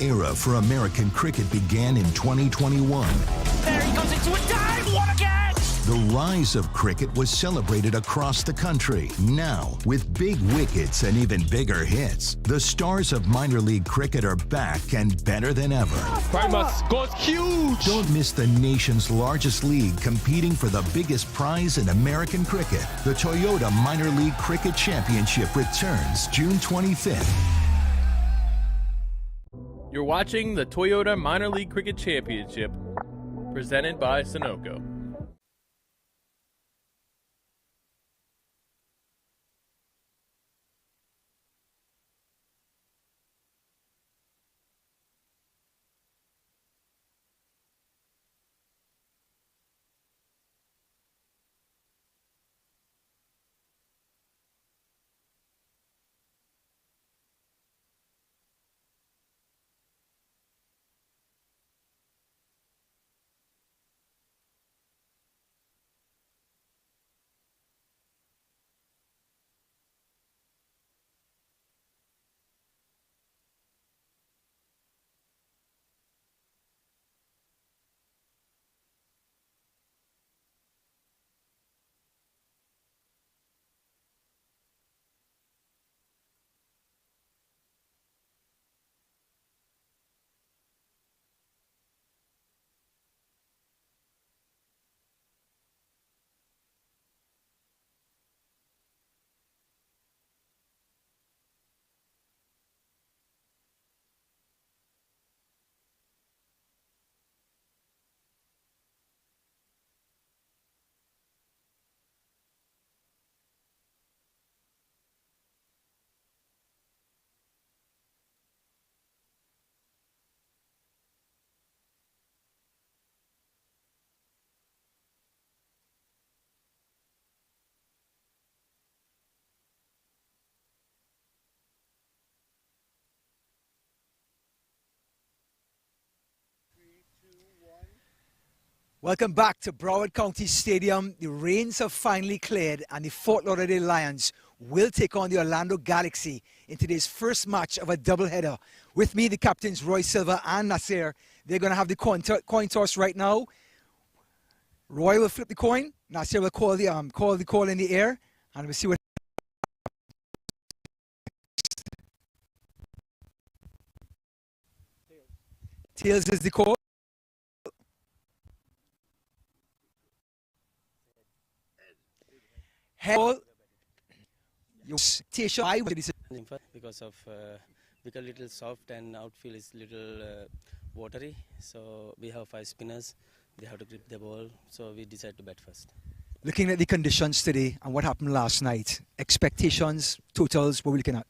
era for American cricket began in 2021. There he goes into a dive! What a catch! The rise of cricket was celebrated across the country. Now, with big wickets and even bigger hits, the stars of minor league cricket are back and better than ever. Primus goes huge! Don't miss the nation's largest league competing for the biggest prize in American cricket. The Toyota Minor League Cricket Championship returns June 25th. You're watching the Toyota Minor League Cricket Championship, presented by Sunoco. Welcome back to Broward County Stadium. The rains have finally cleared and the Fort Lauderdale Lions will take on the Orlando Galaxy in today's first match of a doubleheader. With me, the captains Roy, Silva and Nasir. They're going to have the coin toss right now. Roy will flip the coin. Nasir will call the call in the air, and we'll see what. Tails is the call. Head. Because of wicket a little soft and outfield is little watery, so we have 5 spinners. They have to grip the ball, so we decide to bat first. Looking at the conditions today and what happened last night, expectations, totals, what are we looking at?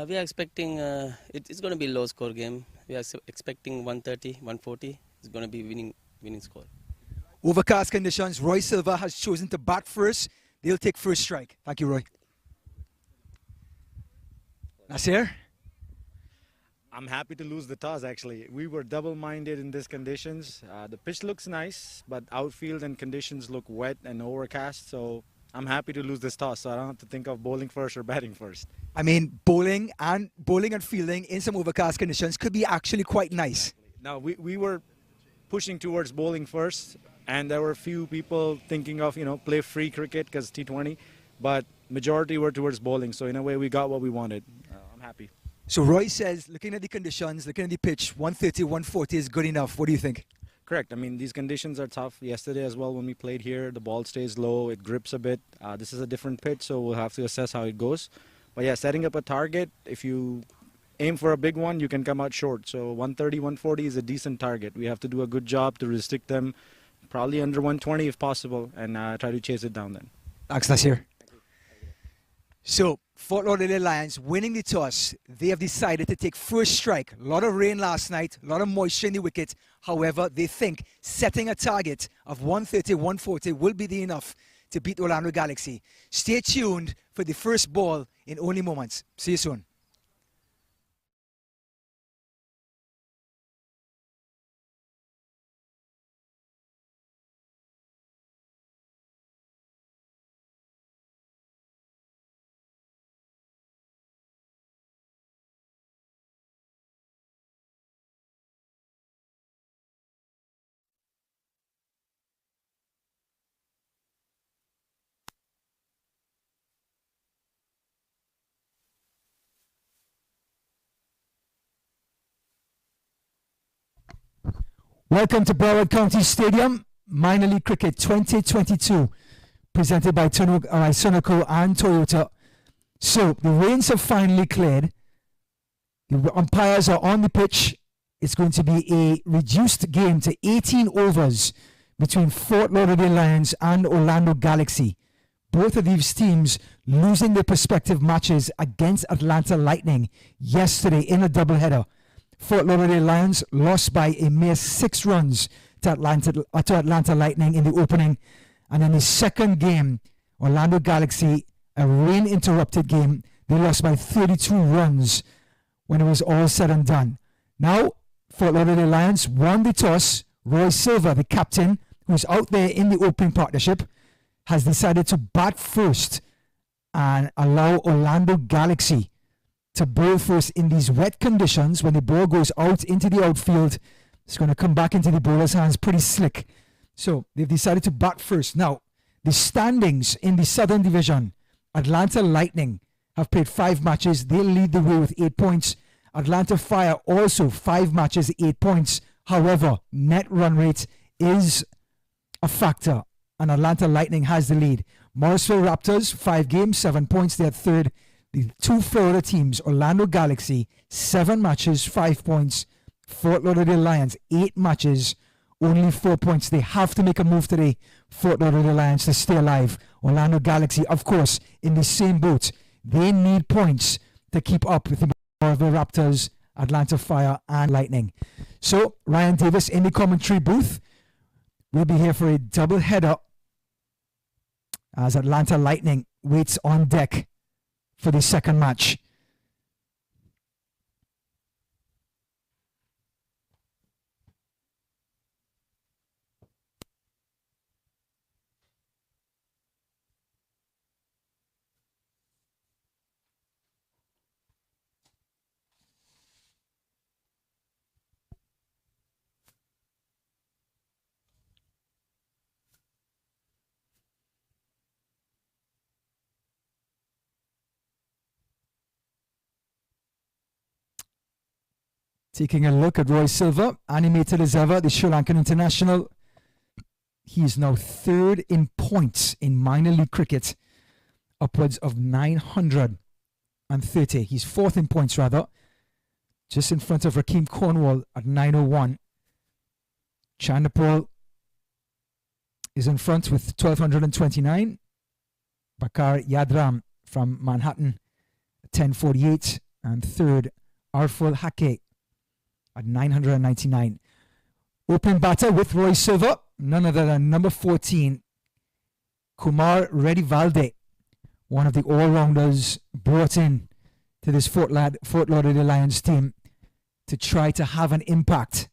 We are expecting it's going to be a low score game. We are expecting 130, 140. It's going to be winning score. Overcast conditions. Roy Silva has chosen to bat first. They'll take first strike. Thank you, Roy. Nasir? I'm happy to lose the toss, actually. We were double-minded in these conditions. The pitch looks nice, but outfield and conditions look wet and overcast, so I'm happy to lose this toss, so I don't have to think of bowling first or batting first. I mean, bowling and fielding in some overcast conditions could be actually quite nice. Now, we were pushing towards bowling first, and there were a few people thinking of, play free cricket because T20, but majority were towards bowling, so in a way we got what we wanted. I'm happy. So Roy says, looking at the conditions, looking at the pitch, 130, 140 is good enough. What do you think? Correct. I mean, these conditions are tough. Yesterday as well, when we played here, the ball stays low, it grips a bit. This is a different pitch, so we'll have to assess how it goes. But yeah, setting up a target, if you aim for a big one, you can come out short. So 130, 140 is a decent target. We have to do a good job to restrict them, probably under 120 if possible, and try to chase it down then. Thanks, Nasir. So, Fort Lauderdale Lions winning the toss. They have decided to take first strike. A lot of rain last night, a lot of moisture in the wicket. However, they think setting a target of 130, 140 will be enough to beat Orlando Galaxy. Stay tuned for the first ball in only moments. See you soon. Welcome to Broward County Stadium, Minor League Cricket 2022, presented by Sunoco and Toyota. So, the rains have finally cleared. The umpires are on the pitch. It's going to be a reduced game to 18 overs between Fort Lauderdale Lions and Orlando Galaxy. Both of these teams losing their prospective matches against Atlanta Lightning yesterday in a doubleheader. Fort Lauderdale Lions lost by a mere 6 runs to Atlanta Lightning in the opening. And in the second game, Orlando Galaxy, a rain-interrupted game, they lost by 32 runs when it was all said and done. Now, Fort Lauderdale Lions won the toss. Roy Silva, the captain, who's out there in the opening partnership, has decided to bat first and allow Orlando Galaxy to bowl first in these wet conditions. When the ball goes out into the outfield, it's going to come back into the bowler's hands pretty slick. So they've decided to bat first. Now, the standings in the Southern Division, Atlanta Lightning have played 5 matches. They lead the way with 8 points. Atlanta Fire also 5 matches, 8 points. However, net run rate is a factor, and Atlanta Lightning has the lead. Morrisville Raptors, 5 games, 7 points. They're third. The 2 Florida teams, Orlando Galaxy, 7 matches, 5 points. Fort Lauderdale Lions, 8 matches, only 4 points. They have to make a move today, Fort Lauderdale Lions, to stay alive. Orlando Galaxy, of course, in the same boat. They need points to keep up with the Raptors, Atlanta Fire, and Lightning. So, Ryan Davis in the commentary booth. We'll be here for a double header as Atlanta Lightning waits on deck for the second match. Taking a look at Roy Silva, animated as ever, the Sri Lankan international. He is now 3rd in points in minor league cricket, upwards of 930. He's 4th in points, rather, just in front of Rakeem Cornwall at 901. Chandapal is in front with 1,229. Bakar Yadram from Manhattan, 1048. And 3rd, Arful Hake at 999. Open batter with Roy Silva, none other than number 14, Kumar Reddyvalde, one of the all-rounders brought in to this Fort Lauderdale Lions team to try to have an impact.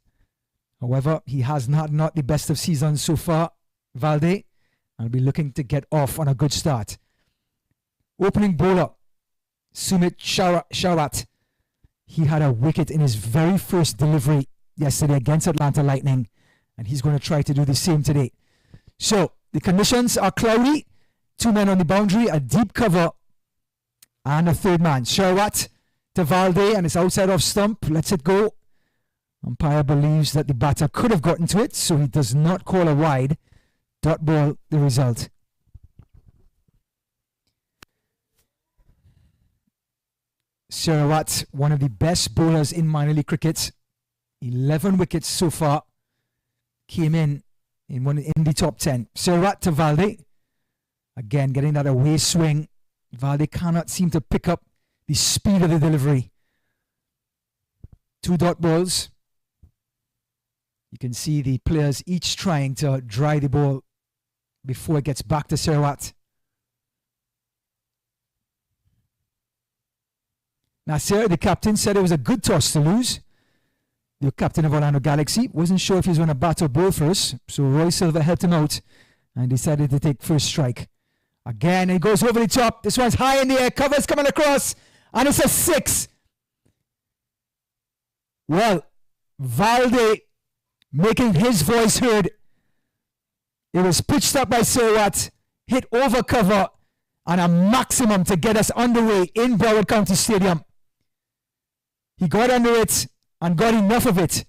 However, he has not the best of seasons so far, Valde, and will be looking to get off on a good start. Opening bowler, Sumit Shawat. He had a wicket in his very first delivery yesterday against Atlanta Lightning, and he's going to try to do the same today. So, the conditions are cloudy. 2 men on the boundary, a deep cover, and a 3rd man. Shawat to Valde, and it's outside off stump. Lets it go. Umpire believes that the batter could have gotten to it, so he does not call a wide. Dot ball, the result. Sarawat, one of the best bowlers in minor league cricket, 11 wickets so far, came in the top 10. Sarawat to Valde, again getting that away swing. Valde cannot seem to pick up the speed of the delivery. 2 dot balls. You can see the players each trying to dry the ball before it gets back to Sarawat. Nasir, the captain, said it was a good toss to lose. The captain of Orlando Galaxy wasn't sure if he was going to bat or bowl first, so Roy Silva helped him out and decided to take first strike. Again, it goes over the top. This one's high in the air, cover's coming across, and it's a 6. Well, Valde making his voice heard. It was pitched up by Sarawat, hit over cover, and a maximum to get us underway in Broward County Stadium. He got under it and got enough of it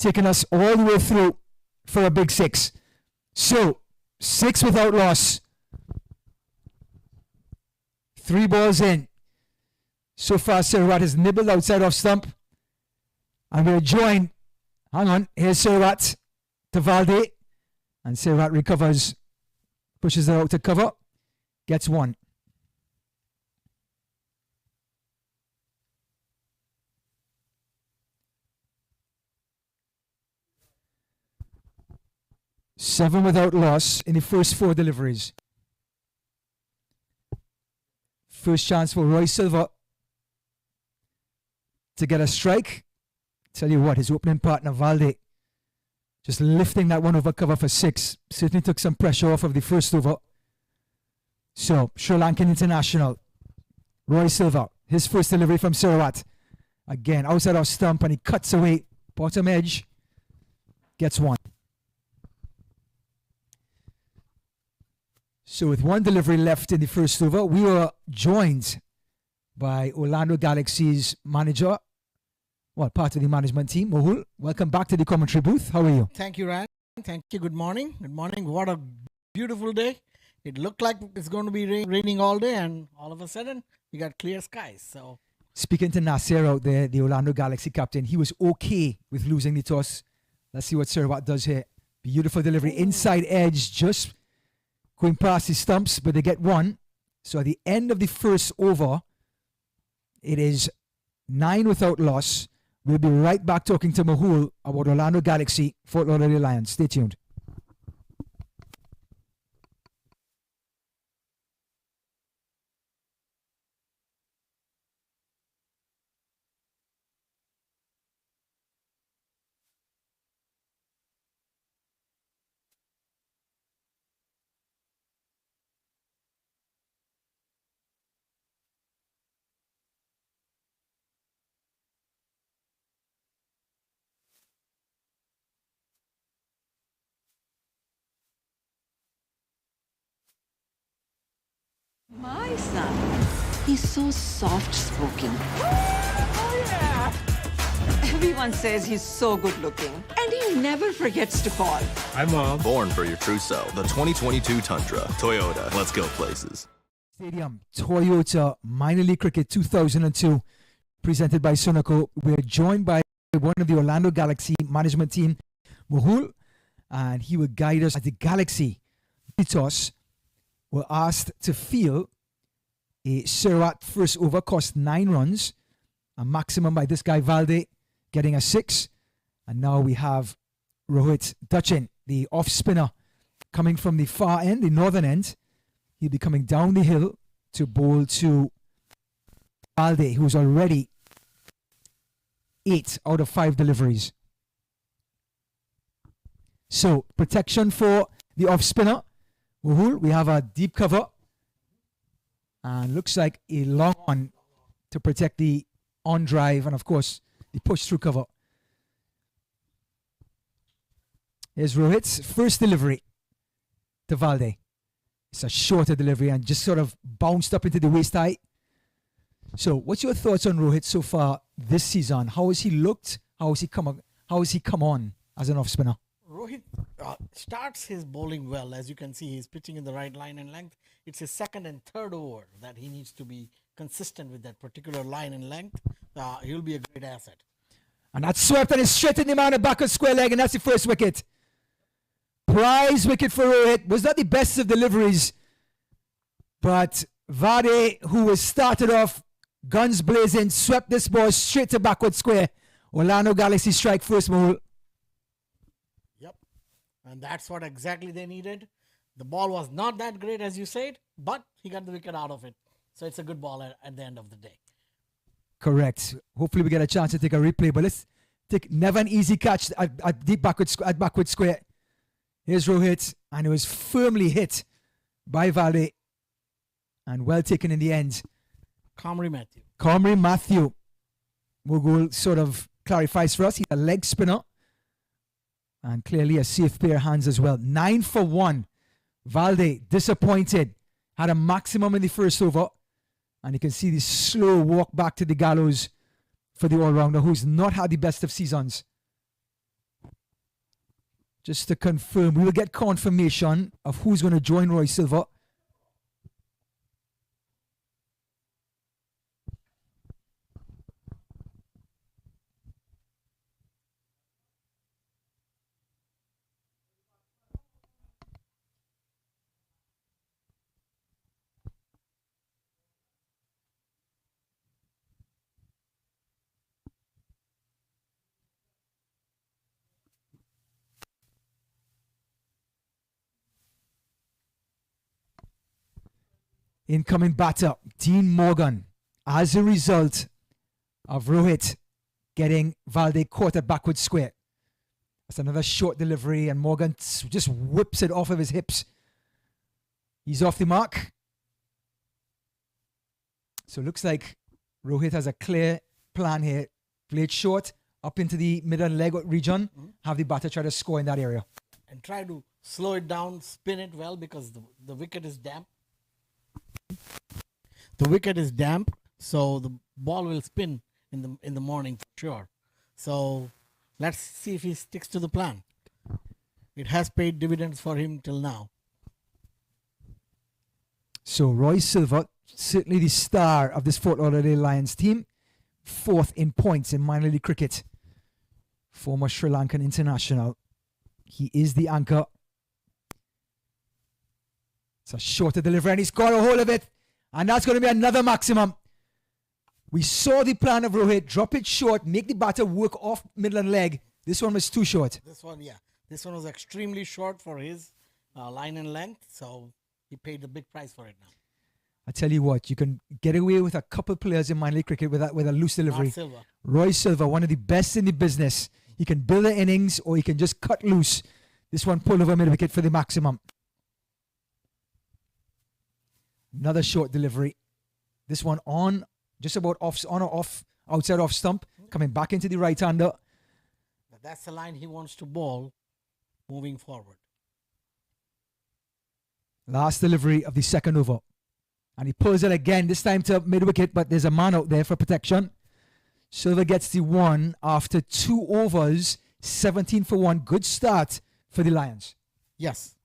taking us all the way through for a big 6. So, 6 without loss. 3 balls in. So far, Silva has nibbled outside off stump. And we're joined. Hang on. Here's Silva to Valde. And Silva recovers. Pushes it out to cover. Gets 1. Seven without loss in the first 4 deliveries. First chance for Roy Silva to get a strike. Tell you what, his opening partner Valde just lifting that one over cover for 6 certainly took some pressure off of the first over. So Sri Lankan international Roy Silva, his first delivery from Sarawat. Again outside our stump and he cuts away bottom edge. Gets 1. So with 1 delivery left in the first over, we were joined by Orlando Galaxy's manager, well, part of the management team, Mohul. Welcome back to the commentary booth. How are you? Thank you, Ryan. Thank you. Good morning. Good morning. What a beautiful day. It looked like it's going to be raining all day, and all of a sudden, we got clear skies. So, speaking to Nasir out there, the Orlando Galaxy captain, he was okay with losing the toss. Let's see what Sarawat does here. Beautiful delivery. Inside edge, just going past the stumps, but they get 1. So at the end of the first over, it is 9 without loss. We'll be right back talking to Mahul about Orlando Galaxy, Fort Lauderdale Lions. Stay tuned. My son, he's so soft-spoken. Oh, yeah! Everyone says he's so good-looking, and he never forgets to call. Hi, Mom. Born for your true self. The 2022 Tundra. Toyota. Let's go places. Stadium, Toyota Minor League Cricket 2002, presented by Sunoco. We're joined by one of the Orlando Galaxy management team, Mohul, and he will guide us as the Galaxy toss were asked to field a Sarawat first over, cost 9 runs, a maximum by this guy Valde getting a 6. And now we have Rohit Dutchin, the off spinner, coming from the far end, the northern end. He'll be coming down the hill to bowl to Valde, who's already 8 out of 5 deliveries. So protection for the off spinner. We have a deep cover and looks like a long one to protect the on drive and of course the push through cover. Here's Rohit's first delivery to Valde. It's a shorter delivery and just sort of bounced up into the waist high. So what's your thoughts on Rohit so far this season? How has he looked? How has he come on as an off spinner? Rohit starts his bowling well. As you can see, he's pitching in the right line and length. It's his second and third over that he needs to be consistent with that particular line and length. He'll be a great asset. And that's swept and is straight in the man of back of square leg, and that's the first wicket. Prize wicket for Rohit. Was not the best of deliveries, but Vade, who was started off guns blazing, swept this ball straight to backward square. Orlando Galaxy strike first, Mohul. Yep. And that's what exactly they needed. The ball was not that great, as you said, but he got the wicket out of it. So it's a good ball at the end of the day. Correct. Hopefully we get a chance to take a replay, but let's take never an easy catch at deep backward square. Here's Rohit, and it was firmly hit by Valde and well taken in the end. Comrie Matthew. Mogul sort of clarifies for us. He's a leg spinner and clearly a safe pair of hands as well. 9 for 1. Valde disappointed. Had a maximum in the first over. And you can see the slow walk back to the gallows for the all-rounder who's not had the best of seasons. Just to confirm, we will get confirmation of who's going to join Roy Silva. Incoming batter, Dean Morgan, as a result of Rohit getting Valde caught at backward square. That's another short delivery, and Morgan just whips it off of his hips. He's off the mark. So it looks like Rohit has a clear plan here. Play it short, up into the middle leg region, have the batter try to score in that area. And try to slow it down, spin it well, because the wicket is damp. The wicket is damp, so the ball will spin in the morning for sure. So let's see if he sticks to the plan. It has paid dividends for him till now. So Roy Silva, certainly the star of this Fort Lauderdale Lions team, 4th in points in minor league cricket. Former Sri Lankan international. He is the anchor. It's a shorter delivery, and he's got a hold of it. And that's going to be another maximum. We saw the plan of Rohit. Drop it short, make the batter work off middle and leg. This one was too short. This one, yeah. This one was extremely short for his line and length. So he paid the big price for it now. I tell you what, you can get away with a couple players in minor league cricket with a loose delivery. Silva. Roy Silva, one of the best in the business. He can build the innings or he can just cut loose. This one pulled over mid-wicket for the maximum. Another short delivery. This one on, just about off, on or off, outside off stump, coming back into the right-hander. That's the line he wants to bowl moving forward. Last delivery of the second over. And he pulls it again, this time to mid-wicket, but there's a man out there for protection. Silva gets the one after 2 overs, 17 for 1. Good start for the Lions. Yes.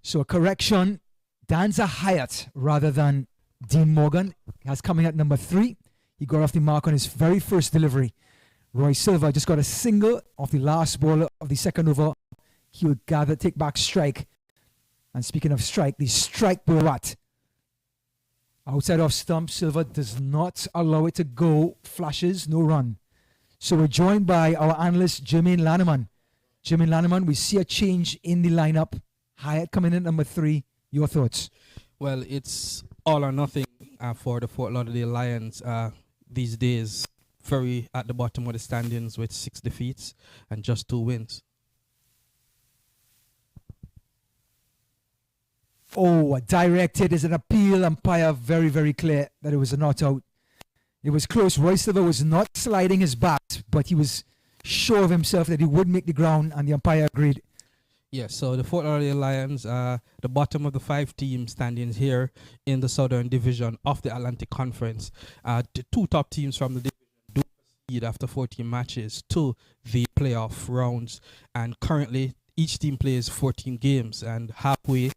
So a correction, Danza Hyatt rather than Dean Morgan has coming at number 3. He got off the mark on his very first delivery. Roy Silva just got a single off the last ball of the second over. He will gather, take back strike. And speaking of strike, the strike Burat. Outside off stump, Silva does not allow it to go. Flashes, no run. So we're joined by our analyst, Jermaine Lanneman. Jermaine Lanneman, we see a change in the lineup. Hyatt coming in at number 3. Your thoughts? Well, it's all or nothing for the Fort Lauderdale Lions these days. Very at the bottom of the standings with 6 defeats and just 2 wins. Oh, a direct hit is an appeal. Umpire very, very clear that it was a not out. It was close. Roy Silva was not sliding his bat, but he was sure of himself that he would make the ground, and the umpire agreed. Yes, so the Fort Lauderdale Lions, the bottom of the 5 team standings here in the Southern Division of the Atlantic Conference. The 2 top teams from the division do proceed after 14 matches to the playoff rounds. And currently, each team plays 14 games. And halfway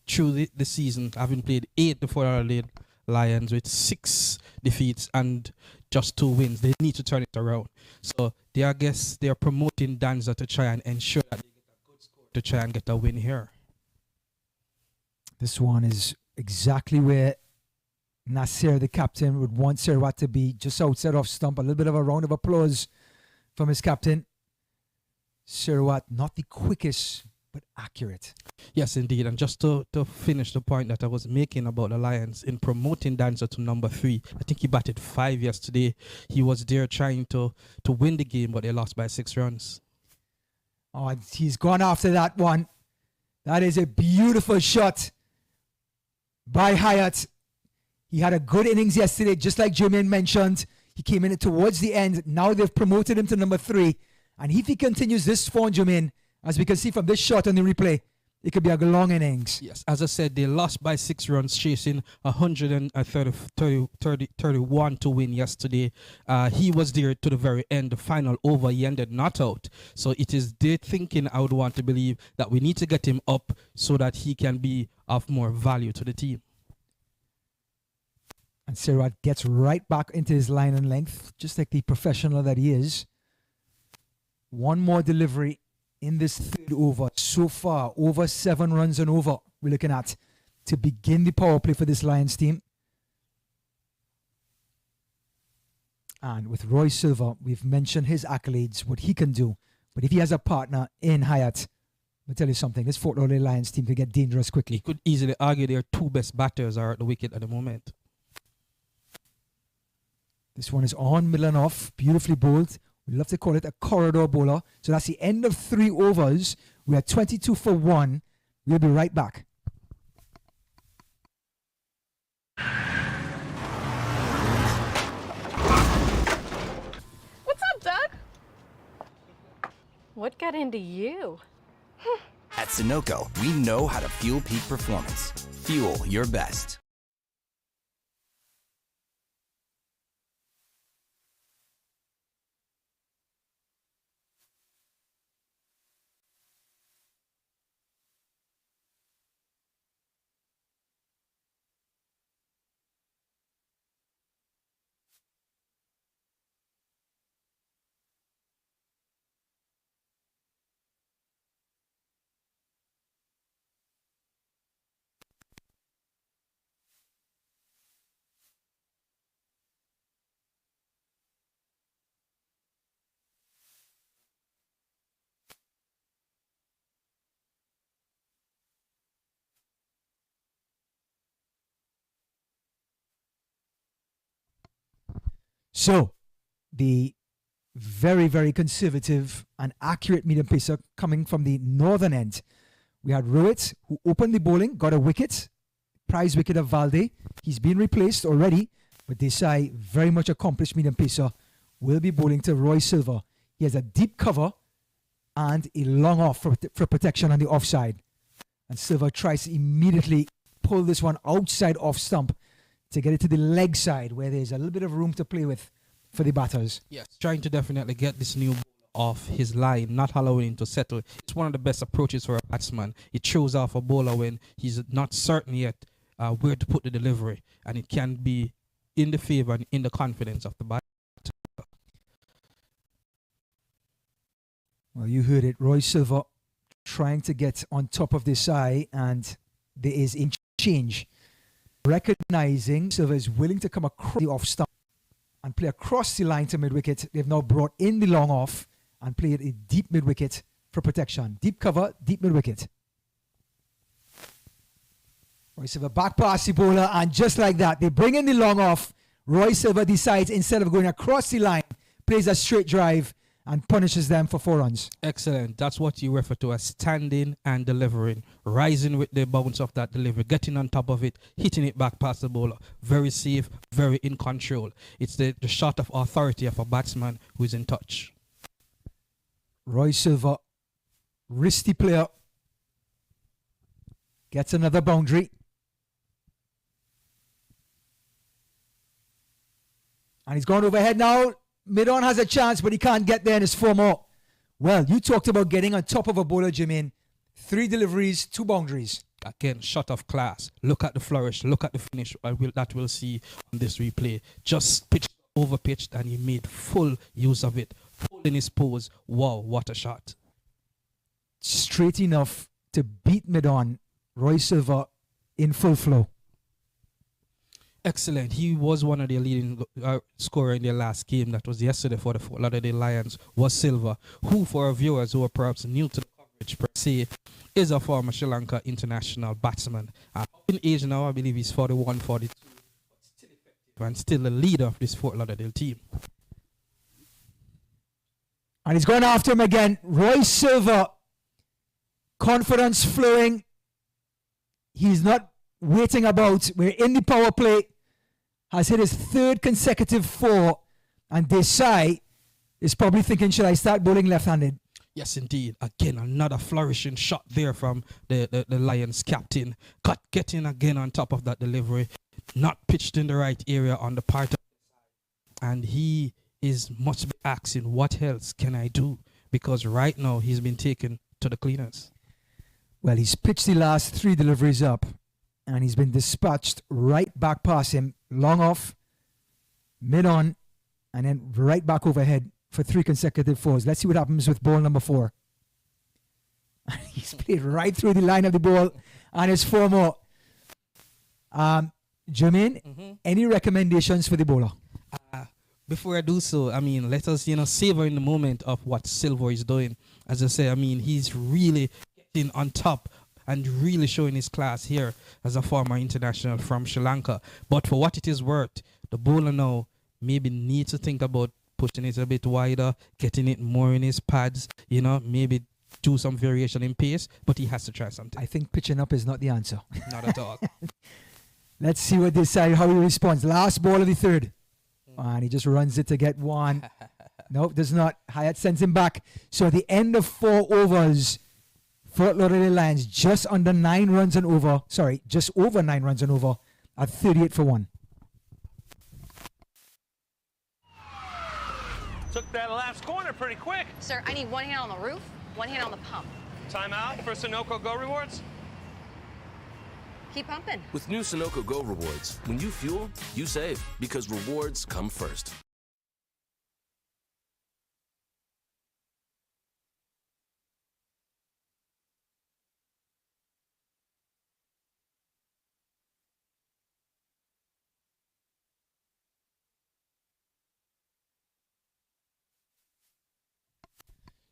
through the season, having played 8, the Fort Lauderdale Lions with 6 defeats and just 2 wins. They need to turn it around. So I guess they are promoting Danza to try and ensure that to try and get a win here. This one is exactly where Nasir, the captain, would want Serwat to be, just outside off stump. A little bit of a round of applause from his captain. Serwat, not the quickest, but accurate. Yes, indeed. And just to finish the point that I was making about the Lions in promoting Dancer to number 3, I think he batted 5 yesterday. He was there trying to win the game, but they lost by 6 runs. Oh, he's gone after that one. That is a beautiful shot by Hyatt. He had a good innings yesterday, just like Jermaine mentioned. He came in towards the end. Now they've promoted him to number 3. And if he continues this form, Jermaine, as we can see from this shot on the replay, it could be a long innings. Yes, as I said, they lost by 6 runs, chasing 131 to win yesterday. He was there to the very end, the final over. He ended not out. So it is their thinking, I would want to believe, that we need to get him up so that he can be of more value to the team. And Sirat gets right back into his line and length, just like the professional that he is. One more delivery in this third over. So far, over 7 runs and over we're looking at to begin the power play for this Lions team. And with Roy Silva, we've mentioned his accolades, what he can do. But if he has a partner in Hyatt, I'll tell you something, this Fort Lauderdale Lions team could get dangerous quickly. You could easily argue their 2 best batters are at the wicket at the moment. This one is on, middle and off, beautifully bowled. We love to call it a corridor bowler. So that's the end of 3 overs. We are 22 for 1. We'll be right back. What's up, Doug? What got into you? At Sunoco, we know how to fuel peak performance. Fuel your best. So, the very, very conservative and accurate medium pacer coming from the northern end. We had Rowett, who opened the bowling, got a wicket, prize wicket of Valde. He's been replaced already, but Desai, very much accomplished medium pacer, will be bowling to Roy Silva. He has a deep cover and a long off for protection on the offside. And Silva tries to immediately pull this one outside off stump to get it to the leg side where there's a little bit of room to play with for the batters. Yes, trying to definitely get this new ball off his line, not allowing him to settle. It's one of the best approaches for a batsman. It throws off a bowler when he's not certain yet where to put the delivery, and it can be in the favor and in the confidence of the batter. Well, you heard it. Roy Silva trying to get on top of this eye, and there is a change. Recognizing Silva is willing to come across the off stump and play across the line to mid-wicket. They've now brought in the long off and played a deep mid-wicket for protection. Deep cover, deep mid-wicket. Roy Silva back past the bowler, and just like that, they bring in the long off. Roy Silva decides, instead of going across the line, plays a straight drive and punishes them for 4 runs. Excellent. That's what you refer to as standing and delivering. Rising with the bounce of that delivery, getting on top of it, hitting it back past the bowler. Very safe, very in control. It's the shot of authority of a batsman who is in touch. Roy Silva, wristy player, gets another boundary. And he's gone overhead now. Mid-on has a chance, but he can't get there, and it's 4 more. Well, you talked about getting on top of a bowler, Jermaine. 3 deliveries, 2 boundaries. Again, shot of class. Look at the flourish. Look at the finish that we'll see on this replay. Just pitched, over pitched, and he made full use of it. Full in his pose. Wow, what a shot. Straight enough to beat mid-on. Roy Silva in full flow. Excellent. He was one of the leading scorer in their last game. That was yesterday for the Fort Lauderdale Lions, was Silva, who, for our viewers who are perhaps new to the coverage per se, is a former Sri Lanka international batsman. In age now, I believe he's 41, 42, but still effective and still the leader of this Fort Lauderdale team. And he's going after him again. Roy Silva, confidence flowing. He's not waiting about. We're in the power play. Has hit his third consecutive 4. And Desai is probably thinking, should I start bowling left-handed? Yes, indeed. Again, another flourishing shot there from the Lions captain. Getting again on top of that delivery. Not pitched in the right area on the part of... And he is must be asking, what else can I do? Because right now, he's been taken to the cleaners. Well, he's pitched the last 3 deliveries up. And he's been dispatched right back past him. Long off, mid-on, and then right back overhead for 3 consecutive 4s. Let's see what happens with ball number 4. He's played right through the line of the ball, and it's 4 more. Jermaine, any recommendations for the bowler? Before I do so, I mean, let us, savor in the moment of what Silva is doing. As I say, I mean, he's really getting on top and really showing his class here as a former international from Sri Lanka. But for what it is worth, the bowler now maybe needs to think about pushing it a bit wider, getting it more in his pads, maybe do some variation in pace, but he has to try something. I think pitching up is not the answer. Not at all. Let's see what this side, how he responds. Last ball of the 3rd. And he just runs it to get 1. Nope, does not. Hyatt sends him back. So at the end of 4 overs, Fort Lauderdale Lions just under 9 runs and over. Sorry, just over 9 runs and over at 38 for 1. Took that last corner pretty quick. Sir, I need 1 hand on the roof, 1 hand on the pump. Timeout for Sunoco Go Rewards. Keep pumping. With new Sunoco Go Rewards, when you fuel, you save, because rewards come first.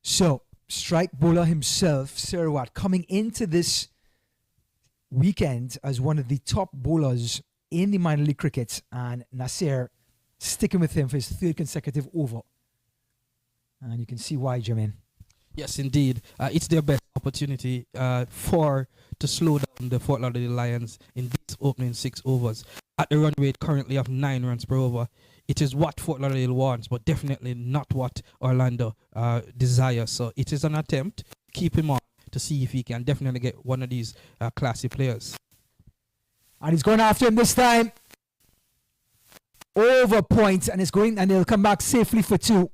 So, strike bowler himself, Sarawat, coming into this weekend as one of the top bowlers in the minor league cricket, and Nasser sticking with him for his 3rd consecutive over. And you can see why, Jermaine. Yes, indeed. It's their best opportunity to slow down the Fort Lauderdale Lions in these opening 6 overs. At the run rate currently of 9 runs per over, it is what Fort Lauderdale wants, but definitely not what Orlando desires. So it is an attempt to keep him on to see if he can definitely get one of these classy players. And he's going after him this time. Over points, and he'll come back safely for 2.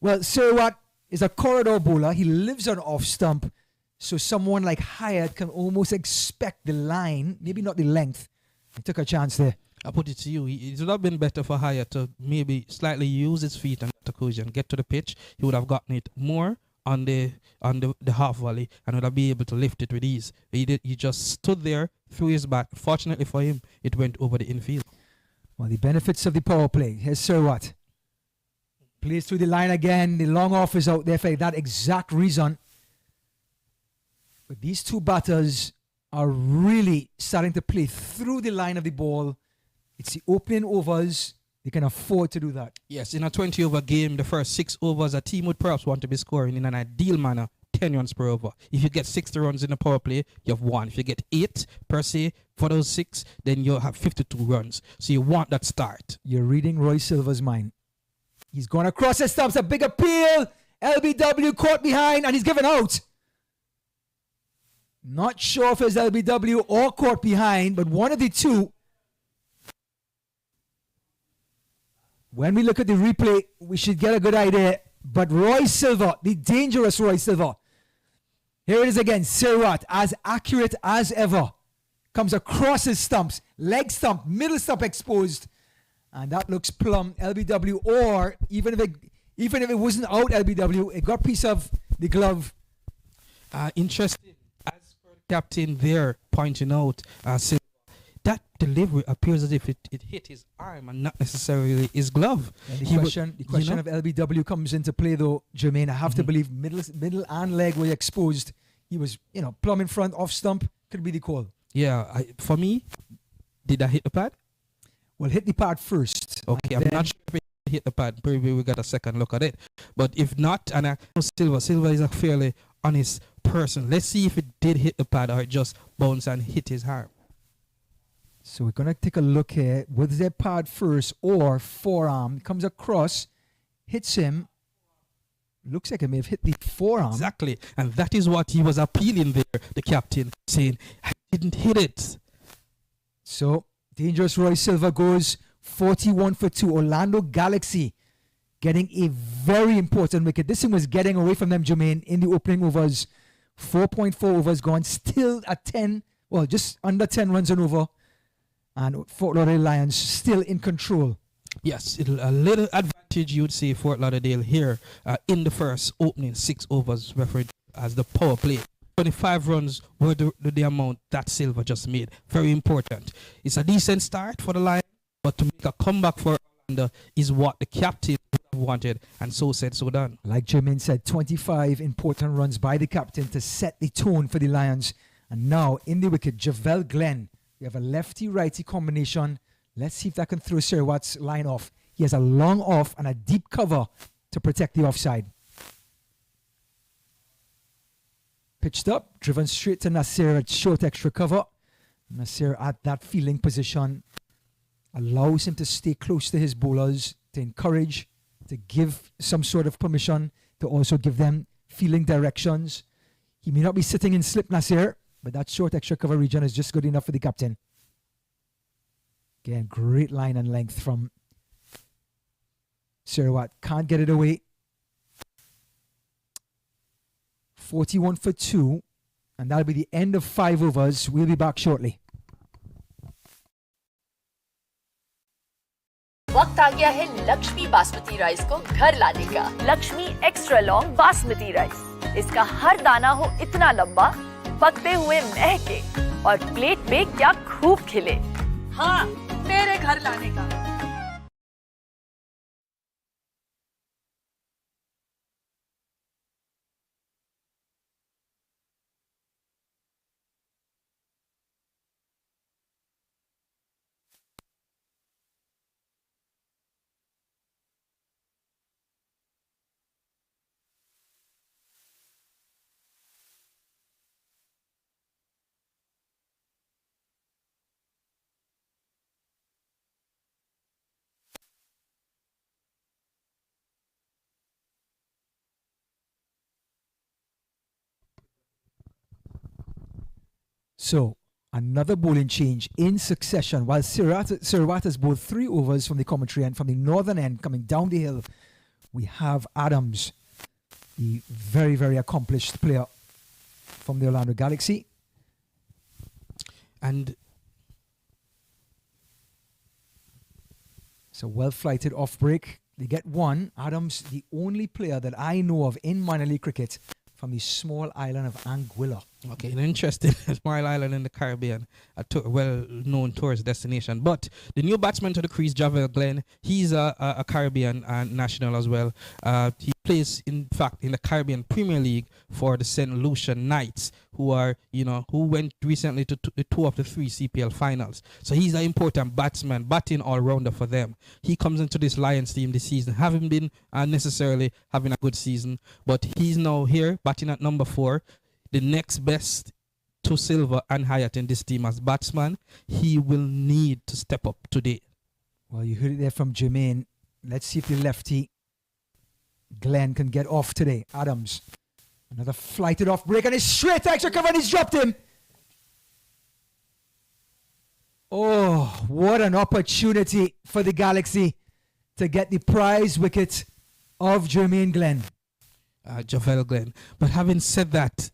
Well, Sarawat is a corridor bowler. He lives on off stump, so someone like Hyatt can almost expect the line, maybe not the length. He took a chance there. I put it to you, it would have been better for Hyatt to maybe slightly use his feet and get to the pitch. He would have gotten it more on the half volley and would have been able to lift it with ease. He just stood there, threw his bat. Fortunately for him, it went over the infield. Well, the benefits of the power play. Here's Sarawat. Plays through the line again. The long off is out there for that exact reason. But these 2 batters are really starting to play through the line of the ball. It's the opening overs. They can afford to do that. Yes, in a 20-over game, the first 6 overs, a team would perhaps want to be scoring in an ideal manner 10 runs per over. If you get 60 runs in the power play, you have 1. If you get 8 per se for those 6, then you'll have 52 runs. So you want that start. You're reading Roy Silva's mind. He's gone across the stumps. A big appeal. LBW caught behind, and he's given out. Not sure if it's LBW or caught behind, but one of the two. When we look at the replay, we should get a good idea. But Roy Silva, the dangerous Roy Silva. Here it is again. Sarawat, as accurate as ever. Comes across his stumps. Leg stump, middle stump exposed. And that looks plumb LBW. Or even if it wasn't out LBW, it got a piece of the glove. Interesting. As per the captain there pointing out, Silva, that delivery appears as if it hit his arm and not necessarily his glove. And the question of LBW comes into play, though, Jermaine. I have to believe middle and leg were exposed. He was, plumb in front, off stump. Could be the call. Yeah, for me, did I hit the pad? Well, hit the pad first. Okay, I'm not sure if it hit the pad. Maybe we got a second look at it. But if not, and I know Silva is a fairly honest person. Let's see if it did hit the pad or it just bounced and hit his arm. So we're going to take a look here. Was there pad first or forearm? Comes across, hits him. Looks like it may have hit the forearm. Exactly. And that is what he was appealing there, the captain, saying, I didn't hit it. So, Dangerous Roy Silva goes 41 for 2. Orlando Galaxy getting a very important wicket. This one was getting away from them, Jermaine, in the opening overs. 4.4 overs gone. Still at 10, well, just under 10 runs and over. And Fort Lauderdale Lions still in control. Yes, a little advantage, you'd say, Fort Lauderdale here in the first opening 6 overs, referred as the power play. 25 runs were the amount that Silva just made. Very important. It's a decent start for the Lions, but to make a comeback for Orlando is what the captain wanted, and so said, so done. Like Jermaine said, 25 important runs by the captain to set the tone for the Lions. And now in the wicket, Javel Glenn. We have a lefty-righty combination. Let's see if that can throw Sarawat's line off. He has a long off and a deep cover to protect the offside. Pitched up, driven straight to Nasir at short extra cover. Nasir at that fielding position allows him to stay close to his bowlers, to encourage, to give some sort of permission, to also give them fielding directions. He may not be sitting in slip, Nasir, but that short extra cover region is just good enough for the captain. Again, great line and length from Sarawat. Can't get it away. 41 for 2. And that'll be the end of 5 overs. We'll be back shortly. वक्त आ गया है Lakshmi basmati rice को घर लाने का। Lakshmi extra long basmati rice. इसका हर दाना हो इतना लंबा, पकते हुए महके और प्लेट पे क्या खूब खिले। हाँ, मेरे घर लाने का। So, another bowling change in succession. While Sarawat has bowled 3 overs from the commentary end, from the northern end, coming down the hill, we have Adams, the very, very accomplished player from the Orlando Galaxy. And so, well-flighted off-break. They get 1. Adams, the only player that I know of in minor league cricket from the small island of Anguilla. Okay, an interesting small island in the Caribbean, a well-known tourist destination. But the new batsman to the crease, Javel Glenn, he's a Caribbean national as well. He plays, in fact, in the Caribbean Premier League for the St. Lucia Knights, who went recently to 2 of the 3 CPL finals. So he's an important batsman, batting all-rounder for them. He comes into this Lions team this season, haven't been necessarily having a good season, but he's now here, batting at number 4. The next best to Silva and Hyatt in this team as batsman. He will need to step up today. Well, you heard it there from Jermaine. Let's see if the lefty Glenn can get off today. Adams, another flighted off break and it's straight extra cover and he's dropped him. Oh, what an opportunity for the Galaxy to get the prize wicket of Jermaine Glenn. Javel Glenn. But having said that,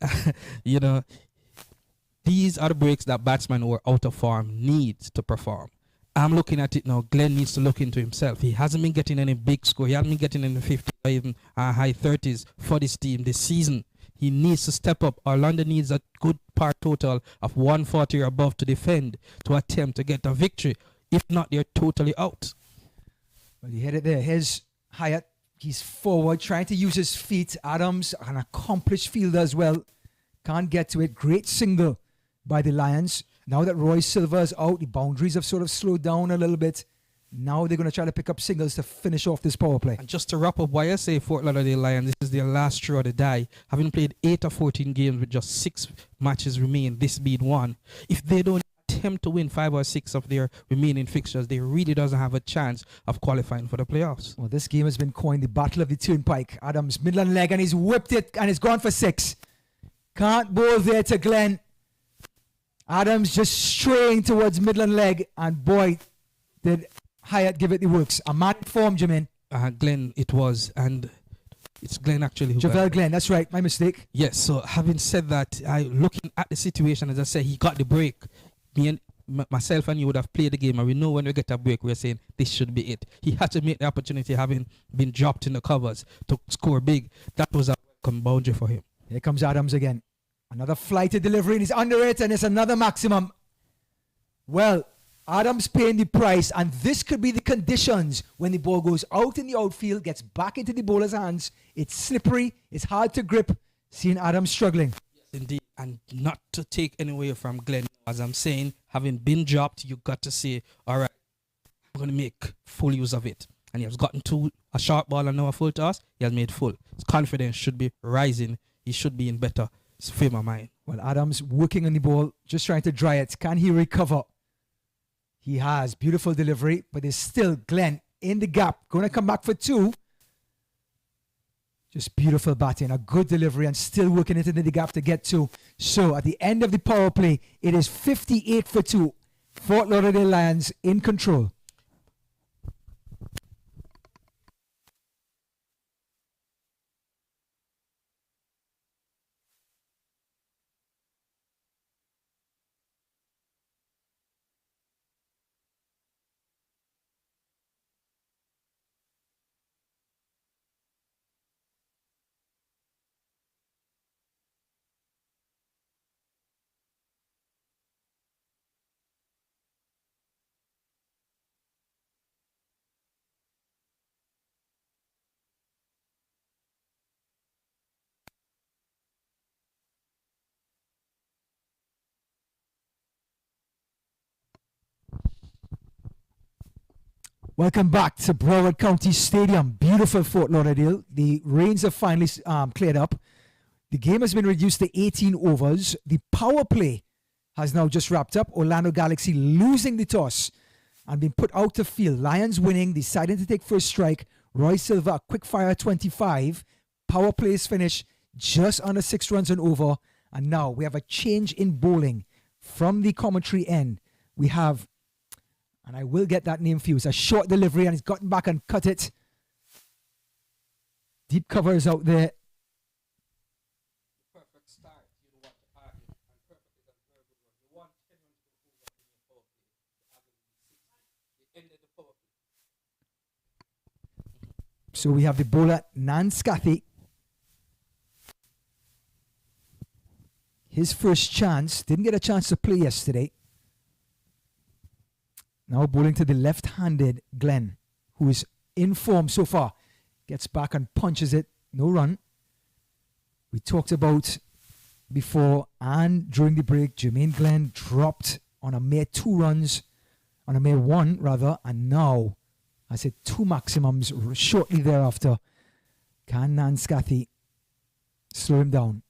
these are the breaks that batsmen who are out of form need to perform. I'm looking at it now. Glenn needs to look into himself. He hasn't been getting any big score. He hasn't been getting in the 50s or even high 30s for this team this season. He needs to step up. Orlando needs a good par total of 140 or above to defend to attempt to get a victory. If not, they're totally out. Well, you hit it there. Here's Hyatt. He's forward, trying to use his feet. Adams, an accomplished fielder as well. Can't get to it. Great single by the Lions. Now that Roy Silva is out, the boundaries have sort of slowed down a little bit. Now they're going to try to pick up singles to finish off this power play. And just to wrap up why I say Fort Lauderdale Lions, this is their last straw to die. Having played 8 of 14 games with just 6 matches remain, this being one. If they don't attempt to win 5 or 6 of their remaining fixtures, they really doesn't have a chance of qualifying for the playoffs. Well, this game has been coined the Battle of the Turnpike. Adams, Midland leg, and he's whipped it, and it's gone for 6. Can't bowl there to Glenn. Adams just straying towards Midland leg, and boy, did Hyatt give it the works. A man in form, Jermaine. Glenn, it was, and it's Glenn actually. Javel Glenn, that's right, my mistake. Yes, so having said that, looking at the situation, as I said, he got the break. Me and myself and you would have played the game, and we know when we get a break, we're saying this should be it. He had to make the opportunity, having been dropped in the covers, to score big. That was a welcome boundary for him. Here comes Adams again. Another flighted delivery, and he's under it, and it's another maximum. Well, Adams paying the price, and this could be the conditions when the ball goes out in the outfield, gets back into the bowler's hands. It's slippery, it's hard to grip. Seeing Adams struggling. Yes, indeed, and not to take any away from Glenn. As I'm saying, having been dropped, you got to say, all right, I'm going to make full use of it. And he has gotten to a short ball and now a full toss. He has made full. His confidence should be rising. He should be in better frame of mind. Well, Adams working on the ball, just trying to dry it. Can he recover? He has. Beautiful delivery, but there's still Glenn in the gap. Going to come back for 2. Just beautiful batting. A good delivery and still working it into the gap to get 2. So at the end of the power play, it is 58 for 2. Fort Lauderdale Lions in control. Welcome back to Broward County Stadium. Beautiful Fort Lauderdale. The rains have finally cleared up. The game has been reduced to 18 overs. The power play has now just wrapped up. Orlando Galaxy losing the toss and being put out of field. Lions winning, deciding to take first strike. Roy Silva, a quick fire 25. Power plays finish just under 6 runs and over. And now we have a change in bowling from the commentary end. We have, and I will get that name for you, it's a short delivery, and he's gotten back and cut it. Deep cover is out there. Perfect start. You don't want to argue. And perfect is a very good one. You want 10 runs to move up in your power play. The end of the power play. So we have the bowler, Nan Scathy. His first chance. Didn't get a chance to play yesterday. Now bowling to the left-handed Glenn, who is in form so far. Gets back and punches it. No run. We talked about before and during the break, Jermaine Glenn dropped on a mere 2 runs, on a mere 1 rather, and now, I said 2 maximums shortly thereafter. Can Nan Scathy slow him down?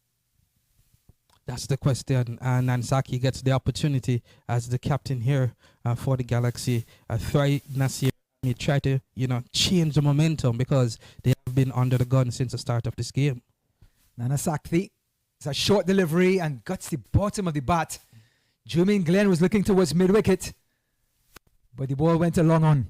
That's the question. And Nansaki gets the opportunity as the captain here for the Galaxy. Thry Nasir may try to, change the momentum because they have been under the gun since the start of this game. Nana Sakthi, it's a short delivery and guts the bottom of the bat. Jermaine Glenn was looking towards mid-wicket, but the ball went along on.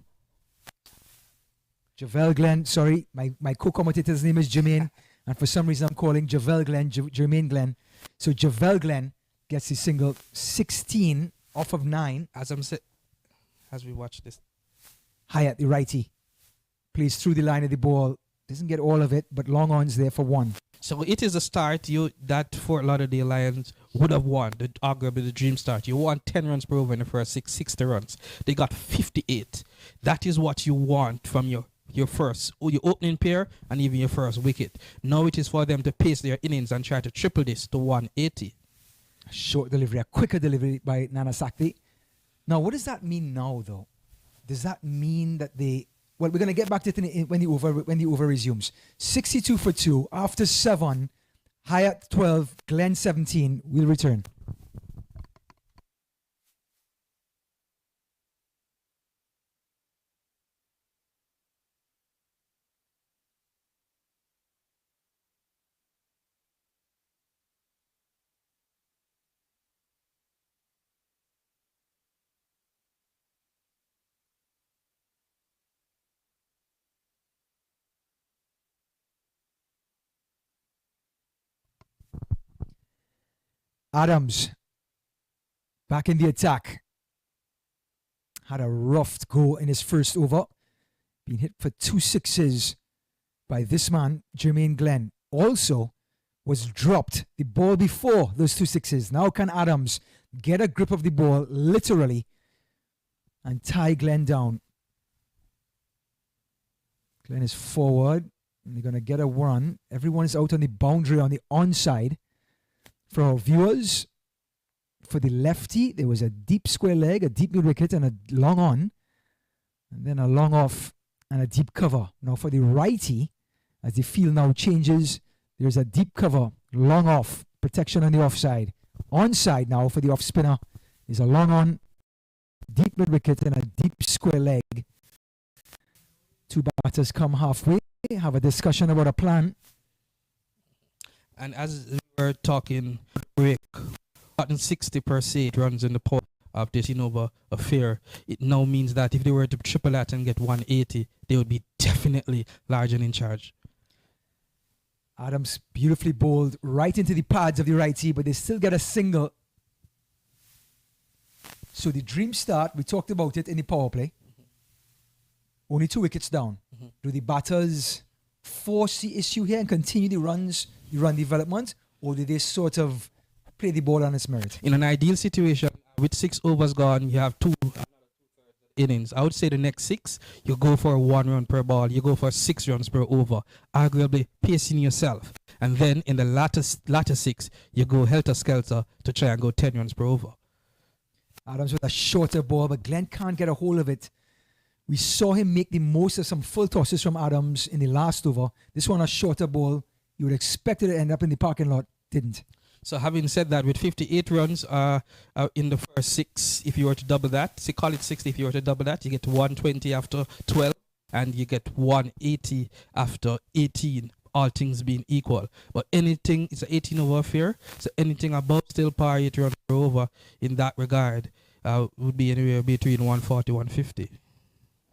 Javel Glenn, sorry, my co-commentator's name is Jermaine, and for some reason I'm calling Javel Glenn, Jermaine Glenn. So Javel Glenn gets his single, 16 off of 9. As we watch this. Hyatt, the righty, plays through the line of the ball. Doesn't get all of it, but long on's there for 1. So it is a start that Fort Lauderdale Lions would have won, arguably the dream start. You won 10 runs per over in the first 60 runs. They got 58. That is what you want from your opening pair and even your first wicket. Now it is for them to pace their innings and try to triple this to 180. A short delivery, a quicker delivery by Nana Sakti. Now, what does that mean now, though? Does that mean that they... Well, we're going to get back to it when the over resumes. 62 for 2. After 7, Hyatt 12, Glenn 17. We'll return. Adams back in the attack. Had a rough go in his first over. Being hit for 2 sixes by this man, Jermaine Glenn. Also was dropped the ball before those 2 sixes. Now can Adams get a grip of the ball, literally, and tie Glenn down. Glenn is forward. And they're going to get a run. Everyone is out on the boundary on the onside. For our viewers, for the lefty, there was a deep square leg, a deep mid wicket, and a long on, and then a long off and a deep cover. Now for the righty, as the field now changes, there's a deep cover, long off, protection on the offside. Onside now for the off spinner is a long on, deep mid wicket, and a deep square leg. 2 batters come halfway, have a discussion about a plan. And as we were talking, Rick, gotten 60 per se runs in the pot of this Innova affair. It now means that if they were to triple that and get 180, they would be definitely large and in charge. Adams beautifully bowled right into the pads of the righty, but they still get a single. So the dream start, we talked about it in the power play. Only 2 wickets down. Do the batters force the issue here and continue the run development, or do they sort of play the ball on its merit? In an ideal situation, with 6 overs gone, you have 2 innings. I would say the next 6, you go for 1 run per ball, you go for 6 runs per over, arguably pacing yourself. And then in the latter 6, you go helter-skelter to try and go 10 runs per over. Adams with a shorter ball, but Glenn can't get a hold of it. We saw him make the most of some full tosses from Adams in the last over. This one a shorter ball. You would expect it to end up in the parking lot. Didn't. So having said that, with 58 runs in the first 6, if you were to double that, say call it 60, if you were to double that, you get 120 after 12, and you get 180 after 18, all things being equal. But anything, it's an 18 over affair, so anything above still par 8 runs per over in that regard would be anywhere between 140 150.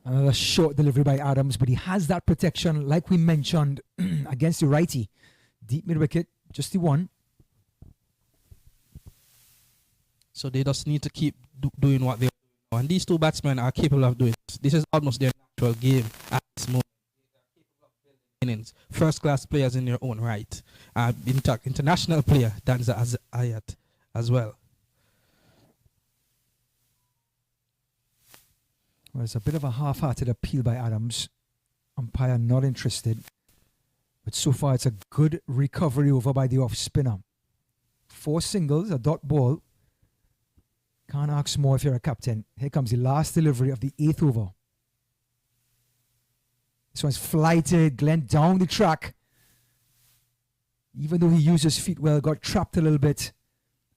Another short delivery by Adams, but he has that protection, like we mentioned, against the righty. Deep mid-wicket, just the one. So they just need to keep doing what they're doing. And these 2 batsmen are capable of doing this. This is almost their natural game at this moment. Innings. First-class players in their own right. In fact, international player, Danza Ayat, as well. Well, it's a bit of a half-hearted appeal by Adams. Umpire not interested. But so far, it's a good recovery over by the off-spinner. 4 singles, a dot ball. Can't ask more if you're a captain. Here comes the last delivery of the 8th over. This one's flighted. Glenn down the track. Even though he used his feet well, got trapped a little bit.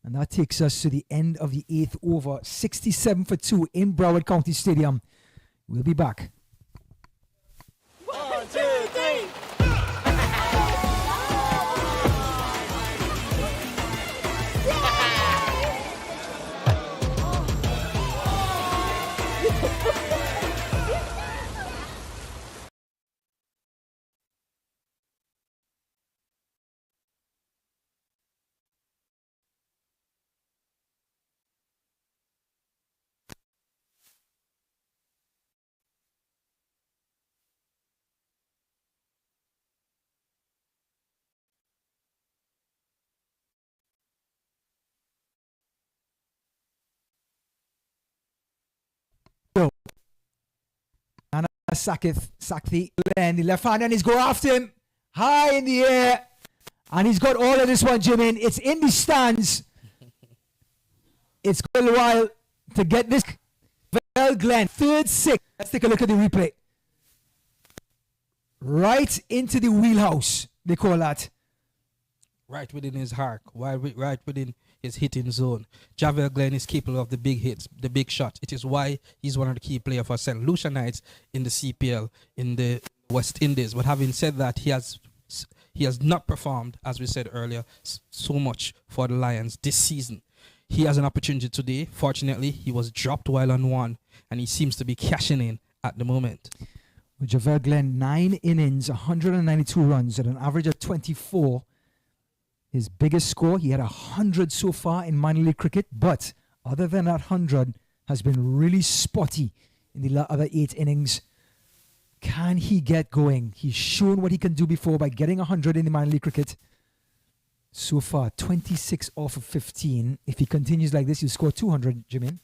And that takes us to the end of the 8th over. 67 for 2 in Broward County Stadium. We'll be back. 1, 2, 3. Sakthi, and the left hand, and he's going after him high in the air, and he's got all of this one, Jimin. It's in the stands. It's going a while to get this. Well, Glenn, third six. Let's take a look at the replay. Right into the wheelhouse, they call that. Right within his arc, right within his hitting zone. Javel Glenn is capable of the big hits, the big shots. It is why he's one of the key players for St. Lucia Knights in the CPL, in the West Indies. But having said that, he has not performed, as we said earlier, so much for the Lions this season. He has an opportunity today. Fortunately, he was dropped while on one, and he seems to be cashing in at the moment. With Javel Glenn, 9 innings, 192 runs at an average of 24. His biggest score, he had 100 so far in minor league cricket, but other than that 100, has been really spotty in the other 8 innings. Can he get going? He's shown what he can do before by getting 100 in the minor league cricket. So far, 26 off of 15. If he continues like this, he'll score 200, Jimin.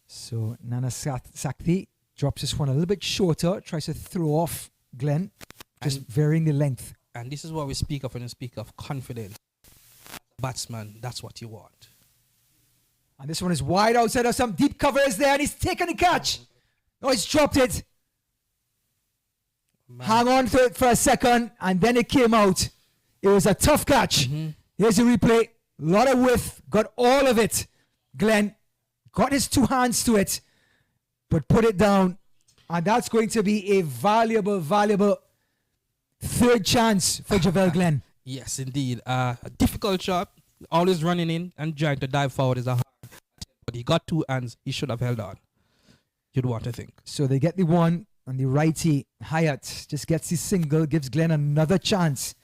So Nana Sakthi drops this one a little bit shorter, tries to throw off Glenn, just varying the length. And this is what we speak of when we speak of confidence. Batsman, that's what you want. And this one is wide outside of some deep covers there, and he's taken the catch. No, he's dropped it. Man. Hang on to it for a second, and then it came out. It was a tough catch. Here's the replay. A lot of width, got all of it. Glenn got his 2 hands to it, but put it down. And that's going to be a valuable third chance for Javel Glenn. Yes, indeed. A difficult shot. Always running in and trying to dive forward is a hard. But he got 2 hands. He should have held on. You'd want to think. So they get the one, and the righty, Hyatt, just gets his single, gives Glenn another chance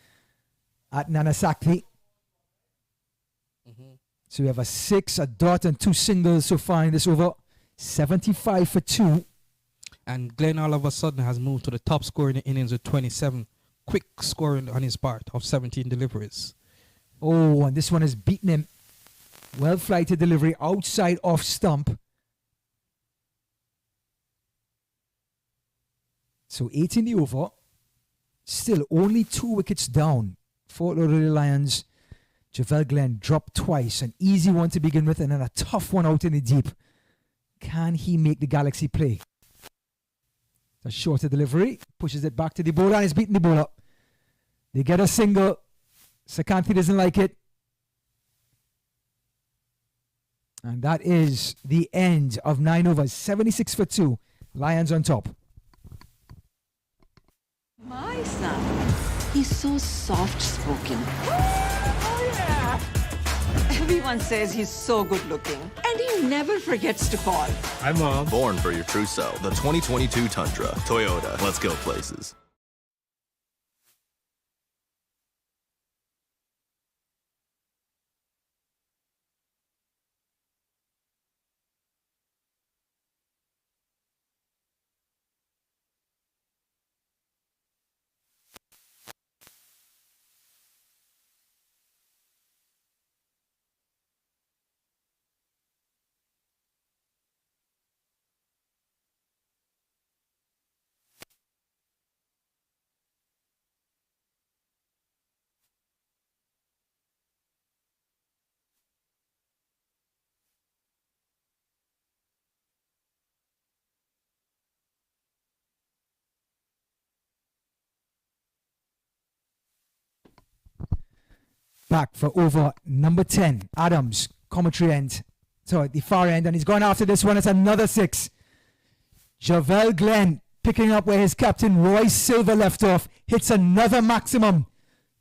at Nana Sakthi. So we have a 6, a dot, and 2 singles so far in this over. 75 for 2. And Glenn all of a sudden has moved to the top scorer in the innings with 27. Quick scoring on his part of 17 deliveries. Oh, and this one has beaten him. Well flighted delivery outside off stump. So 8 in the over. Still only 2 wickets down. Fort Lauderdale Lions. Javel Glenn dropped twice. An easy one to begin with, and then a tough one out in the deep. Can he make the Galaxy play? A shorter delivery, pushes it back to the bowler, and he's beaten the bowler. They get a single. Sakanthi doesn't like it. And that is the end of 9 overs. 76 for 2. Lions on top. My son, he's so soft-spoken. Oh, yeah. Everyone says he's so good-looking, and he never forgets to call. Hi, Mom. Born for your true self. The 2022 Tundra. Toyota. Let's go places. Back for over number 10. Adams, commentary end. So at the far end, and he's gone after this one. It's another 6. Javel Glenn picking up where his captain Roy Silva left off. Hits another maximum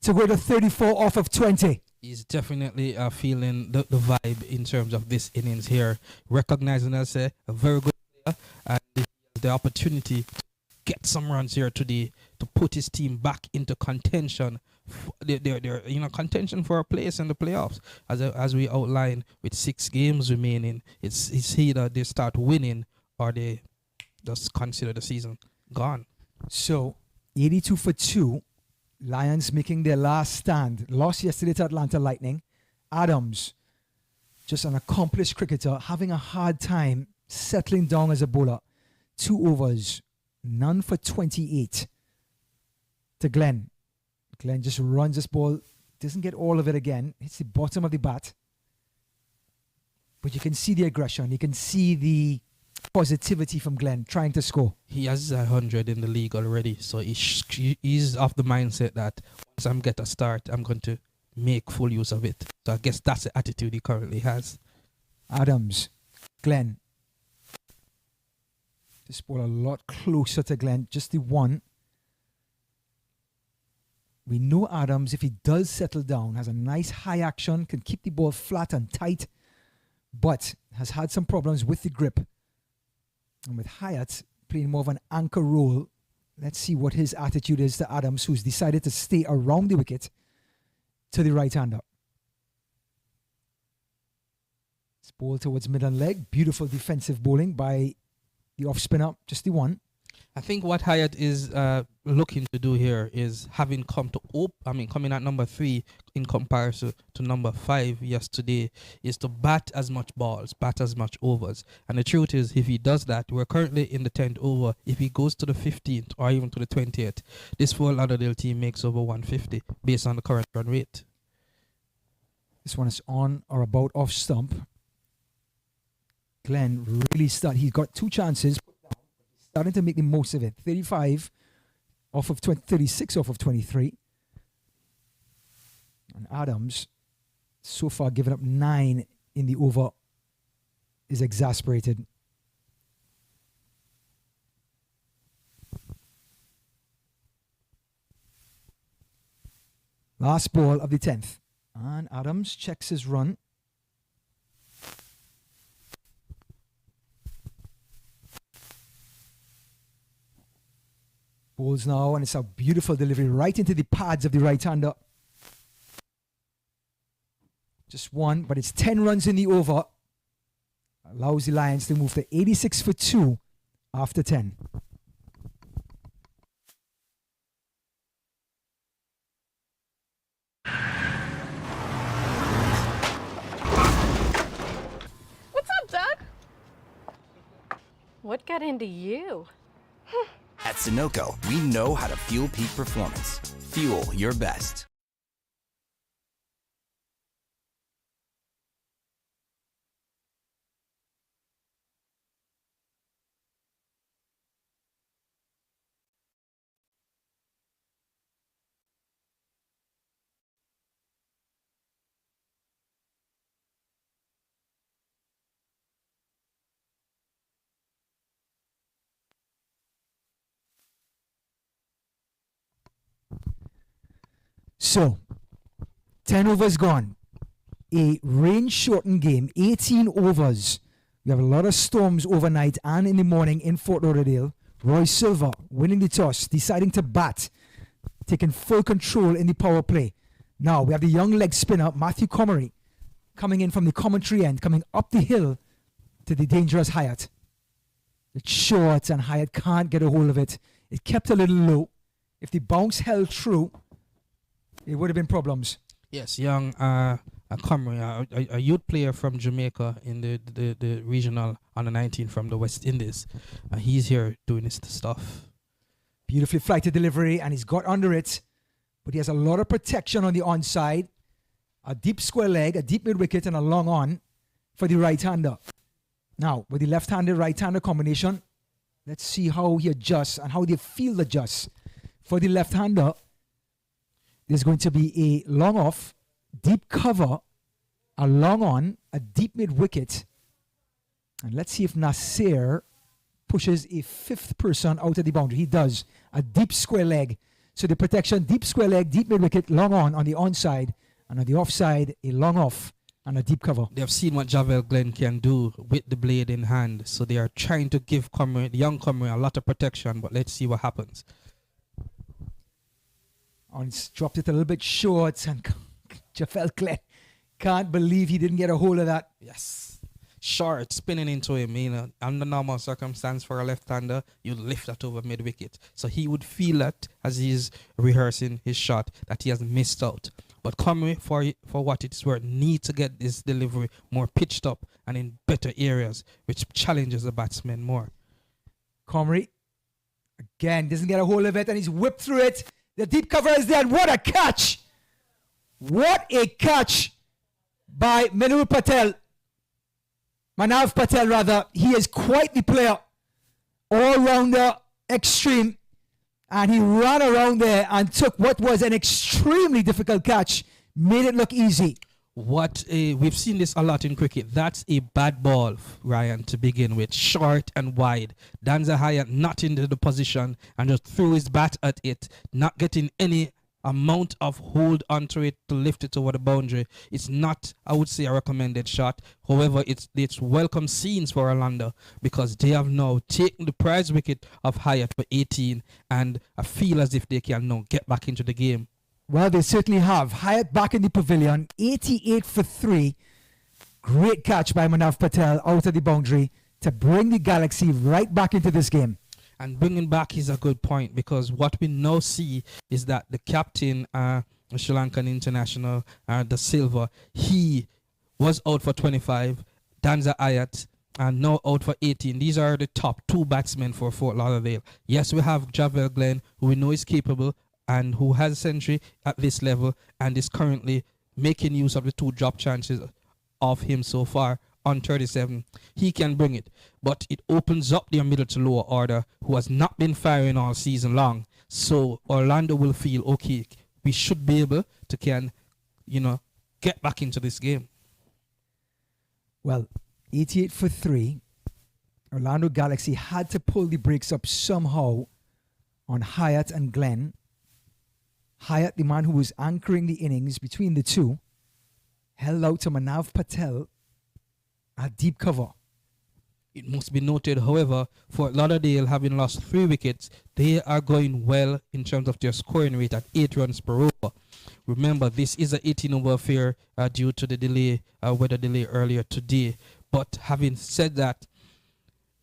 to go to 34 off of 20. He's definitely feeling the vibe in terms of this innings here. Recognizing as a very good player, and the opportunity to get some runs here today to put his team back into contention. They're contention for a place in the playoffs, as we outlined with 6 games remaining. It's either they start winning or they just consider the season gone. So 82 for 2. Lions making their last stand. Lost yesterday to Atlanta Lightning. Adams just an accomplished cricketer, having a hard time settling down as a bowler. 2 overs, none for 28 to Glenn. Glenn just runs this ball, doesn't get all of it again, hits the bottom of the bat. But you can see the aggression, you can see the positivity from Glenn trying to score. He has 100 in the league already, so he's of the mindset that once I get a start, I'm going to make full use of it. So I guess that's the attitude he currently has. Adams, Glenn. This ball a lot closer to Glenn, just the one. We know Adams, if he does settle down, has a nice high action, can keep the ball flat and tight, but has had some problems with the grip. And with Hyatt playing more of an anchor role, let's see what his attitude is to Adams, who's decided to stay around the wicket to the right-hander. It's ball towards mid-on leg. Beautiful defensive bowling by the off-spinner, just the one. I think what Hyatt is looking to do here is having coming at number 3 in comparison to number 5 yesterday, is to bat as much balls, bat as much overs. And the truth is, if he does that, we're currently in the 10th over. If he goes to the 15th or even to the 20th, this full Lauderdale team makes over 150 based on the current run rate. This one is on or about off stump. Glenn really he's got 2 chances. Starting to make the most of it. 35 off of 36 off of 23. And Adams, so far given up 9 in the over, is exasperated. Last ball of the 10th. And Adams checks his run. Bowls now, and it's a beautiful delivery right into the pads of the right-hander. Just one, but it's 10 runs in the over. Allows the Lions to move to 86 for 2 after 10. What's up, Doug? What got into you? At Sunoco, we know how to fuel peak performance. Fuel your best. So, 10 overs gone. A rain-shortened game, 18 overs. We have a lot of storms overnight and in the morning in Fort Lauderdale. Roy Silva winning the toss, deciding to bat, taking full control in the power play. Now, we have the young leg spinner, Matthew Comery, coming in from the commentary end, coming up the hill to the dangerous Hyatt. It's short and Hyatt can't get a hold of it. It kept a little low. If the bounce held true, it would have been problems. Yes, young Comrie, a youth player from Jamaica in the regional under 19 from the West Indies. He's here doing his stuff. Beautifully flighted delivery, and he's got under it, but he has a lot of protection on the onside. A deep square leg, a deep mid wicket, and a long on for the right-hander. Now, with the left-handed, right-hander combination, let's see how he adjusts and how the field adjusts. For the left-hander, there's going to be a long off, deep cover, a long on, a deep mid wicket. And let's see if Nasir pushes a 5th person out of the boundary. He does. A deep square leg. So the protection, deep square leg, deep mid wicket, long on the onside. And on the offside, a long off and a deep cover. They have seen what Javel Glenn can do with the blade in hand. So they are trying to give the young Comrie a lot of protection. But let's see what happens. And he's dropped it a little bit short, and Javel Glenn can't believe he didn't get a hold of that. Yes. Short, spinning into him. You know, under normal circumstance for a left-hander, you lift that over mid-wicket. So he would feel that as he's rehearsing his shot, that he has missed out. But Comrie, for what it's worth, need to get this delivery more pitched up and in better areas, which challenges the batsmen more. Comrie, again, doesn't get a hold of it, and he's whipped through it. The deep cover is there, and what a catch! What a catch by Manav Patel, rather. He is quite the player. All-rounder, extreme. And he ran around there and took what was an extremely difficult catch. Made it look easy. We've seen this a lot in cricket. That's a bad ball, Ryan, to begin with. Short and wide. Danza Hyatt not into the position and just threw his bat at it, not getting any amount of hold onto it to lift it over the boundary. It's not, I would say, a recommended shot. However, it's welcome scenes for Orlando because they have now taken the prize wicket of Hyatt for 18, and I feel as if they can now get back into the game. Well, they certainly have. Hyatt back in the pavilion, 88 for 3. Great catch by Manav Patel out of the boundary to bring the Galaxy right back into this game. And bringing back is a good point because what we now see is that the captain, Sri Lankan international, the Silva, he was out for 25. Danza Ayat, and now out for 18. These are the top 2 batsmen for Fort Lauderdale. Yes, we have Javel Glenn, who we know is capable and who has a century at this level and is currently making use of the 2 drop chances of him so far on 37. He can bring it, but it opens up their middle to lower order who has not been firing all season long. So Orlando will feel, okay, we should be able to get back into this game. Well, 88 for 3. Orlando Galaxy had to pull the brakes up somehow on Hyatt and Glenn. Hyatt, the man who was anchoring the innings between the two, held out to Manav Patel at deep cover. It must be noted, however, Fort Lauderdale having lost 3 wickets, they are going well in terms of their scoring rate at 8 runs per over. Remember, this is an 18-over affair due to the weather delay earlier today. But having said that,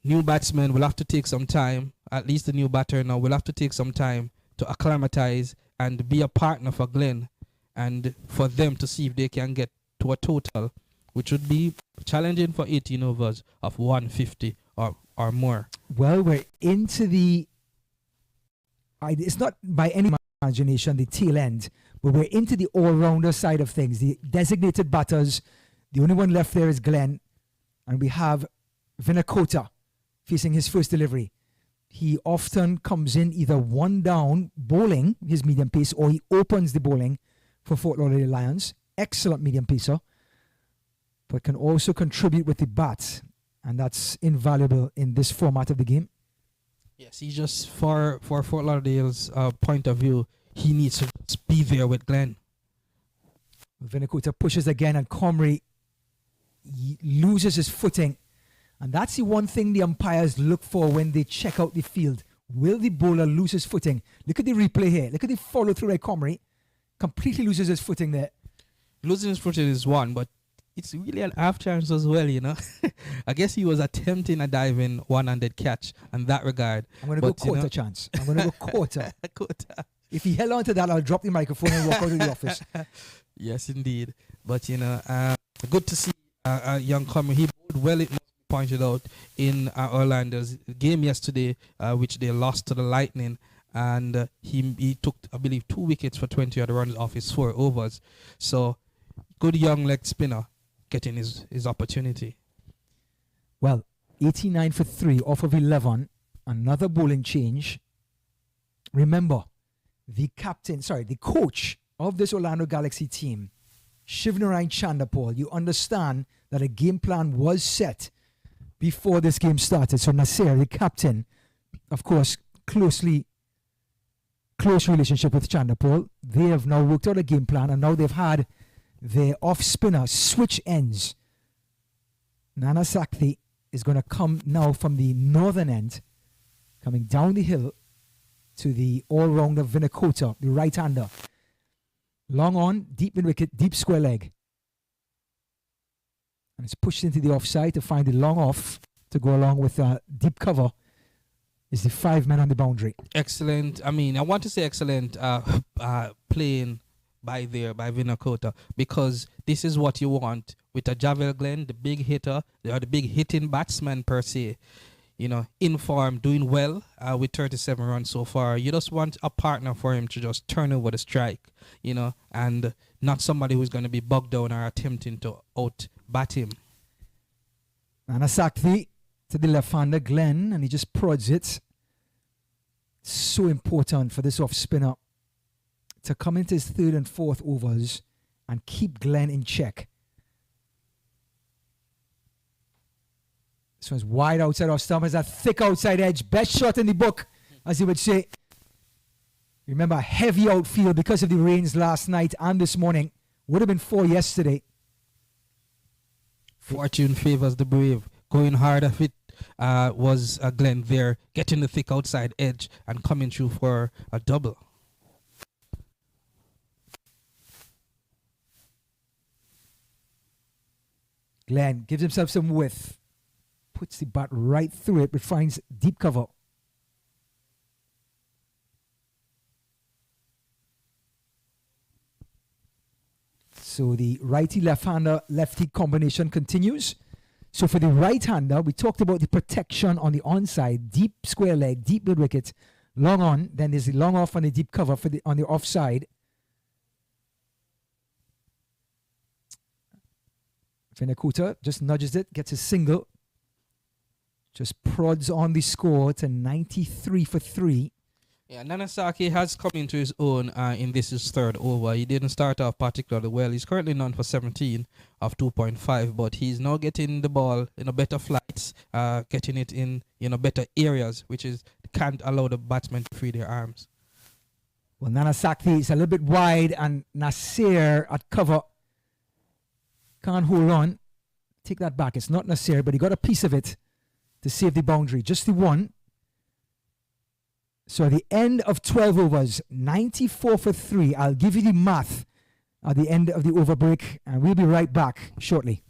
new batsmen will have to take some time, at least the new batter now will have to take some time to acclimatize and be a partner for Glenn and for them to see if they can get to a total, which would be challenging for 18 overs of 150 or more. Well, we're into the... it's not by any imagination the tail end, but we're into the all-rounder side of things. The designated batters, the only one left there is Glenn, and we have Vinakota facing his first delivery. He often comes in either one down, bowling his medium pace, or he opens the bowling for Fort Lauderdale Lions. Excellent medium pacer, but can also contribute with the bat, and that's invaluable in this format of the game. Yes, he just, for Fort Lauderdale's point of view, he needs to just be there with Glenn. Vinakota pushes again, and Comrie loses his footing. And that's the one thing the umpires look for when they check out the field. Will the bowler lose his footing? Look at the replay here. Look at the follow through by Comrie. Completely loses his footing there. Losing his footing is one, but it's really an half chance as well, I guess he was attempting a diving one-handed catch in that regard. I'm going to go quarter chance. I'm going to go quarter. Quarter. If he held on to that, I'll drop the microphone and walk out of the office. Yes, indeed. But, good to see a young Comrie. He bowled well, it must be pointed out, in Orlando's game yesterday, which they lost to the Lightning. And he took, I believe, 2 wickets for 20 odd runs off his 4 overs. So, good young leg spinner getting his opportunity. Well, 89 for 3 off of 11. Another bowling change. Remember, the coach of this Orlando Galaxy team, Shivnarine Chandapal, you understand that a game plan was set before this game started. So Nasir, the captain, of course, close relationship with Chandapal. They have now worked out a game plan, and now they've had their off-spinner switch ends. Nana Sakthi is going to come now from the northern end, coming down the hill to the all-rounder Vinakota, the right-hander. Long on, deep in wicket, deep square leg. And it's pushed into the offside to find the long off to go along with deep cover. Is the 5 men on the boundary. Excellent. I mean, I want to say excellent playing by Vinakota, because this is what you want with a Javel Glenn, the big hitter, or the big hitting batsman per se. You know, in form, doing well with 37 runs so far. You just want a partner for him to just turn over the strike, you know, and not somebody who's going to be bogged down or attempting to out-bat him. And a Sakthi to the left-hander Glenn, and he just prods it. So important for this off-spinner to come into his third and fourth overs and keep Glenn in check. This one's wide outside off stump. Has a thick outside edge. Best shot in the book, as you would say. Remember, heavy outfield because of the rains last night and this morning. Would have been 4 yesterday. Fortune favors the brave. Going hard if it was Glenn there, getting the thick outside edge and coming through for a double. Glenn gives himself some width. Puts the bat right through it, but finds deep cover. So the righty-left-hander, lefty combination continues. So for the right-hander, we talked about the protection on the onside, deep square leg, deep mid-wicket, long on. Then there's the long off and the deep cover for on the offside. Vinakota just nudges it, gets a single. Just prods on the score to 93 for 3. Yeah, Nanasaki has come into his own in this his third over. He didn't start off particularly well. He's currently none for 17 of 2.5, but he's now getting the ball in a better flights, getting it in better areas, which is can't allow the batsmen to free their arms. Well, Nanasaki is a little bit wide, and Nasir at cover can't hold on. Take that back. It's not Nasir, but he got a piece of it to save the boundary. Just the one. So at the end of 12 overs, 94 for 3. I'll give you the math at the end of the over break, and we'll be right back shortly.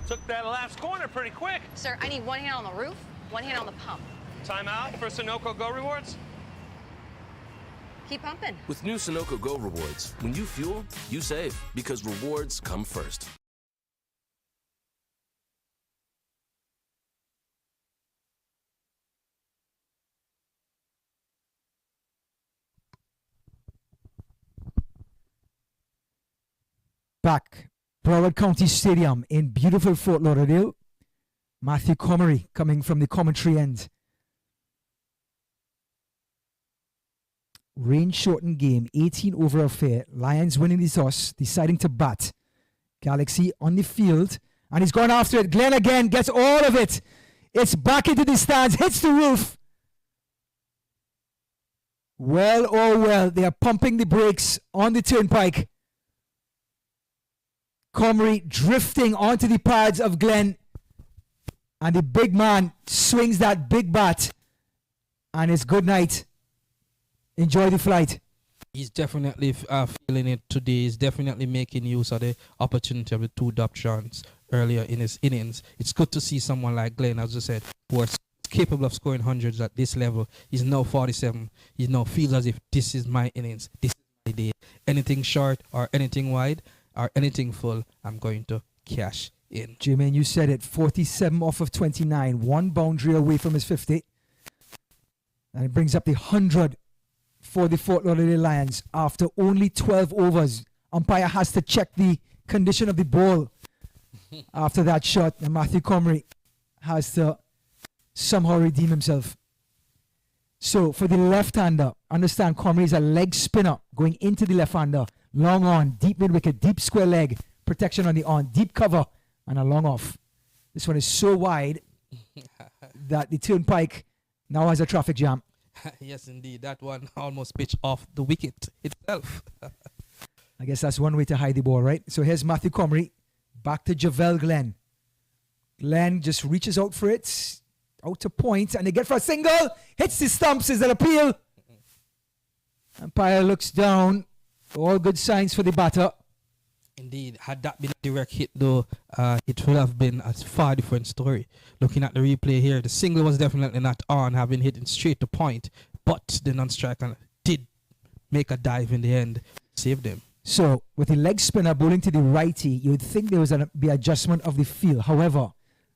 Took that last corner pretty quick. Sir, I need one hand on the roof, one hand on the pump. Timeout for Sunoco Go Rewards. Keep pumping. With new Sunoco Go Rewards, when you fuel, you save, because rewards come first. Back, Broward County Stadium in beautiful Fort Lauderdale. Matthew Comery coming from the commentary end. Rain-shortened game, 18 over affair. Lions winning the toss, deciding to bat. Galaxy on the field, and he's gone after it. Glenn again gets all of it. It's back into the stands, hits the roof. Well, oh well, they are pumping the brakes on the turnpike. Comery drifting onto the pads of Glenn, and the big man swings that big bat, and it's good night. Enjoy the flight. He's definitely feeling it today. He's definitely making use of the opportunity of the two options earlier in his innings. It's good to see someone like Glenn, as I said, who is capable of scoring hundreds at this level. He's now 47. He now feels as if this is my innings. This is my day. Anything short or anything wide or anything full, I'm going to cash in. Jermaine, you said it. 47 off of 29. One boundary away from his 50. And it brings up the 100 for the Fort Lauderdale Lions after only 12 overs. Umpire has to check the condition of the ball after that shot, and Matthew Comery has to somehow redeem himself. So for the left-hander, understand Comery is a leg spinner going into the left-hander. Long on, deep mid-wicket, deep square leg, protection on the on, deep cover, and a long off. This one is so wide that the turnpike now has a traffic jam. Yes, indeed. That one almost pitched off the wicket itself. I guess that's one way to hide the ball, right? So here's Matthew Comery. Back to Javel Glenn. Glenn just reaches out for it. Out to point. And they get for a single. Hits the stumps. Is that appeal? Umpire looks down. All good signs for the batter. Indeed, had that been a direct hit though, it would have been a far different story. Looking at the replay here, the single was definitely not on, having hit it straight to point, but the non-striker did make a dive in the end, saved him. So, with the leg spinner bowling to the righty, you would think there was a be adjustment of the field. However,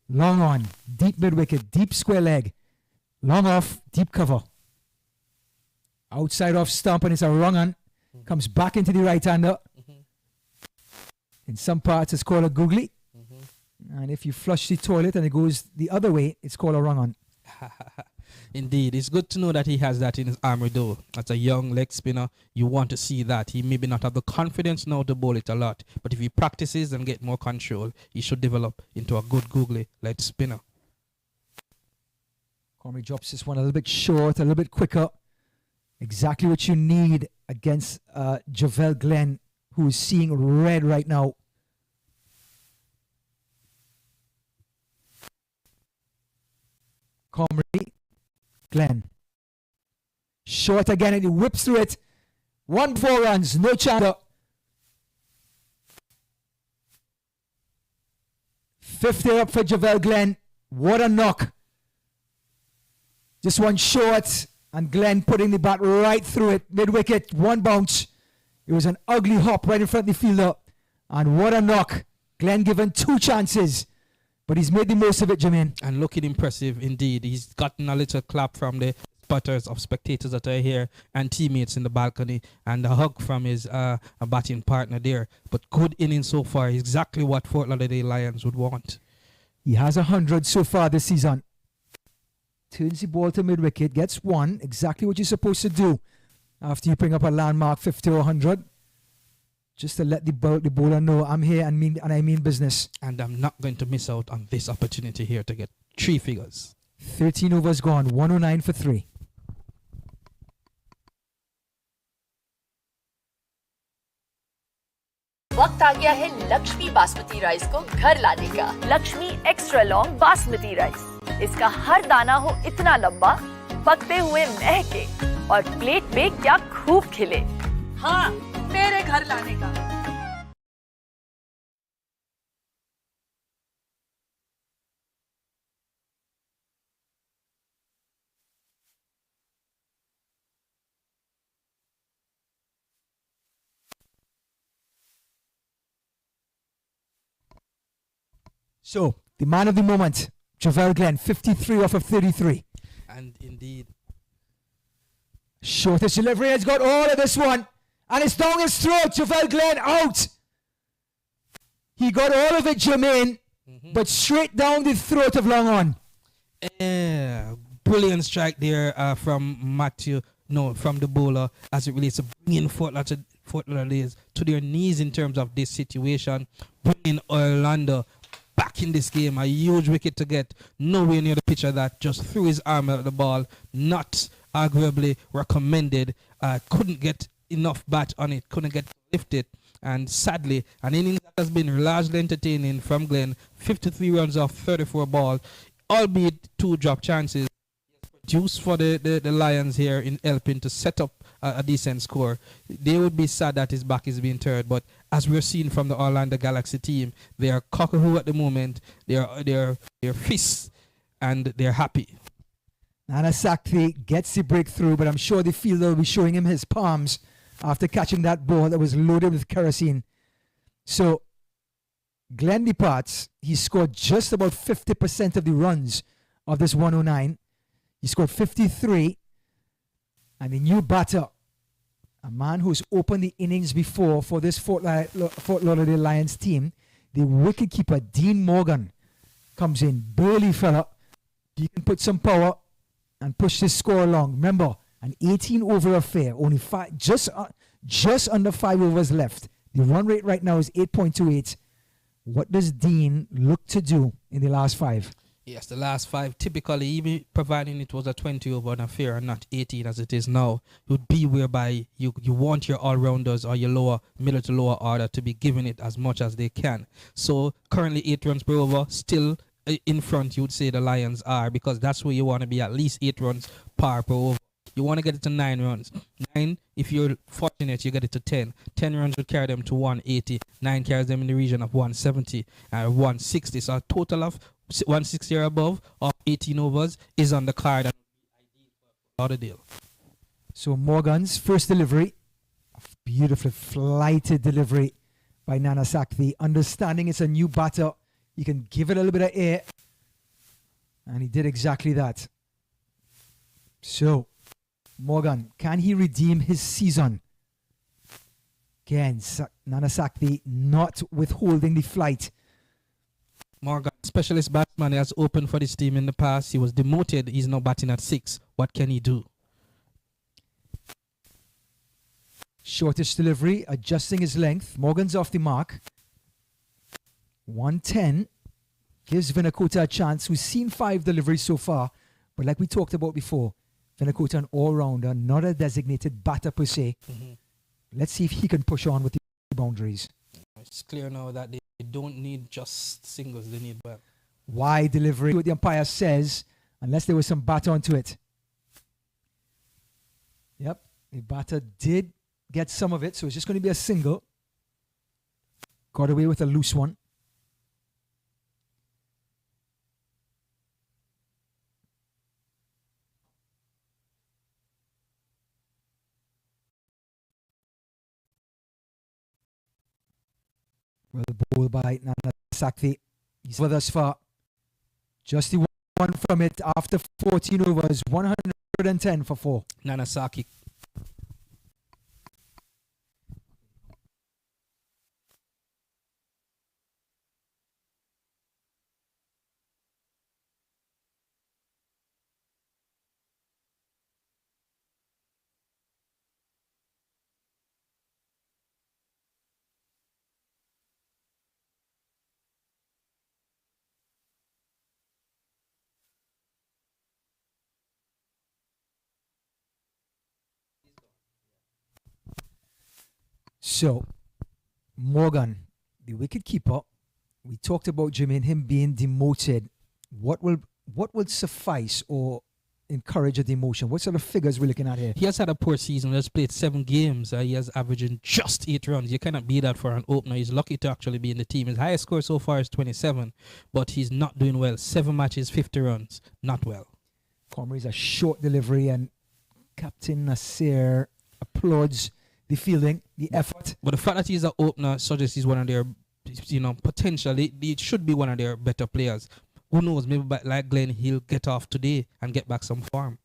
long on, deep mid-wicket, deep square leg, long off, deep cover. Outside off stump, and it's a wrong on. Comes back into the right-hander. In some parts, it's called a googly. And if you flush the toilet and it goes the other way, it's called a wrong on. Indeed, it's good to know that he has that in his armour though. As a young leg spinner, you want to see that. He maybe not have the confidence now to bowl it a lot, but if he practices and get more control, he should develop into a good googly leg spinner. Comrie drops this one a little bit short, a little bit quicker. Exactly what you need against Javel Glenn, who is seeing red right now. Comrie, Glenn. Short again, and he whips through it. 1-4 runs, no chance. 50 up for Javel Glenn. What a knock. Just one short, and Glenn putting the bat right through it. Mid-wicket, one bounce. It was an ugly hop right in front of the fielder. And what a knock. Glenn given 2 chances, but he's made the most of it, Jermaine. And looking impressive indeed. He's gotten a little clap from the sputters of spectators that are here and teammates in the balcony, and a hug from his batting partner there. But good innings so far, exactly what Fort Lauderdale Lions would want. He has 100 so far this season. Turns the ball to mid-wicket, gets 1, exactly what you're supposed to do after you bring up a landmark 50 or 100. Just to let the bowler know I'm here and I mean business. And I'm not going to miss out on this opportunity here to get 3 figures. 13 overs gone, 109 for 3. वक्त आ गया है Lakshmi basmati rice को घर लाने का। Lakshmi extra long basmati rice, इसका हर दाना हो इतना लंबा, पकते हुए महके और प्लेट पे क्या खूब खिले। हाँ, मेरे घर लाने का। So, the man of the moment, Javel Glenn, 53 off of 33. And indeed, shortest delivery has got all of this one. And it's down his throat, Javel Glenn out. He got all of it, Jermaine, but straight down the throat of long on. Brilliant strike there from from the bowler as it relates to bringing Fort Lauderdale to their knees in terms of this situation, bringing Orlando back in this game. A huge wicket to get, nowhere near the pitcher that just threw his arm at the ball, not arguably recommended, couldn't get enough bat on it, couldn't get lifted, and sadly an innings that has been largely entertaining from Glenn. 53 runs off 34 balls, albeit 2 drop chances, produced for the Lions here in helping to set up a decent score. They would be sad that his back is being turned, but as we're seeing from the Orlando Galaxy team, they are cockahoo at the moment. They're fists and they're happy. Nana Sakthi gets the breakthrough, but I'm sure the fielder will be showing him his palms after catching that ball that was loaded with kerosene. So Glenn departs. He scored just about 50% of the runs of this 109. He scored 53. And the new batter, a man who's opened the innings before for this Fort Lauderdale Lions team, the wicketkeeper, Dean Morgan, comes in. Burly fella. He can put some power and push this score along. Remember, an 18-over affair, only just under 5 overs left. The run rate right now is 8.28. What does Dean look to do in the last 5? Yes, the last 5, typically, even providing it was a 20-over affair and not 18 as it is now, would be whereby you want your all-rounders or your middle to lower order to be giving it as much as they can. So currently 8 runs per over, still in front you would say the Lions are, because that's where you want to be, at least 8 runs per over. You want to get it to 9 runs. 9, if you're fortunate, you get it to 10. 10 runs would carry them to 180. 9 carries them in the region of 170 and 160. So a total of 160 or above of 18 overs is on the card and Lauderdale. So Morgan's first delivery, a beautifully flighted delivery by Nana Sakthi. Understanding it's a new batter, you can give it a little bit of air. And he did exactly that. So, Morgan, can he redeem his season? Again, Nana Sakthi not withholding the flight. Morgan, specialist batsman, he has opened for this team in the past. He was demoted. He's now batting at 6. What can he do? Shortish delivery, adjusting his length. Morgan's off the mark. 110 gives Vinakota a chance, who's seen 5 deliveries so far. But like we talked about before, Vinakota an all-rounder, not a designated batter per se. Let's see if he can push on with the boundaries. It's clear now that they don't need just singles, they need well. Wide delivery, what the umpire says, unless there was some batter onto it. Yep, the batter did get some of it, so it's just going to be a single. Got away with a loose one. Well, the ball by Nana Sakthi. He's with us for just the one from it after 14 overs, 110 for 4. Nana Sakthi. So, Morgan, the wicket keeper, we talked about Jermaine, him being demoted. What will suffice or encourage a demotion? What sort of figures we're looking at here? He has had a poor season. He has played 7 games. He has averaging just 8 runs. You cannot beat that for an opener. He's lucky to actually be in the team. His highest score so far is 27, but he's not doing well. 7 matches, 50 runs. Not well. Comrie's a short delivery, and Captain Nasir applauds the fielding, the effort. But the fact that he's an opener suggests he's one of their, potentially, he should be one of their better players. Who knows, maybe like Glenn, he'll get off today and get back some form.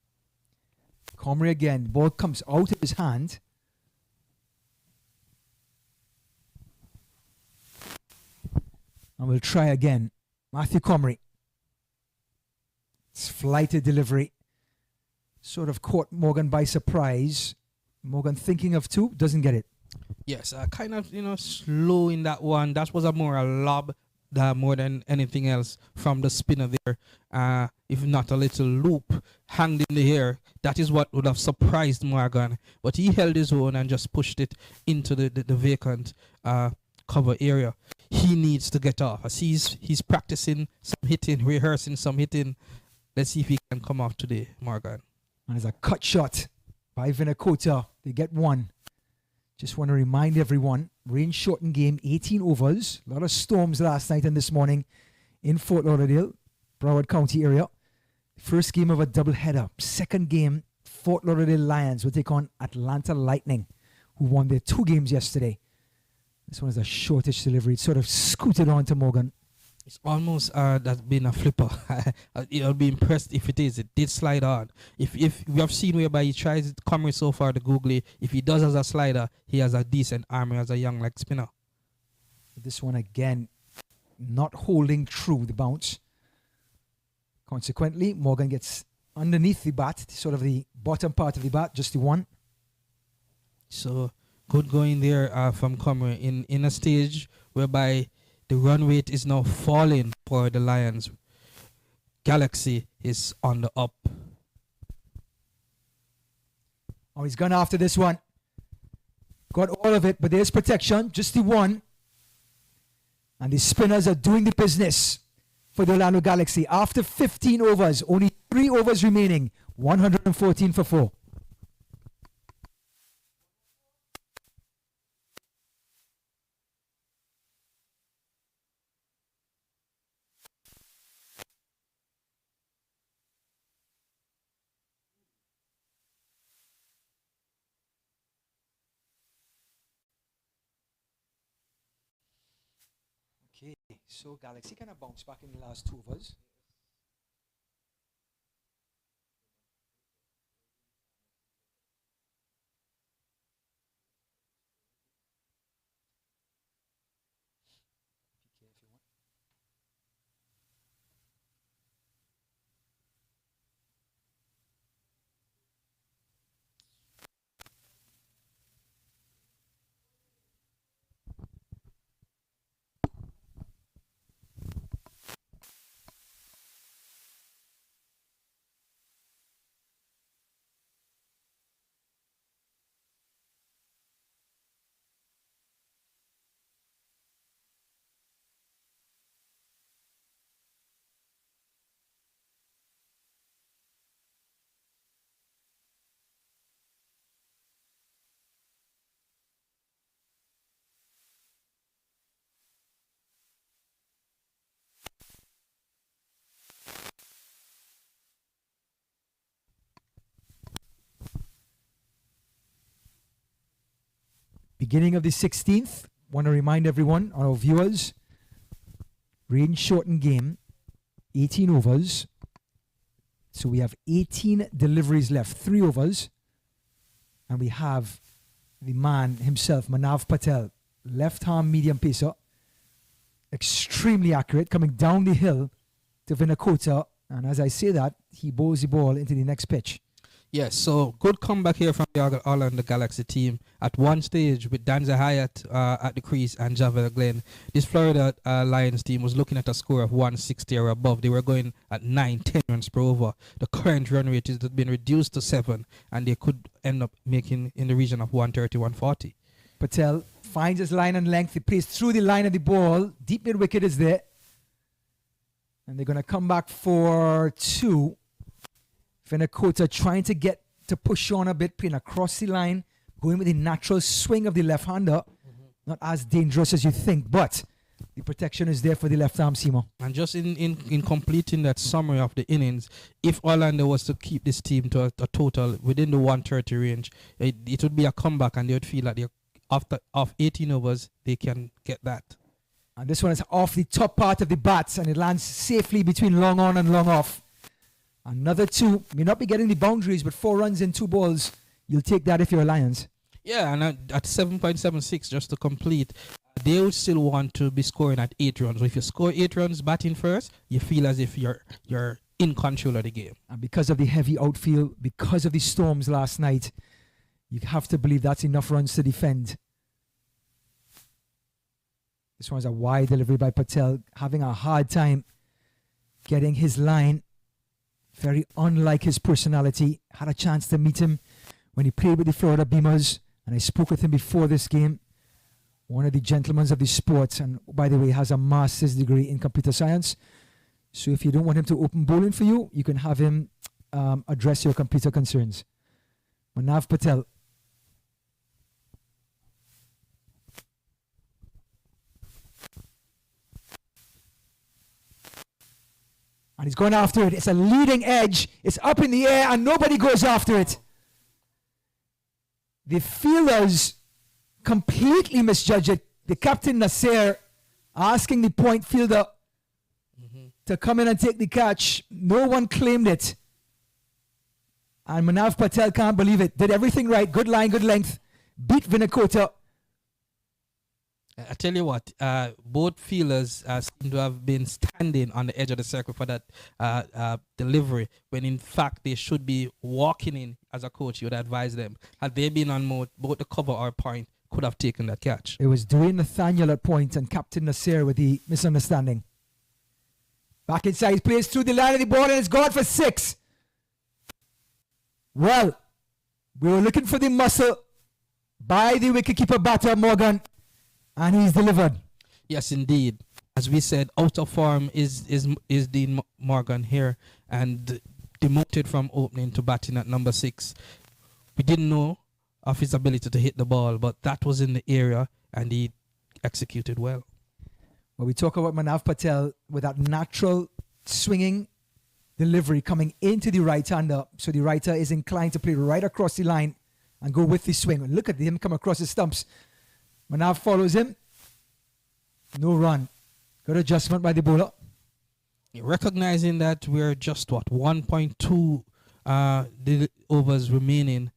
Comrie again, ball comes out of his hand. And we'll try again. Matthew Comrie. It's flighted delivery. Sort of caught Morgan by surprise. Morgan thinking of 2, doesn't get it. Yes, kind of, slow in that one. That was a lob more than anything else from the spinner there. If not a little loop hanged in the air, that is what would have surprised Morgan. But he held his own and just pushed it into the vacant cover area. He needs to get off. As he's practicing some hitting, rehearsing some hitting. Let's see if he can come off today, Morgan. And there's a cut shot by Vinakota. They get 1. Just want to remind everyone, rain shortened game, 18 overs. A lot of storms last night and this morning in Fort Lauderdale, Broward County area. First game of a doubleheader. Second game, Fort Lauderdale Lions will take on Atlanta Lightning, who won their 2 games yesterday. This one is a shortish delivery. It sort of scooted on to Morgan. It's almost that's been a flipper. I'll be impressed if it is. It did slide on. If we have seen whereby he tries Comrie so far the googly, if he does as a slider, he has a decent armor as a young leg spinner. This one again, not holding true the bounce. Consequently, Morgan gets underneath the bat, sort of the bottom part of the bat, just the 1. So good going there from Comrie in a stage whereby the run rate is now falling for the Lions. Galaxy is on the up. Oh, he's gone after this one. Got all of it, but there's protection. Just the 1. And the spinners are doing the business for the Orlando Galaxy. After 15 overs, only 3 overs remaining. 114 for 4. So Galaxy kind of bounced back in the last 2 overs. Beginning of the 16th, want to remind everyone, our viewers, rain shortened game, 18 overs. So we have 18 deliveries left, 3 overs. And we have the man himself, Manav Patel, left arm medium pacer, extremely accurate, coming down the hill to Vinakota. And as I say that, he bowls the ball into the next pitch. Yes, so good comeback here from the Orlando Galaxy team. At one stage with Danza Hyatt at the crease and Javel Glenn, this Florida Lions team was looking at a score of 160 or above. They were going at 9-10 runs per over. The current run rate has been reduced to 7, and they could end up making in the region of 130, 140. Patel finds his line and length. He plays through the line of the ball. Deep mid wicket is there. And they're going to come back for 2. Vinakota trying to get to push on a bit, playing across the line, going with the natural swing of the left-hander. Not as dangerous as you think, but the protection is there for the left arm seamer. And just in completing that summary of the innings, if Orlando was to keep this team to a total within the 130 range, it would be a comeback, and they would feel like after 18 overs, they can get that. And this one is off the top part of the bats, and it lands safely between long on and long off. Another 2. May not be getting the boundaries, but 4 runs in 2 balls. You'll take that if you're Lions. Yeah, and at 7.76, just to complete, they would still want to be scoring at 8 runs. So if you score 8 runs batting first, you feel as if you're in control of the game. And because of the heavy outfield, because of the storms last night, you have to believe that's enough runs to defend. This one's a wide delivery by Patel, having a hard time getting his line. Very unlike his personality. Had a chance to meet him when he played with the Florida Beamers, and I spoke with him before this game. One of the gentlemen of the sport, and by the way, has a master's degree in computer science. So if you don't want him to open bowling for you, you can have him address your computer concerns. Manav Patel. And he's going after it. It's a leading edge. It's up in the air and nobody goes after it. The fielders completely misjudged it. The captain Nasser asking the point fielder to come in and take the catch. No one claimed it. And Manav Patel can't believe it. Did everything right. Good line, good length. Beat Vinakota. I tell you what, both fielders seem to have been standing on the edge of the circle for that delivery, when in fact they should be walking in. As a coach, you would advise them. Had they been on both the cover or point, could have taken that catch. It was Dwayne Nathaniel at point and Captain Nasser with the misunderstanding. Back inside, he plays through the line of the ball and it's gone for 6. Well, we were looking for the muscle by the wicketkeeper batter Morgan. And he's delivered. Yes, indeed. As we said, out of form is Dean Morgan here, and demoted from opening to batting at number 6. We didn't know of his ability to hit the ball, but that was in the area, and he executed well. Well, we talk about Manav Patel with that natural swinging delivery coming into the right-hander, so the righter is inclined to play right across the line and go with the swing. And look at him come across the stumps. Manav follows him. No run. Good adjustment by the bowler. Recognizing that we're just 1.2 overs remaining,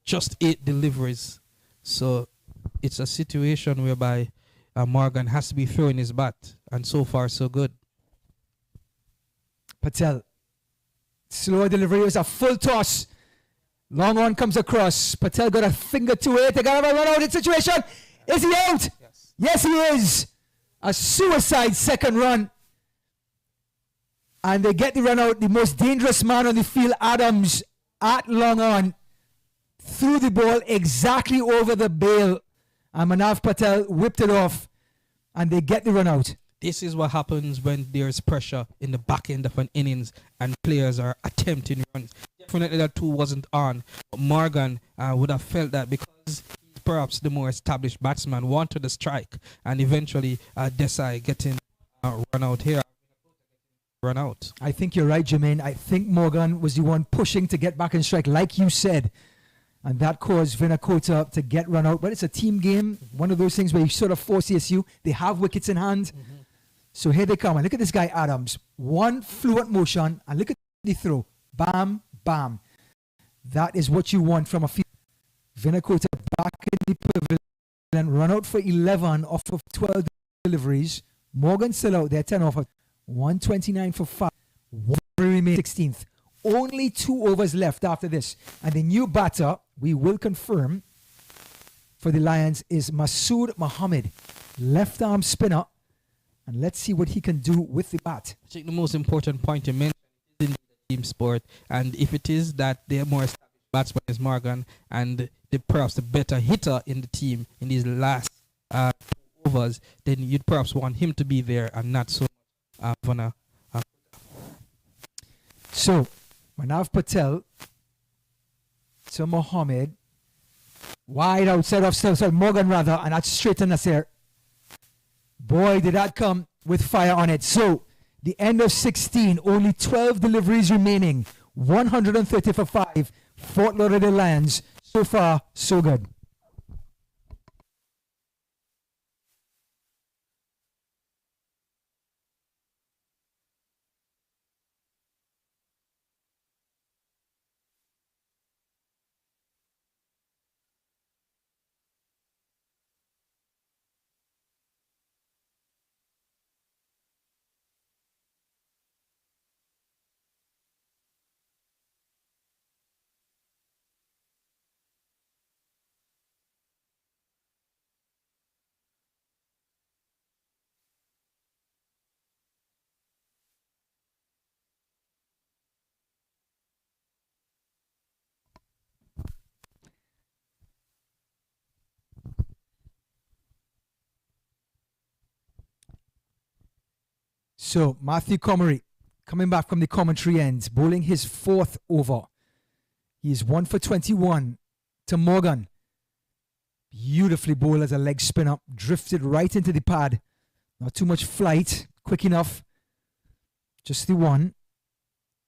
just 8 deliveries. So it's a situation whereby Morgan has to be throwing his bat, and so far so good. Patel, slow delivery, was a full toss. Long on comes across. Patel got a finger to it. They got a run out in situation. Is he out? Yes, he is. A suicide second run. And they get the run out. The most dangerous man on the field, Adams, at long on, threw the ball exactly over the bail. And Manav Patel whipped it off. And they get the run out. This is what happens when there's pressure in the back end of an innings and players are attempting runs. Definitely that 2 wasn't on. But Morgan would have felt that because he's perhaps the more established batsman, wanted the strike, and eventually Desai getting run out here. Run out. I think you're right, Jermaine. I think Morgan was the one pushing to get back in strike, like you said. And that caused Vinakota to get run out. But it's a team game. One of those things where you sort of force CSU. They have wickets in hand. So here they come. And look at this guy, Adams. One fluent motion. And look at the throw. Bam, bam. That is what you want from a field. Vinakota back in the pavilion. Run out for 11 off of 12 deliveries. Morgan still out there. 10 off of 129 for 5. 1 remain 16th. Only 2 overs left after this. And the new batter, we will confirm, for the Lions is Masood Mohammed. Left arm spinner. And let's see what he can do with the bat. I think the most important point you mentioned is in the team sport. And if it is that they're more established batsman is Morgan and perhaps the better hitter in the team in these last 2 overs, then you'd perhaps want him to be there and not so much So, Manav Patel to Mohammed. Wide outside of sorry, Morgan rather, and that's straight to Nasir. Boy, did that come with fire on it. So, the end of 16, only 12 deliveries remaining. 130 for 5. Fort Lauderdale Lions. So far, so good. So, Matthew Comery, coming back from the commentary end, bowling his 4th over. He is 1 for 21 to Morgan. Beautifully bowled as a leg spinner, drifted right into the pad. Not too much flight, quick enough. Just the one.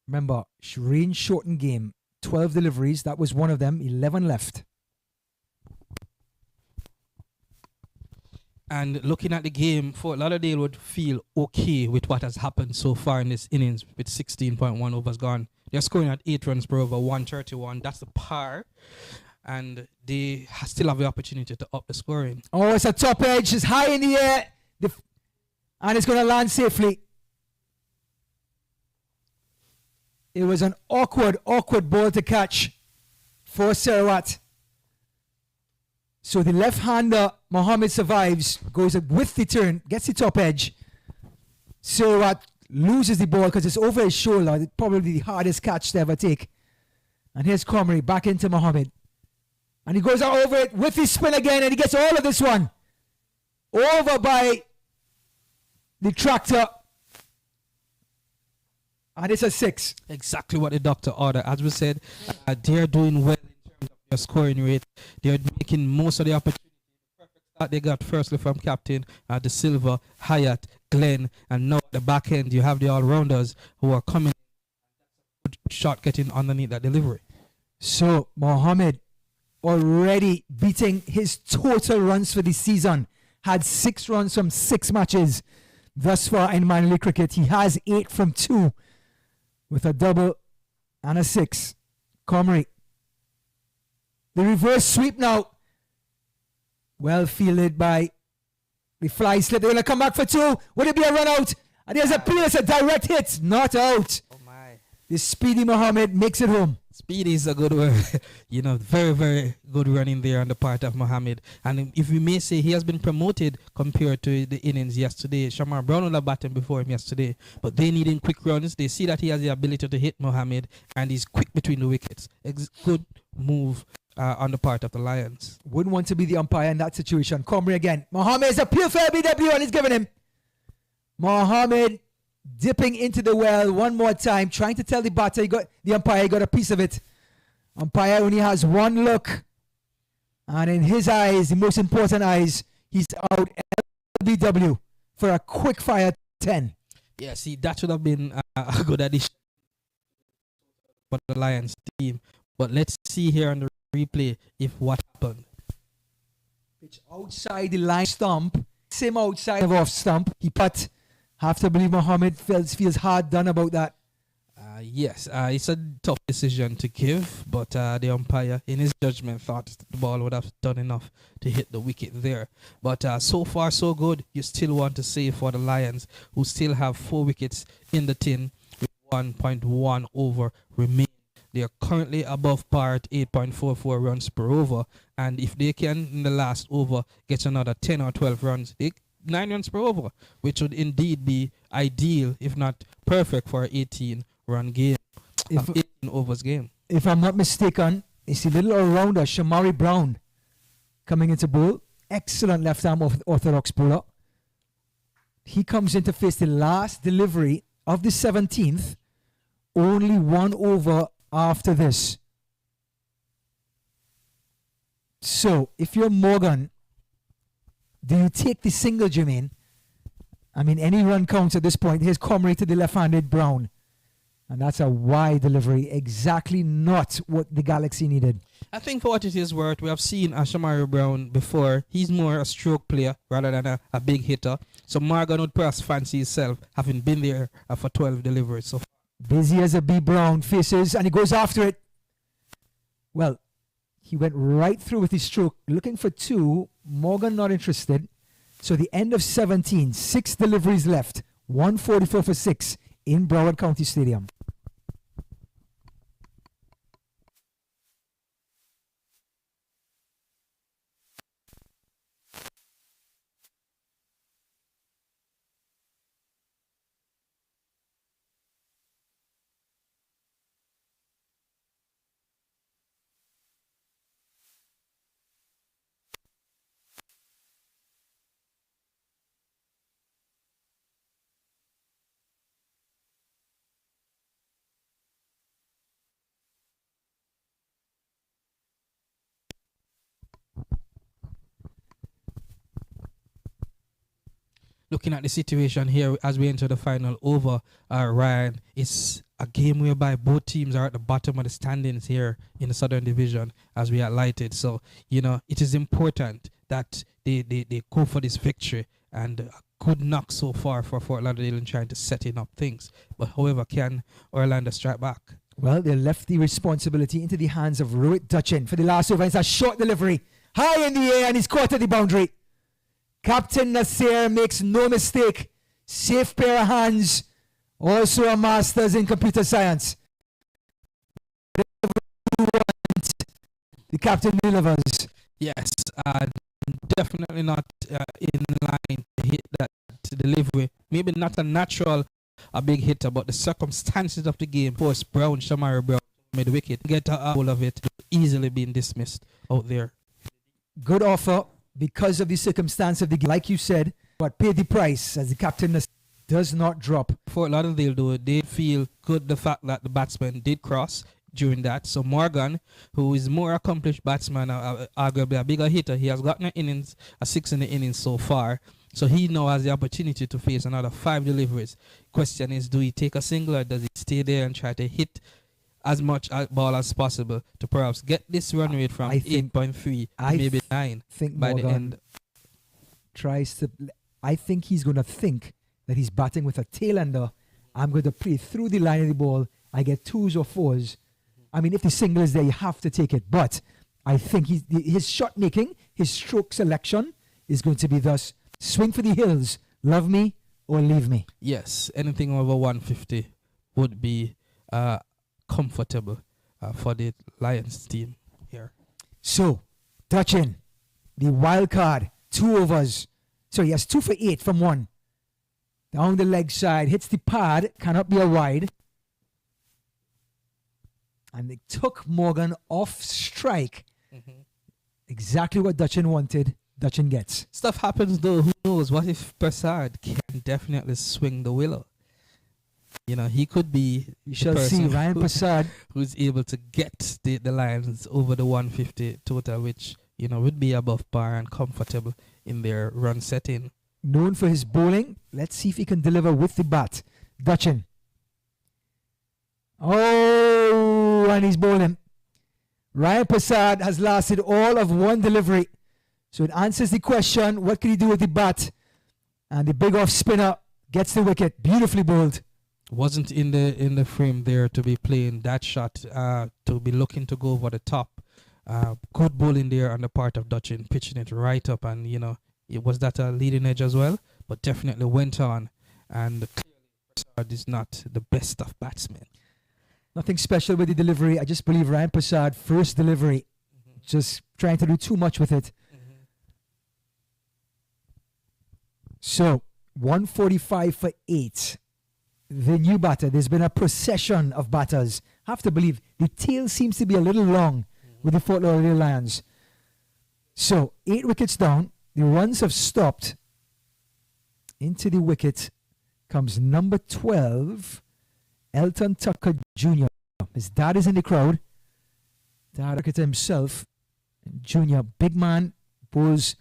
Remember, rain shortened game. 12 deliveries, that was one of them, 11 left. And looking at the game, Fort Lauderdale would feel okay with what has happened so far in this innings with 16.1 overs gone. They're scoring at 8 runs per over, 131. That's the par. And they still have the opportunity to up the scoring. Oh, it's a top edge. It's high in the air. And it's going to land safely. It was an awkward ball to catch for Sarawat. So the left-hander, Mohammed, survives, goes with the turn, gets the top edge. Sarawat loses the ball because it's over his shoulder. It's probably the hardest catch to ever take. And here's Comery back into Mohammed. And he goes out over it with his spin again, and he gets all of this one. Over by the tractor. And it's a 6. Exactly what the doctor ordered. As we said, they're doing well in terms of their scoring rate. They're making most of the opportunities. The perfect start they got firstly from captain the Silva, Hyatt, Glenn, and now at the back end you have the all-rounders who are coming. Good shot getting underneath that delivery. So Mohammed already beating his total runs for the season. Had 6 runs from 6 matches. thus far in minor league cricket. He has 8 from 2 with a double and a 6. Comrie. The reverse sweep now. Well fielded by the fly slip. They're going to come back for 2. Would it be a run out? And there's a place, a direct hit. Not out. Oh my. The speedy Mohammed makes it home. Speedy is a good word. Very, very good running there on the part of Mohammed. And if we may say, he has been promoted compared to the innings yesterday. Shamar Brown would have batted before him yesterday. But they need him quick runs. They see that he has the ability to hit Mohammed. And he's quick between the wickets. Good move on the part of the Lions. Wouldn't want to be the umpire in that situation. Comrie again. Mohammed is appeal for LBW and he's giving him. Mohammed dipping into the well one more time, trying to tell the batter, the umpire, he got a piece of it. Umpire only has one look. And in his eyes, the most important eyes, he's out LBW for a quick fire 10. Yeah, see, that should have been a good addition for the Lions team. But let's see here on the replay if what happened. Pitch outside the line stump, same outside of off stump. He put. Have to believe Mohammed feels hard done about that. Yes, it's a tough decision to give, but the umpire, in his judgment, thought the ball would have done enough to hit the wicket there. But so far, so good. You still want to save for the Lions, who still have 4 wickets in the tin with 1.1 over remaining. They are currently above par at 8.44 runs per over, and if they can, in the last over, get another 10 or 12 runs, 9 runs per over, which would indeed be ideal, if not perfect, for an 18-run game, 18 overs game. If I'm not mistaken, it's the little all-rounder, Shamari Brown, coming into bowl. Excellent left-arm orthodox bowler. He comes in to face the last delivery of the 17th, only 1 over after this. So, if you're Morgan, do you take the single, Jermaine? I mean, any run counts at this point. Here's Comrie to the left-handed Brown. And that's a wide delivery. Exactly not what the Galaxy needed. I think for what it is worth, we have seen Shamari Brown before. He's more a stroke player rather than a big hitter. So Morgan would perhaps fancy himself having been there for 12 deliveries. So busy as a B. Brown faces, and he goes after it. Well, he went right through with his stroke, looking for 2. Morgan not interested. So the end of 17, 6 deliveries left. 144 for 6 in Broward County Stadium. looking at the situation here as we enter the final over, Ryan, it's a game whereby both teams are at the bottom of the standings here in the Southern Division, as we highlighted. So, you know, it is important that they go for this victory, and good knock so far for Fort Lauderdale in trying to setting up things. But however, can Orlando strike back? Well, they left the responsibility into the hands of Rohit Dutchin for the last over. It's a short delivery, high in the air, and he's caught at the boundary. Captain Nasir makes no mistake. Safe pair of hands. Also a master's in computer science. The captain delivers. Yes, definitely not in line to hit that delivery. Maybe not a natural, a big hitter, but the circumstances of the game forced Shamari Brown made the wicket. Get a hold of it, easily being dismissed out there. Good offer because of the circumstance of the game, like you said, but pay the price as the captain does not drop. Fort Lauderdale, though, they feel good the fact that the batsman did cross during that. So Morgan, who is more accomplished batsman, arguably a bigger hitter, he has gotten an innings, a 6 in the innings so far. So he now has the opportunity to face another 5 deliveries. Question is, do he take a single or does he stay there and try to hit as much ball as possible to perhaps get this run rate from 8.3 to maybe 9 by Morgan the end? I think he's going to think that he's batting with a tail ender. I'm going to play through the line of the ball. I get 2s or 4s. I mean, if the single is there, you have to take it. But I think his shot making, his stroke selection is going to be thus: swing for the hills, love me or leave me. Yes, anything over 150 would be comfortable for the Lions team here. So, Dutchin, the wild card, 2 overs. So he has 2 for 8 from 1. Down the leg side, hits the pad, cannot be a wide. And they took Morgan off strike. Exactly what Dutchin wanted, Dutchin gets. Stuff happens though, who knows? What if Prasad can definitely swing the willow? You know, he could be You shall see Ryan Prasad, who's able to get the Lions over the 150 total, which, you know, would be above par and comfortable in their run setting. known for his bowling. Let's see if he can deliver with the bat. Dutchin. Oh, and he's bowling. Ryan Prasad has lasted all of one delivery. So it answers the question, what can he do with the bat? And the big off spinner gets the wicket. Beautifully bowled. Wasn't in the frame there to be playing that shot, to be looking to go over the top. Good bowling there on the part of Dutchin, pitching it right up, and you know, it was that a leading edge as well, but definitely went on. And clearly Prasad is not the best of batsmen. Nothing special with the delivery. I just believe Ryan Prasad, first delivery, just trying to do too much with it. So, 145 for 8. The new batter, there's been a procession of batters. Have to believe the tail seems to be a little long with the Fort Lauderdale Lions. So, 8 wickets down. The runs have stopped. Into the wicket comes number 12, Elton Tucker Jr. His dad is in the crowd. Dad look at himself. Junior, big man, bowls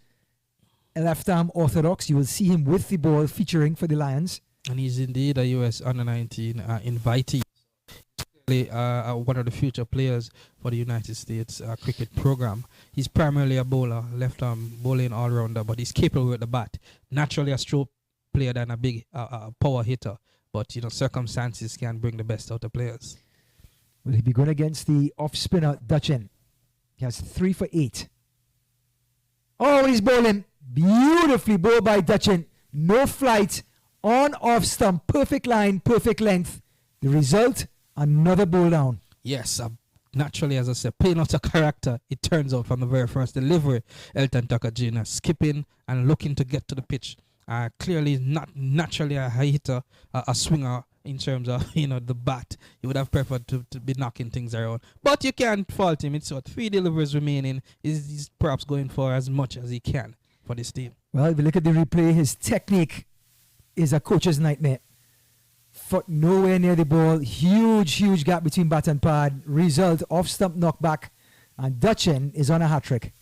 left-arm orthodox. You will see him with the ball featuring for the Lions. And he's indeed a US under-19 invitee. Clearly one of the future players for the United States cricket program. He's primarily a bowler, left-arm bowling all-rounder, but he's capable with the bat. Naturally a stroke player than a big power hitter. But, you know, circumstances can bring the best out of players. Will he be going against the off-spinner, Dutchin? He has 3 for 8. Oh, he's bowling. Beautifully bowled by Dutchin. No flight. On off stump. Perfect line, perfect length. The result, another bowl down. Yes, naturally, as I said, playing out a character, it turns out from the very first delivery. Elton Tucker Jr. skipping and looking to get to the pitch. Clearly not naturally a high hitter, a swinger in terms of, you know, the bat. He would have preferred to be knocking things around. But you can't fault him. It's what 3 deliveries remaining. He's perhaps going for as much as he can for this team. Well, if you look at the replay, his technique is a coach's nightmare. Foot nowhere near the ball. Huge gap between bat and pad. Result, off-stump knockback. And Dutchin is on a hat-trick.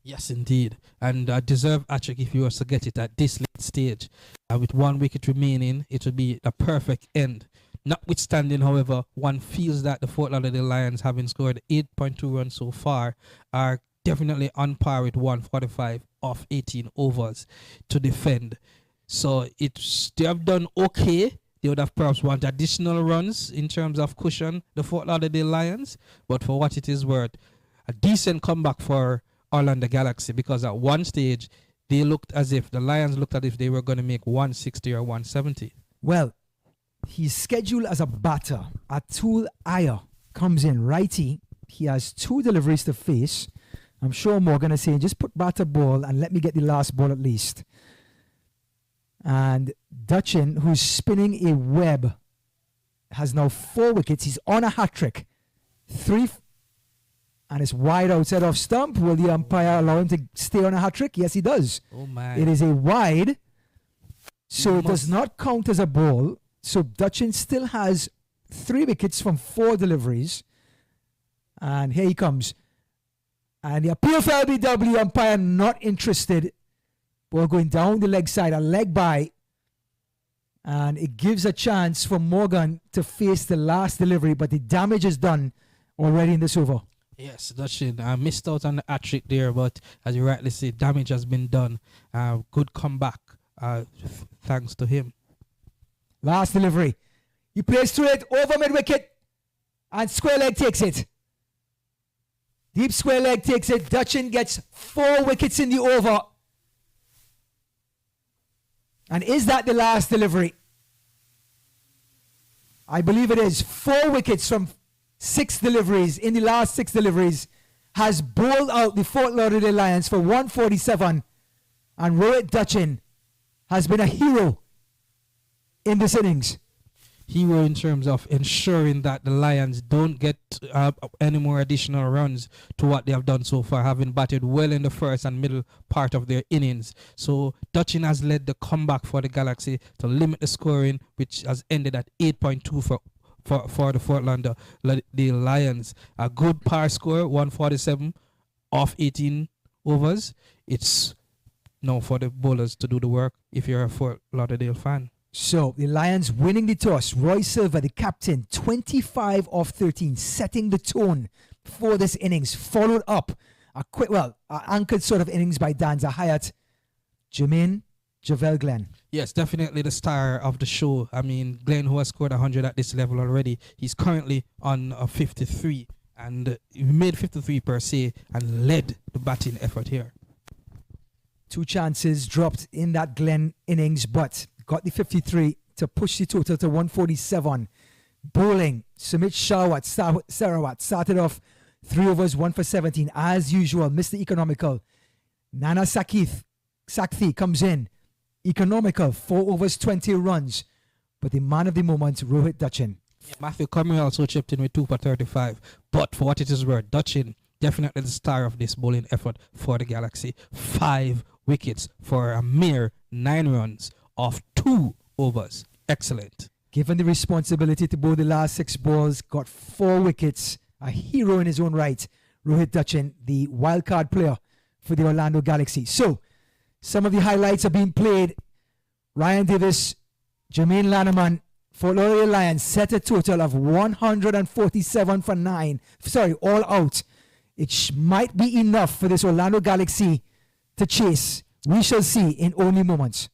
Yes, indeed. And deserve hat-trick if he was to get it at this late stage. With 1 wicket remaining, it would be a perfect end. Notwithstanding, however, one feels that the Fort Lauderdale Lions, having scored 8.2 runs so far, are definitely on par with 145 off 18 overs to defend. So they have done okay. They would have perhaps want additional runs in terms of cushion, the Fort Lauderdale Lions. But for what it is worth, a decent comeback for Orlando Galaxy, because at one stage the Lions looked as if they were going to make 160 or 170. Well, he's scheduled as a batter. Atul Iyer comes in righty. He has 2 deliveries to face. I'm sure Morgan is saying, just put batter ball and let me get the last ball at least. And Dutchin, who's spinning a web, has now 4 wickets. He's on a hat-trick. 3 and it's wide outside off stump. Will the umpire allow him to stay on a hat-trick? Yes, he does. Oh, my. It is a wide, so it does not count as a ball. So Dutchin still has 3 wickets from 4 deliveries. And here he comes. And the appeal for LBW, umpire not interested. Ball going down the leg side, a leg by. And it gives a chance for Morgan to face the last delivery, but the damage is done already in this over. Yes, Dutchin missed out on the hat-trick there, but as you rightly say, damage has been done. Good comeback, thanks to him. Last delivery. He plays through it over mid-wicket, and square leg takes it. Deep square leg takes it. Dutchin gets 4 wickets in the over. And is that the last delivery? I believe it is. 4 wickets from 6 deliveries in the last 6 deliveries has bowled out the Fort Lauderdale Lions for 147. And Rohit Dutchin has been a hero in this innings. Hero in terms of ensuring that the Lions don't get any more additional runs to what they have done so far, having batted well in the first and middle part of their innings. So Dutchin has led the comeback for the Galaxy to limit the scoring, which has ended at 8.2 for the Fort Lauderdale Lions. A good par score, 147 off 18 overs. It's now for the bowlers to do the work if you're a Fort Lauderdale fan. So the Lions winning the toss. Roy Silva, the captain, 25 off 13, setting the tone for this innings. Followed up anchored sort of innings by Dan Zahayat. Jermaine Javel Glenn. Yes, definitely the star of the show. I mean, Glenn, who has scored 100 at this level already, he's currently on 53, and he made 53 per se and led the batting effort here. 2 chances dropped in that Glenn innings, but got the 53 to push the total to 147. Bowling, Sumit Sarawat started off 3 overs, 1 for 17. As usual, Mr. Economical. Nana Sakthi comes in. Economical, 4 overs, 20 runs. But the man of the moment, Rohit Dutchin. Matthew Comrie also chipped in with 2 for 35. But for what it is worth, Dutchin, definitely the star of this bowling effort for the Galaxy. 5 wickets for a mere 9 runs off 2 overs. Excellent. Given the responsibility to bowl the last 6 balls, got 4 wickets. A hero in his own right. Rohit Dutchin, the wildcard player for the Orlando Galaxy. So, some of the highlights are being played. Ryan Davis, Jermaine Lanneman, Fort Lauderdale Lions set a total of 147 for 9. Sorry, all out. It might be enough for this Orlando Galaxy to chase. We shall see in only moments.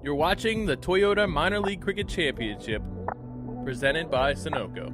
You're watching the Toyota Minor League Cricket Championship, presented by Sunoco.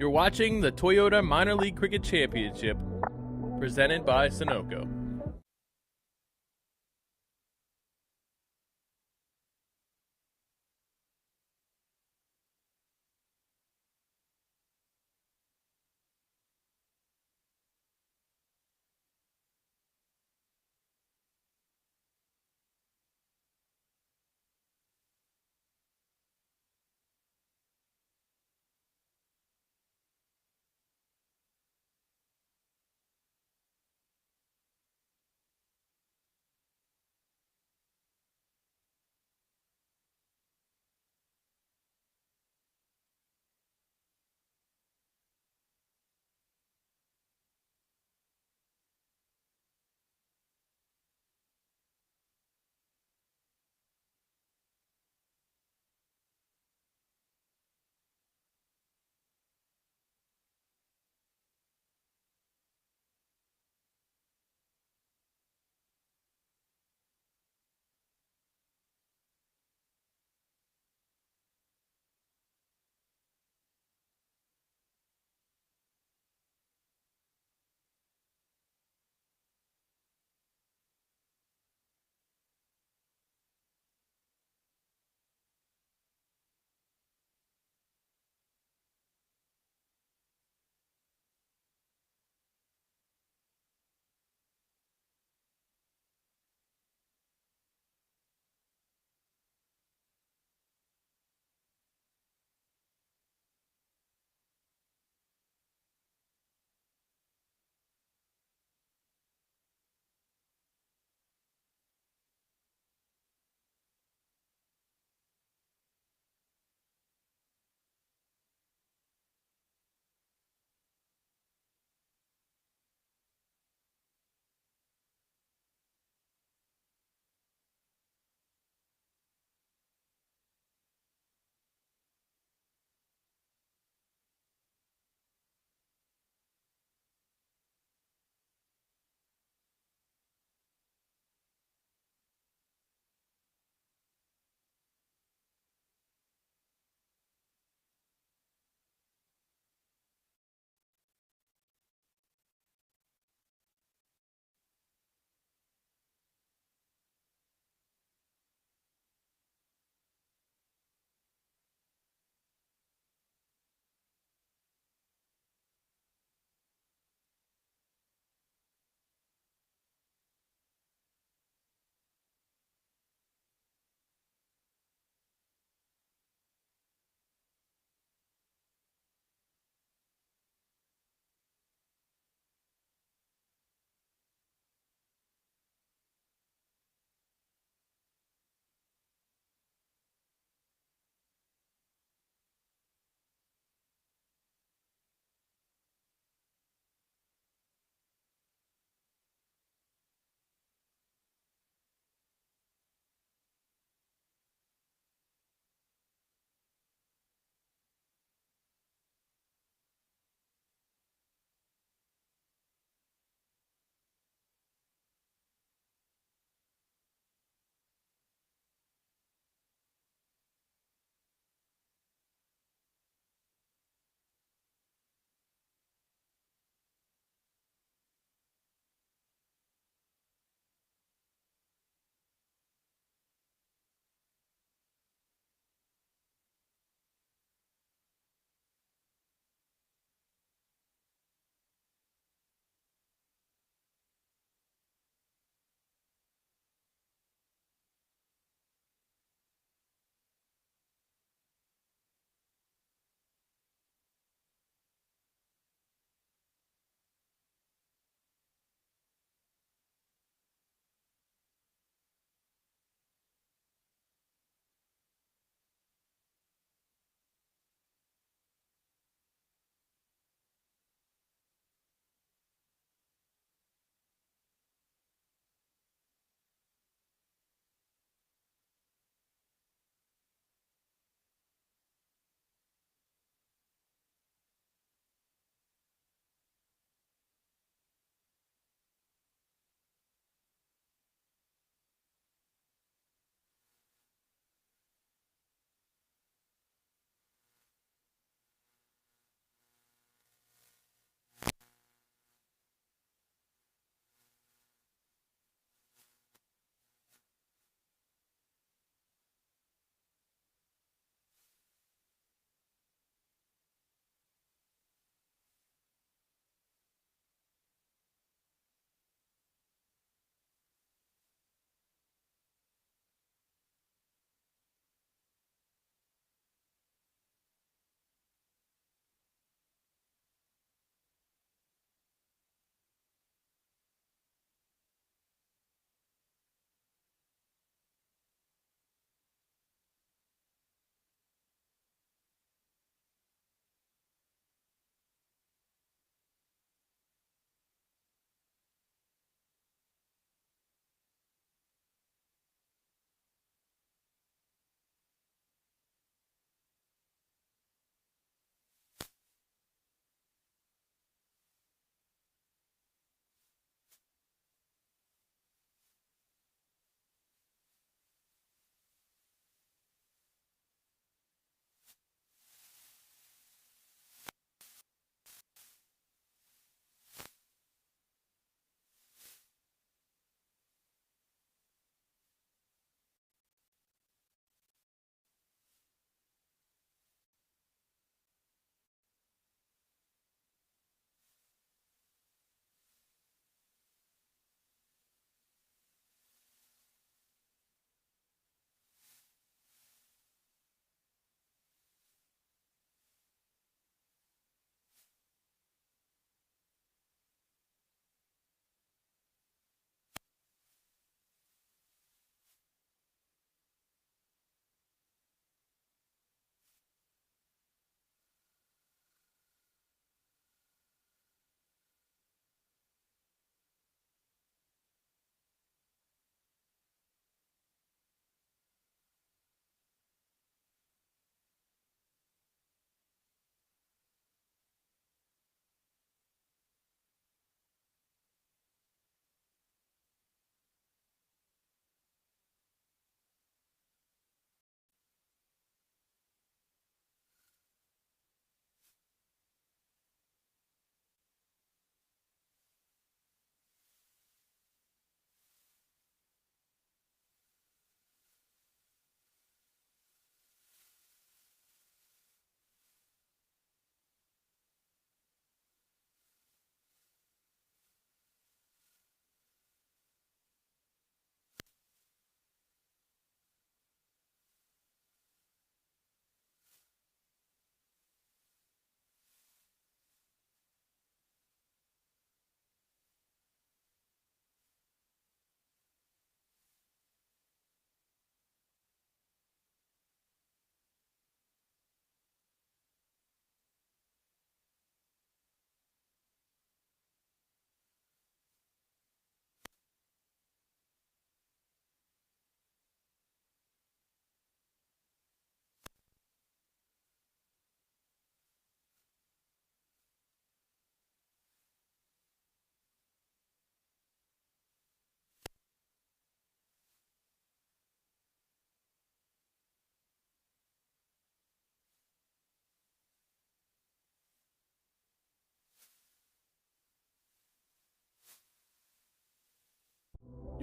You're watching the Toyota Minor League Cricket Championship, presented by Sunoco.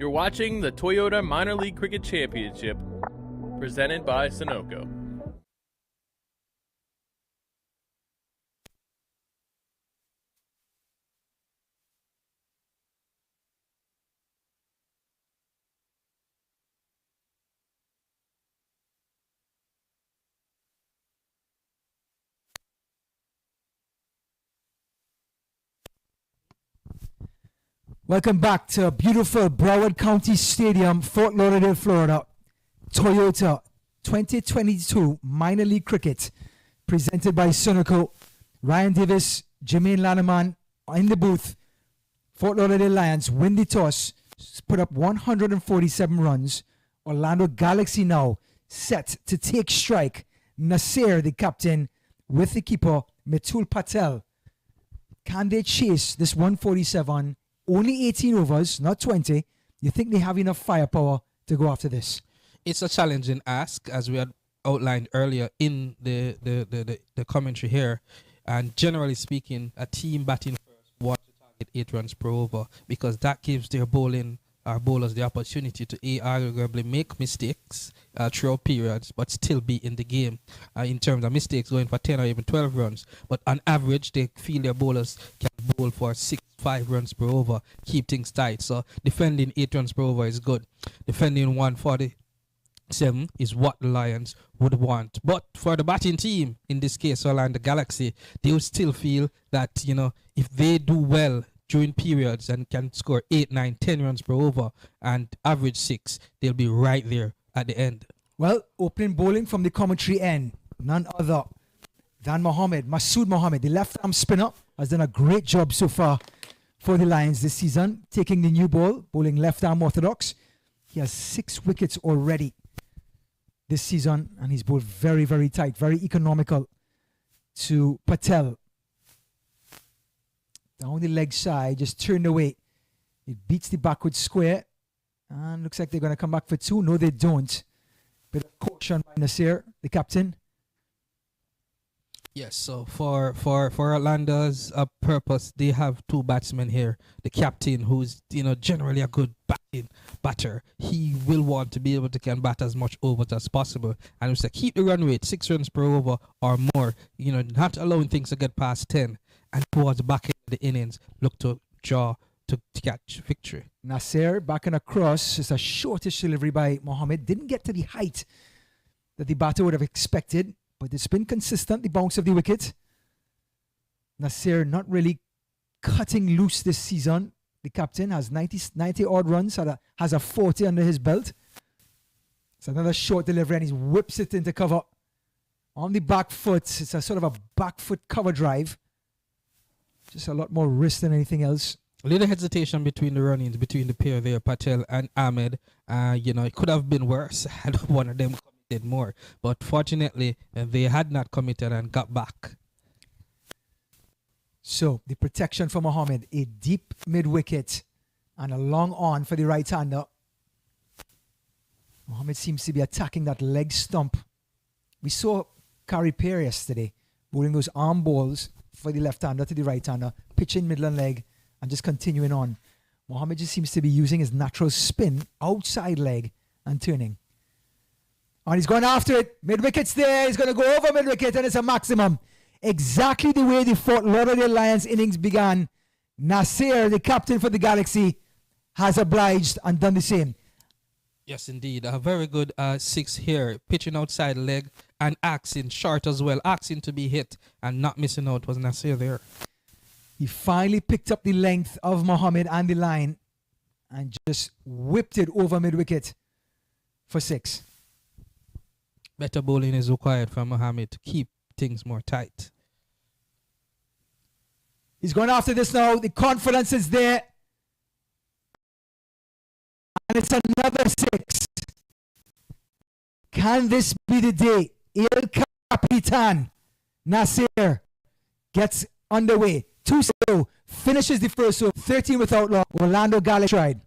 You're watching the Toyota Minor League Cricket Championship, presented by Sunoco. Welcome back to beautiful Broward County Stadium, Fort Lauderdale, Florida. Toyota 2022 Minor League Cricket, presented by Sunoco. Ryan Davis, Jermaine Lanneman in the booth. Fort Lauderdale Lions win the toss, put up 147 runs. Orlando Galaxy now set to take strike. Nasir, the captain, with the keeper, Mitul Patel. Can they chase this 147? Only 18 overs, not 20. You think they have enough firepower to go after this? It's a challenging ask, as we had outlined earlier in the commentary here. And generally speaking, a team batting first wants to target 8 runs per over, because that gives their bowlers the opportunity to arguably make mistakes throughout periods, but still be in the game. In terms of mistakes, going for 10 or even 12 runs. But on average, they feel their bowlers can bowl for 5 runs per over, keep things tight. So defending 8 runs per over is good. Defending 147 is what the Lions would want. But for the batting team, in this case, Orlando Galaxy, they would still feel that, if they do well during periods and can score 8, 9, 10 runs per over and average 6, they'll be right there at the end. Well, opening bowling from the commentary end, none other than Masood Mohammed, the left-arm spinner, has done a great job so far for the Lions this season, taking the new ball, bowling left-arm orthodox. He has 6 wickets already this season, and he's bowled very, very tight, very economical to Patel. Down the leg side, just turned away. It beats the backward square, and looks like they're going to come back for 2. No, they don't. Bit of caution by Nasir, the captain. Yes, so for Orlando's purpose, they have 2 batsmen here. The captain, who's generally a good batter, he will want to be able to can bat as much overs as possible, and to keep the run rate 6 runs per over or more. Not allowing things to get past 10, and towards the back end of the innings, look to draw to catch victory. Nasir backing across. It's a shortish delivery by Mohammed. Didn't get to the height that the batter would have expected, but it's been consistent, the bounce of the wicket. Nasir not really cutting loose this season. The captain has 90 odd runs, has a 40 under his belt. It's another short delivery, and he whips it into cover. On the back foot, it's a sort of a back foot cover drive. Just a lot more risk than anything else. A little hesitation between the run-ins, between the pair there, Patel and Ahmed. It could have been worse had one of them committed more. But fortunately, they had not committed and got back. So, the protection for Mohammed, a deep mid-wicket and a long on for the right-hander. Mohammed seems to be attacking that leg stump. We saw Kari Pear yesterday bowling those arm balls for the left-hander to the right-hander, pitching middle leg and just continuing on. Mohammed just seems to be using his natural spin, outside leg, and turning. And he's going after it. Mid-wicket's there. He's going to go over mid-wicket, and it's a maximum. Exactly the way the Fort Lauderdale Lions innings began. Nasir, the captain for the Galaxy, has obliged and done the same. Yes, indeed. A very good 6 here. Pitching outside leg and axing short as well. Axing to be hit and not missing out was Nasir there. He finally picked up the length of Mohammed and the line and just whipped it over mid-wicket for 6. Better bowling is required from Mohammed to keep things more tight. He's going after this now. The confidence is there. And it's another 6. Can this be the day? El Capitan Nasir gets underway. 2-0, finishes the first over, 13 without loss. Orlando Galaxy tried.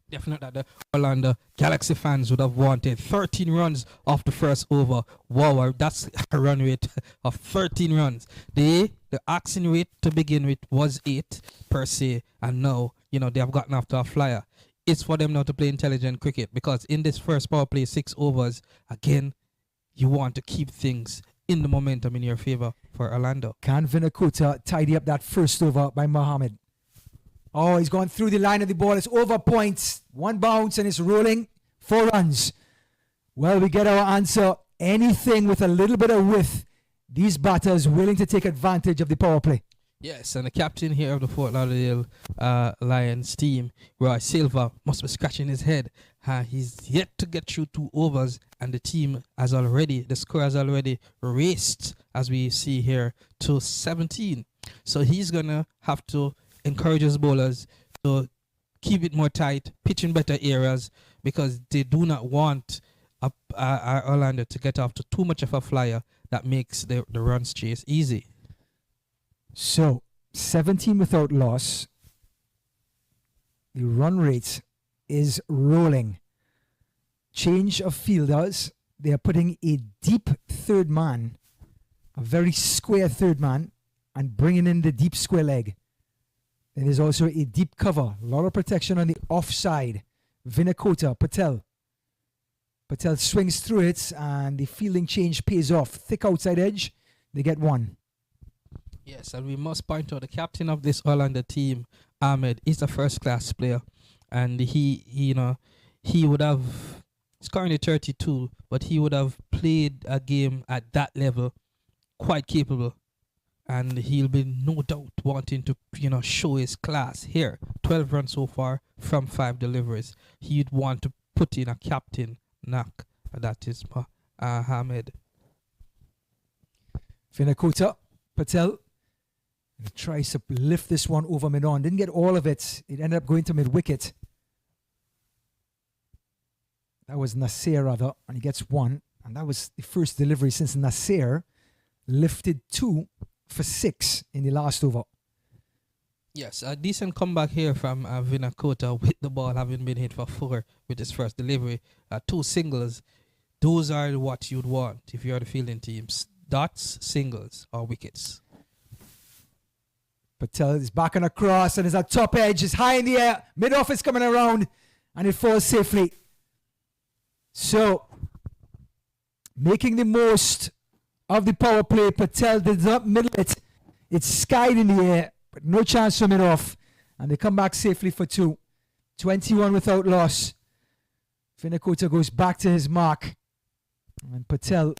Definitely the Orlando Galaxy fans would have wanted 13 runs off the first over. Wow, that's a run rate of 13 runs. The asking rate to begin with was 8 per se, and now, they have gotten after a flyer. It's for them now to play intelligent cricket, because in this first power play, 6 overs, again, you want to keep things in the momentum in your favor for Orlando. Can Vinakota tidy up that first over by Mohammed? Oh, he's gone through the line of the ball. It's over points. 1 bounce and it's rolling. 4 runs. Well, we get our answer. Anything with a little bit of width, these batters willing to take advantage of the power play. Yes, and the captain here of the Fort Lauderdale Lions team, Roy Silva, must be scratching his head. He's yet to get through 2 overs, and the score has already raced, as we see here, to 17. So he's going to have to encourage his bowlers to keep it more tight, pitch in better areas, because they do not want Orlando to get off to too much of a flyer that makes the runs chase easy. So, 17 without loss. The run rate is rolling. Change of fielders. They are putting a deep third man, a very square third man, and bringing in the deep square leg. There is also a deep cover. A lot of protection on the offside. Vinakota, Patel. Patel swings through it, and the fielding change pays off. Thick outside edge. They get 1. Yes, and we must point out the captain of this Orlando team, Ahmed, is a first-class player, and he would have. He's currently 32, but he would have played a game at that level, quite capable, and he'll be no doubt wanting to show his class here. 12 runs so far from 5 deliveries. He'd want to put in a captain knock. That is Ahmed. Vinakota, Patel. He tries to lift this one over mid-on. Didn't get all of it. It ended up going to mid-wicket. That was Nasir, rather, and he gets 1. And that was the first delivery since Nasir lifted 2 for 6 in the last over. Yes, a decent comeback here from Vinakota, with the ball having been hit for 4 with his first delivery. 2 singles. Those are what you'd want if you're the fielding teams. Dots, singles, or wickets. Patel is back on across, and his top edge is high in the air. Mid-off is coming around, and it falls safely. So, making the most of the power play. Patel did not middle it. It skied in the air, but no chance for mid-off. And they come back safely for 2. 21 without loss. Vinakota goes back to his mark. And Patel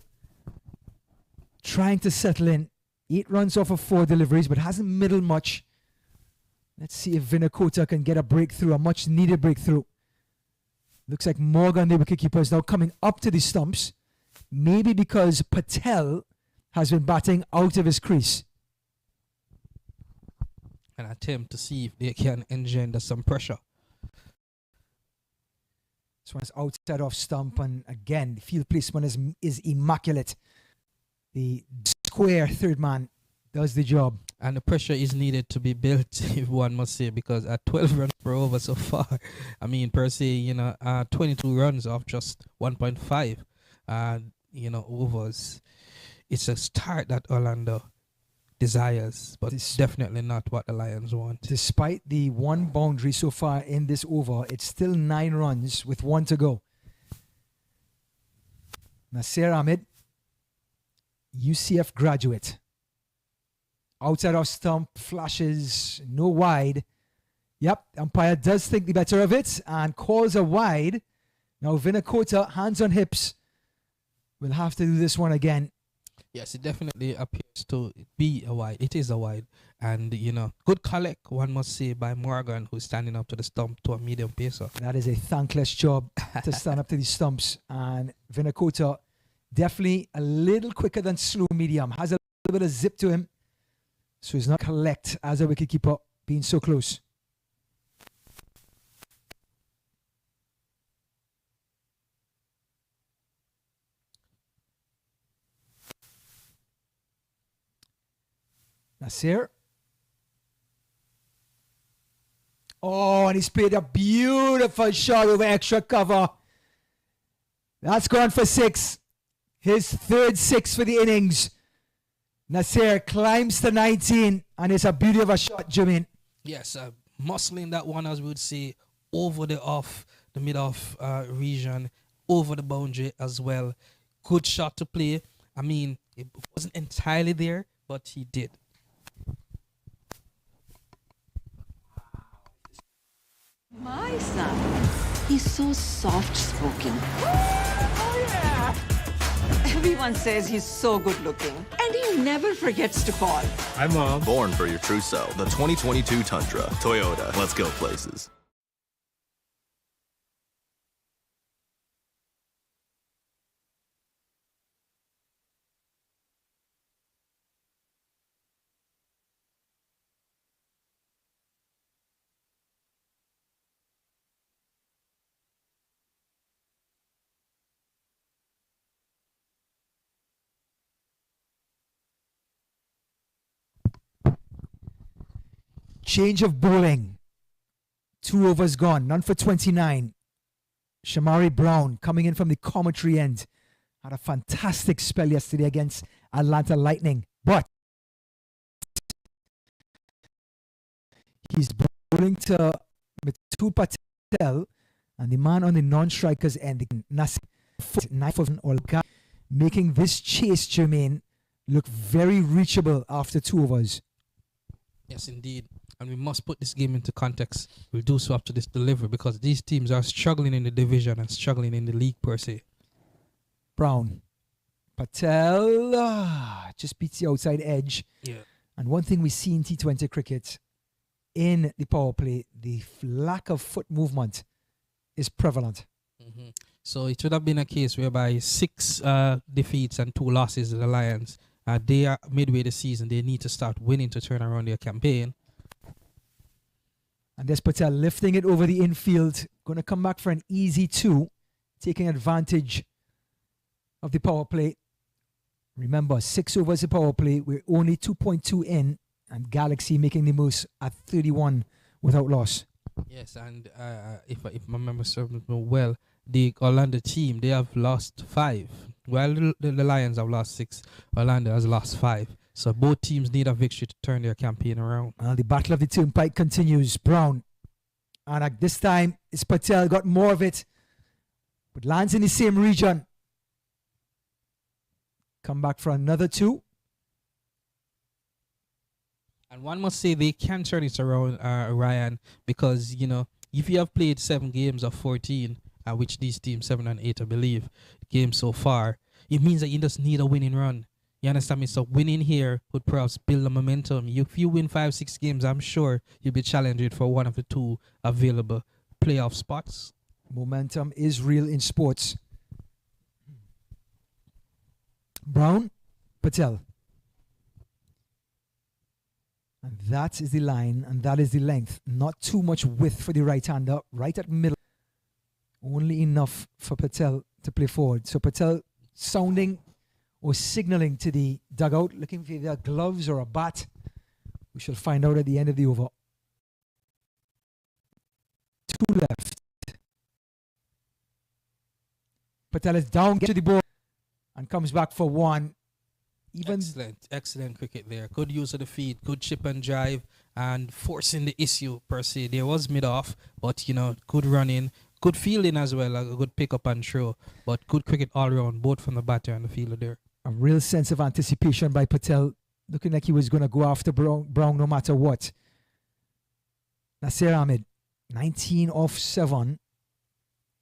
trying to settle in. 8 runs off of 4 deliveries, but hasn't middled much. Let's see if Vinakota can get a breakthrough, a much needed breakthrough. Looks like Morgan, the wicketkeeper, is now coming up to the stumps. Maybe because Patel has been batting out of his crease. An attempt to see if they can engender some pressure. This one's outside off stump, and again, the field placement is immaculate. The square third man does the job. And the pressure is needed to be built, if one must say, because at 12 runs per over so far, per se, 22 runs off just 1.5, overs. It's a start that Orlando desires, but it's definitely not what the Lions want. Despite the 1 boundary so far in this over, it's still 9 runs with 1 to go. Nasir Ahmed, UCF graduate. Outside off stump, flashes, no wide. Yep, umpire does think the better of it and calls a wide. Now Vinakota, hands on hips, will have to do this one again. Yes, it definitely appears to be a wide. It is a wide. And, good collect, one must say, by Morgan, who's standing up to the stump to a medium pacer. That is a thankless job to stand up to these stumps. And Vinakota, definitely a little quicker than slow medium. Has a little bit of zip to him. So he's not collect as a wicketkeeper, being so close. Nasir. Oh, and he's played a beautiful shot over extra cover. That's gone for 6. His third 6 for the innings. Nasser climbs to 19, and it's a beauty of a shot, Jermaine. Yes, muscling that one, as we would say, over the mid-off region, over the boundary as well. Good shot to play. I mean, it wasn't entirely there, but he did. My son, he's so soft-spoken. Oh, yeah! Everyone says he's so good-looking, and he never forgets to call. Hi, Mom. Born for your true self. The 2022 Tundra. Toyota. Let's go places. Change of bowling. 2 overs gone. None for 29. Shamari Brown coming in from the commentary end. Had a fantastic spell yesterday against Atlanta Lightning. But he's bowling to Mitul Patel, and the man on the non-strikers end, Nasir, knife of Olga, making this chase, Jermaine, look very reachable after 2 overs. Yes, indeed. And we must put this game into context. We'll do so after this delivery, because these teams are struggling in the division and struggling in the league per se. Brown. Patel just beats the outside edge. Yeah. And one thing we see in T20 cricket, in the power play, the lack of foot movement is prevalent. Mm-hmm. So it should have been a case whereby 6 defeats and 2 losses to the Lions. They are midway the season. They need to start winning to turn around their campaign. And there's Patel lifting it over the infield. Going to come back for an easy 2, taking advantage of the power play. Remember, 6 overs the power play. We're only 2.2 in, and Galaxy making the most at 31 without loss. Yes, and if my memory serves me well, the Orlando team, they have lost 5. While the Lions have lost 6, Orlando has lost 5. So both teams need a victory to turn their campaign around. The battle of the turnpike continues. Brown. And at this time, it's Patel, got more of it, but lands in the same region. Come back for another 2. And one must say they can turn it around, Ryan, because, you know, if you have played 7 games of 14, which these teams, 7 and 8, I believe, games so far, it means that you just need a winning run. You understand me? So winning here would perhaps build the momentum. If you win 5-6 games, I'm sure you'll be challenged for one of the 2 available playoff spots. Momentum is real in sports. Brown, Patel. And that is the line, and that is the length. Not too much width for the right-hander, right at middle. Only enough for Patel to play forward. So Patel sounding or signaling to the dugout, looking for either gloves or a bat. We shall find out at the end of the over. 2 left. Patel is down, gets to the ball, and comes back for 1. Excellent cricket there. Good use of the feet, good chip and drive, and forcing the issue per se. There was mid-off, but, you know, good running, good fielding as well, a good pick-up and throw, but good cricket all around, both from the batter and the fielder there. A real sense of anticipation by Patel, looking like he was going to go after Brown no matter what. Nasir Ahmed, 19 off 7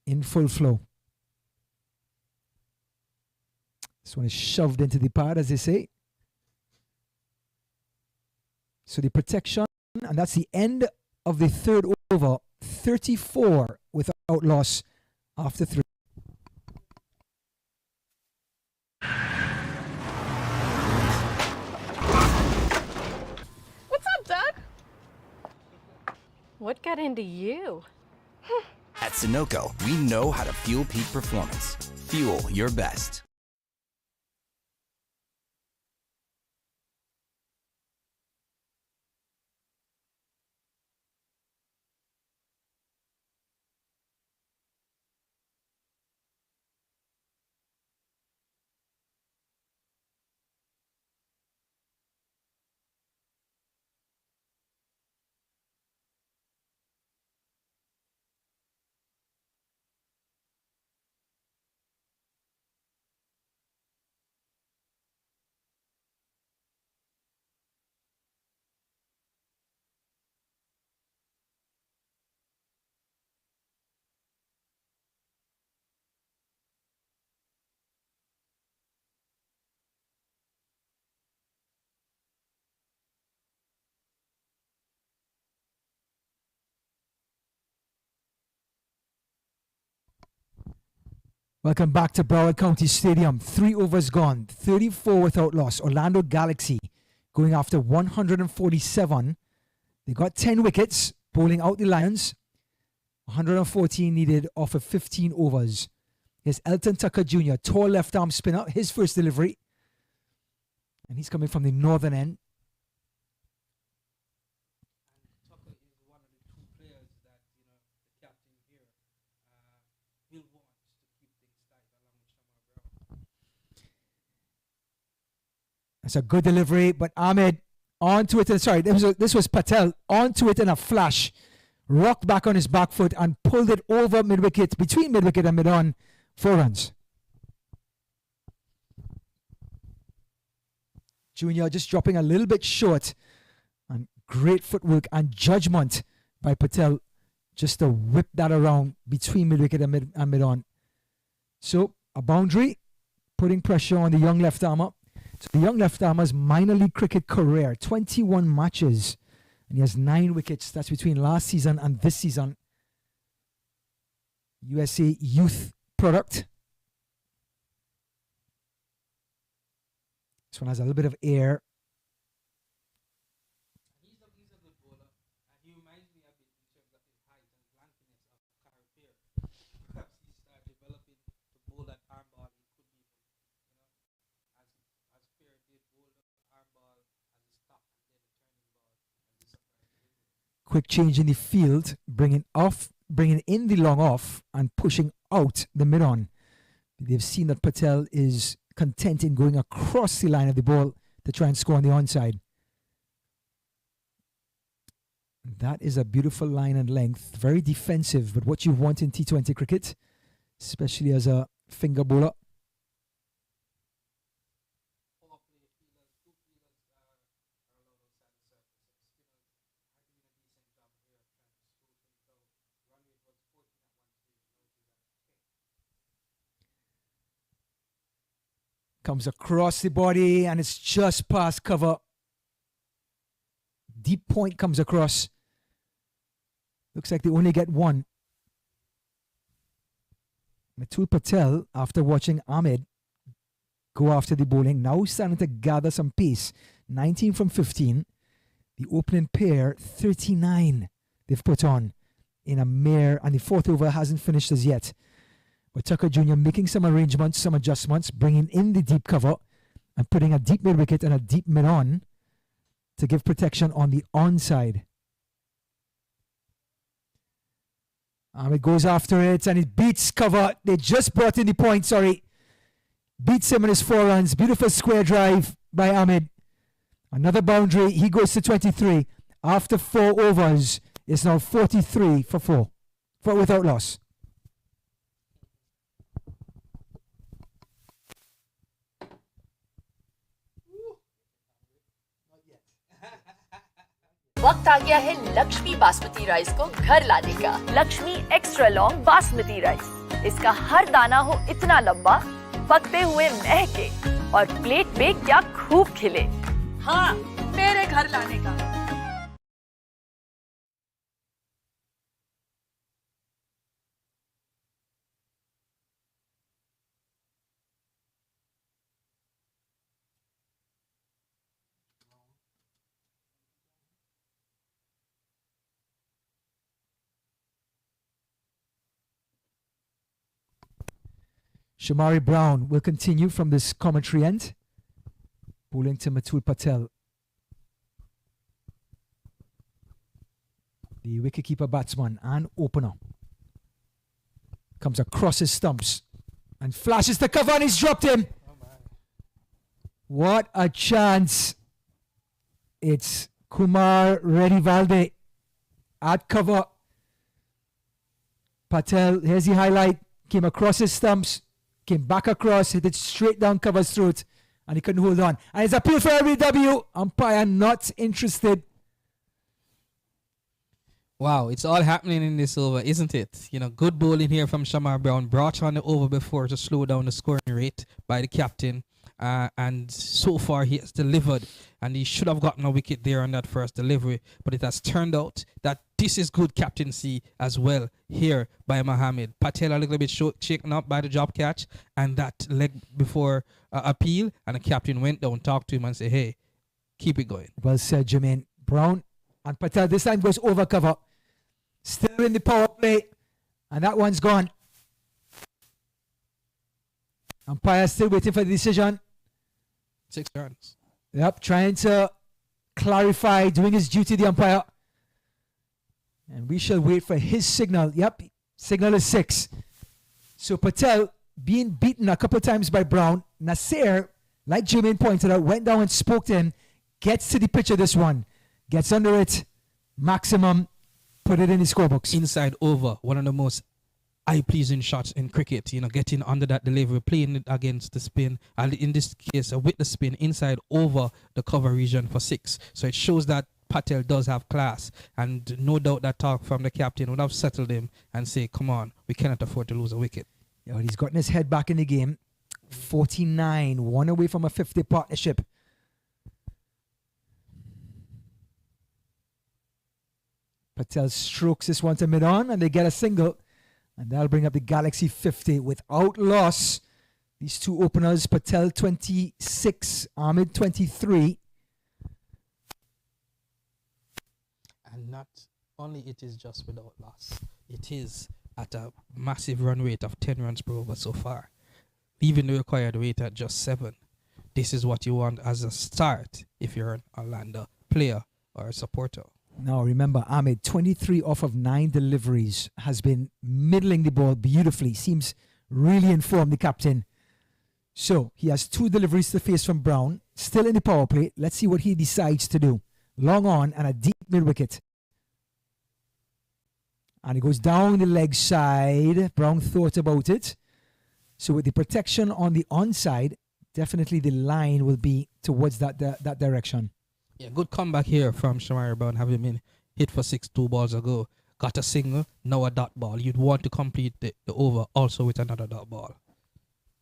in full flow. This one is shoved into the pad, as they say. So the protection, and that's the end of the 3rd over. 34 without loss after 3. What's up, Doug? What got into you? At Sunoco, we know how to fuel peak performance. Fuel your best. Welcome back to Broward County Stadium. 3 overs gone, 34 without loss. Orlando Galaxy going after 147. They got 10 wickets, bowling out the Lions. 114 needed off of 15 overs. Here's Elton Tucker Jr., tall left-arm spinner, his first delivery. And he's coming from the northern end. That's a good delivery, but Ahmed onto it. Sorry, this was Patel onto it in a flash. Rocked back on his back foot and pulled it over mid-wicket, between mid-wicket and mid-on. 4 runs. Junior just dropping a little bit short. And great footwork and judgment by Patel just to whip that around between mid-wicket and mid-on. So, a boundary, putting pressure on the young left-armer. So the young left-armer's minor league cricket career, 21 matches. And he has 9 wickets. That's between last season and this season. USA youth product. This one has a little bit of air. Quick change in the field, bringing in the long off and pushing out the mid-on. They've seen that Patel is content in going across the line of the ball to try and score on the onside. That is a beautiful line and length, very defensive, but what you want in T20 cricket, especially as a finger bowler. Comes across the body and it's just past cover. Deep point comes across. Looks like they only get 1. Mithul Patel, after watching Ahmed go after the bowling, now starting to gather some pace. 19 from 15. The opening pair, 39 they've put on in a mere, and the 4th over hasn't finished as yet. But Tucker Jr. making some arrangements, some adjustments, bringing in the deep cover and putting a deep mid-wicket and a deep mid-on to give protection on the onside. Ahmed goes after it and it beats cover. They just brought in the point, Beats him in his 4 runs. Beautiful square drive by Ahmed. Another boundary. He goes to 23. After 4 overs, it's now 43 for 4. Without loss. वक्त आ गया है Lakshmi basmati rice को घर लाने का। Lakshmi extra long basmati rice, इसका हर दाना हो इतना लंबा, पकते हुए महके और प्लेट पे क्या खूब खिले। हाँ, मेरे घर लाने का। Shamari Brown will continue from this commentary end. Bowling to Mithul Patel. The wicketkeeper batsman and opener. Comes across his stumps and flashes the cover and he's dropped him. What a chance. It's Kumar Reddy-Valde at cover. Patel, here's the highlight. Came across his stumps. Came back across, hit it straight down cover's throat, and he couldn't hold on. And it's appeal for LBW. Umpire not interested. Wow, it's all happening in this over, isn't it? Good bowling here from Shamar Brown. Brought on the over before to slow down the scoring rate by the captain. And so far he has delivered. And he should have gotten a wicket there on that first delivery. But it has turned out that this is good captaincy as well here by Mohammed. Patel a little bit shaken up by the drop catch and that leg before appeal, and the captain went down, talked to him and said, hey, keep it going. Well said, Jermaine. Brown and Patel this time goes over cover. Still in the power play, and that one's gone. Umpire still waiting for the decision. 6 runs. Yep, trying to clarify, doing his duty, the umpire. And we shall wait for his signal. Yep, signal is 6. So Patel being beaten a couple of times by Brown. Nasir, like Jermaine pointed out, went down and spoke to him. Gets to the pitch of this one. Gets under it. Maximum. Put it in the scorebooks. Inside over, one of the most eye-pleasing shots in cricket. You know, getting under that delivery, playing it against the spin, and in this case, with the spin inside over the cover region for 6. So it shows that Patel does have class, and no doubt that talk from the captain would have settled him and say, come on, we cannot afford to lose a wicket. Yeah, he's gotten his head back in the game. 49, one away from a 50 partnership. Patel strokes this one to mid-on, and they get a single. And that'll bring up the Galaxy 50 without loss. These two openers, Patel 26, Ahmed 23. And not only it is just without loss, it is at a massive run rate of 10 runs per over so far. Leaving the required rate at just 7. This is what you want as a start if you're an Orlando player or a supporter. Now remember, Ahmed, 23 off of 9 deliveries, has been middling the ball beautifully. Seems really informed, the captain. So he has 2 deliveries to face from Brown. Still in the power play. Let's see what he decides to do. Long on and a deep mid-wicket. And he goes down the leg side. Brown thought about it. So with the protection on the onside, definitely the line will be towards that direction. Yeah, good comeback here from Shamari Brown, having been hit for 6 2 balls ago. Got a single, now a dot ball. You'd want to complete the over also with another dot ball.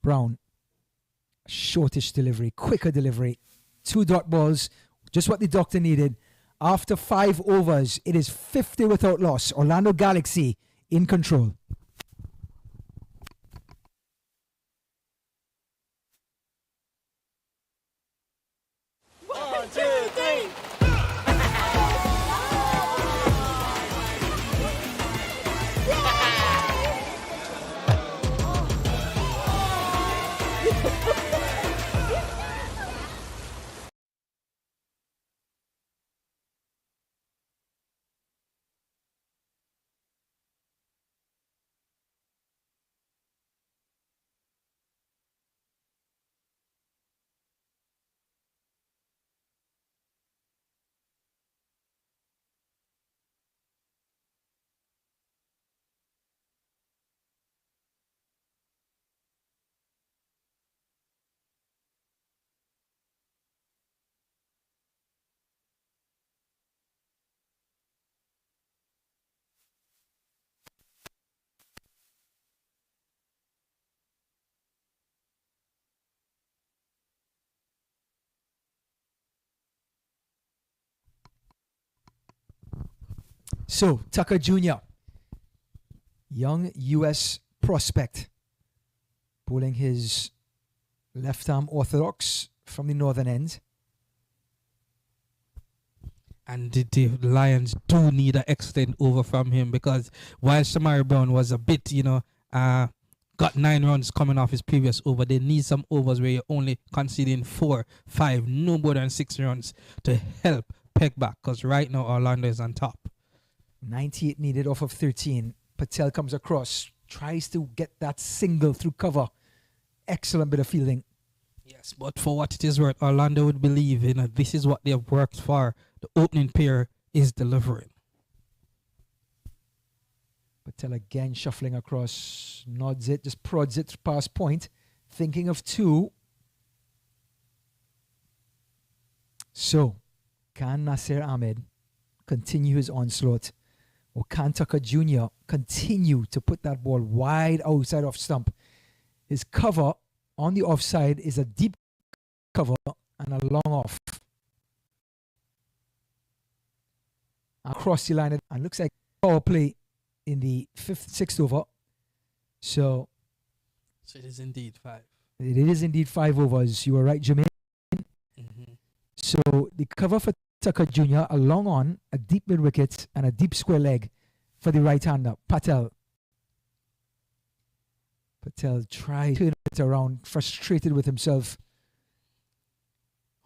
Brown, shortish delivery, quicker delivery. 2 dot balls, just what the doctor needed. After 5 overs, it is 50 without loss. Orlando Galaxy in control. So, Tucker Jr., young U.S. prospect, bowling his left-arm orthodox from the northern end. And the Lions do need an excellent over from him, because while Shamari Brown was a bit, got 9 runs coming off his previous over, they need some overs where you're only conceding 4, 5, no more than 6 runs to help peg back, because right now Orlando is on top. 98 needed off of 13. Patel comes across, tries to get that single through cover. Excellent bit of fielding. Yes, but for what it is worth, Orlando would believe, this is what they have worked for. The opening pair is delivering. Patel again shuffling across, nods it, just prods it past point. Thinking of 2. So, can Nasir Ahmed continue his onslaught? Or can Tucker Jr. continue to put that ball wide outside off stump? His cover on the offside is a deep cover and a long off. across the line, and looks like power play in the sixth over. So it is indeed 5. It is indeed 5 overs. You were right, Jermaine. So the cover for Tucker Jr., a long on, a deep mid wicket, and a deep square leg for the right-hander, Patel. Patel tried to turn it around, frustrated with himself.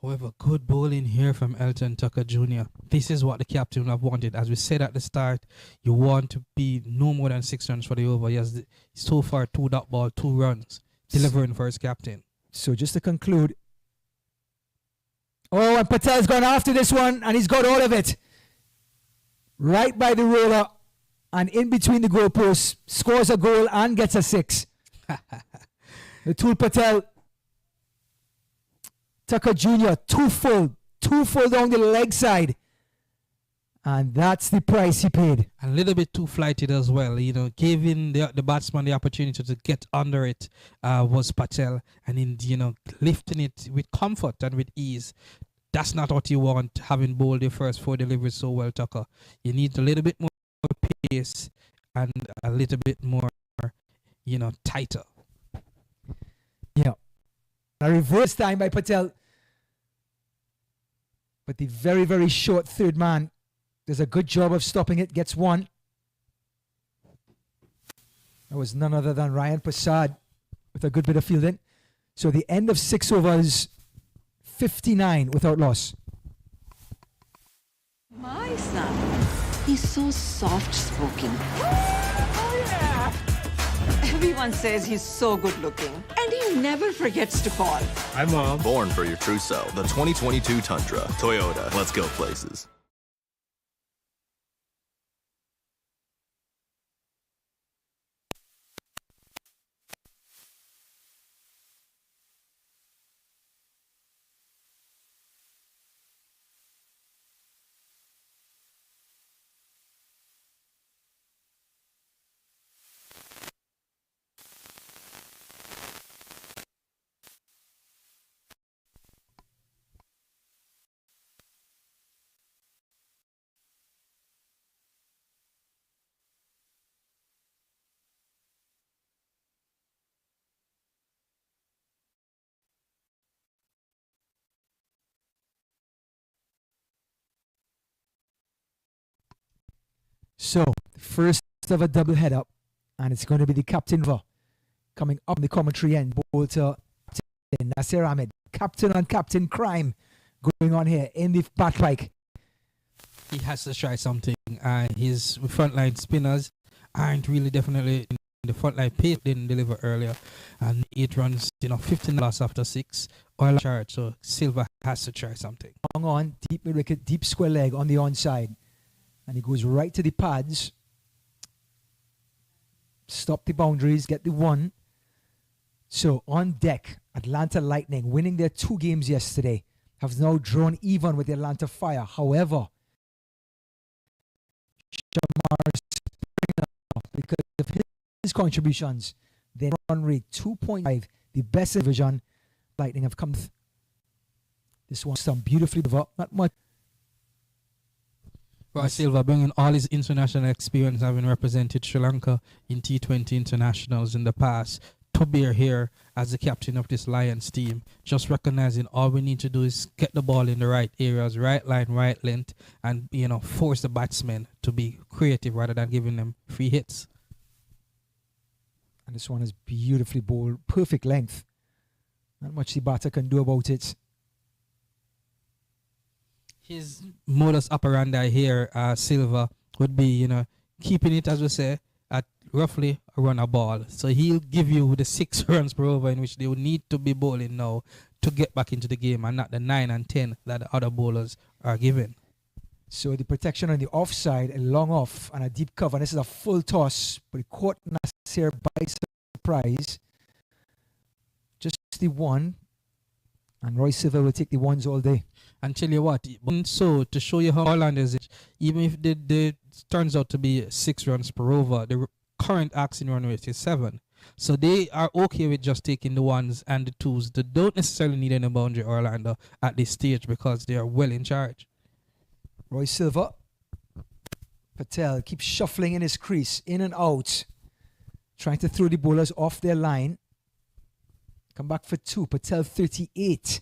However, good bowling here from Elton Tucker Jr. This is what the captain would have wanted. As we said at the start, you want to be no more than 6 runs for the over. He has so far 2 dot ball, 2 runs, delivering for his captain. So just to conclude, oh, and Patel's gone after this one, and he's got all of it. Right by the roller, and in between the goalposts, scores a goal and gets a 6. Atul Patel, Tucker Jr., 2 full down the leg side. And that's the price he paid. A little bit too flighted as well, you know, giving the batsman the opportunity to get under it was Patel, and in, you know, lifting it with comfort and with ease. That's not what you want, having bowled your first 4 deliveries so well, Tucker. You need a little bit more pace and a little bit more, you know, tighter. Yeah. A reverse time by Patel. But the very, very short third man does a good job of stopping it, gets 1. That was none other than Ryan Prasad with a good bit of fielding. So the end of 6 overs, 59 without loss. My son, he's so soft-spoken. Oh, yeah. Everyone says he's so good-looking, and he never forgets to call. Hi, Mom. Born for your true self. The 2022 Tundra. Toyota. Let's go places. So, first of a double head up, and it's going to be the captain coming up in the commentary end. Bowler Nasir Ahmed, captain on captain crime going on here in the bat pike. He has to try something. His frontline spinners aren't really definitely in the frontline. Pate didn't deliver earlier, and 8 runs, you know, 15 loss after 6. Oil charge, so Silva has to try something. Long on, deep mid wicket, deep square leg on the onside. And he goes right to the pads. Stop the boundaries, get the 1. So on deck, Atlanta Lightning, winning their 2 games yesterday, have now drawn even with the Atlanta Fire. However, Shamar Springer, because of his contributions, their run rate 2.5, the best in division. Lightning have come. This one's done beautifully, not much. Roy Silva bringing all his international experience, having represented Sri Lanka in T20 internationals in the past, to bear here as the captain of this Lions team. Just recognizing all we need to do is get the ball in the right areas, right line, right length, and, you know, force the batsmen to be creative rather than giving them free hits. And this one is beautifully bowled, perfect length. Not much the batter can do about it. His modus operandi here, Silva, would be, you know, keeping it, as we say, at roughly a run a ball. So he'll give you the 6 runs per over in which they will need to be bowling now to get back into the game, and not the 9 and 10 that the other bowlers are given. So the protection on the offside, a long off and a deep cover. And this is a full toss, but it caught Nasir by surprise. Just the 1. And Roy Silva will take the 1s all day. And tell you what, so to show you how Orlando is, even if it turns out to be 6 runs per over, the current asking run rate is 7. So they are okay with just taking the 1s and the 2s. They don't necessarily need any boundary, Orlando, at this stage, because they are well in charge. Roy Silva Patel keeps shuffling in his crease, in and out, trying to throw the bowlers off their line. Come back for 2. Patel 38.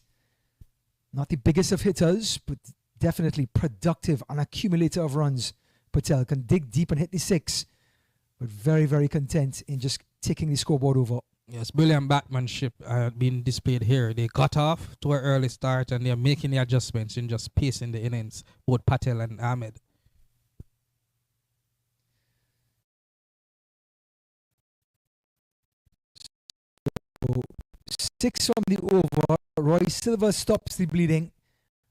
Not the biggest of hitters, but definitely productive, an accumulator of runs. Patel can dig deep and hit the 6, but very, very content in just taking the scoreboard over. Yes, brilliant batsmanship being displayed here. They got off to an early start and they're making the adjustments in just pacing the innings, both Patel and Ahmed. So 6 from the over. Roy Silva stops the bleeding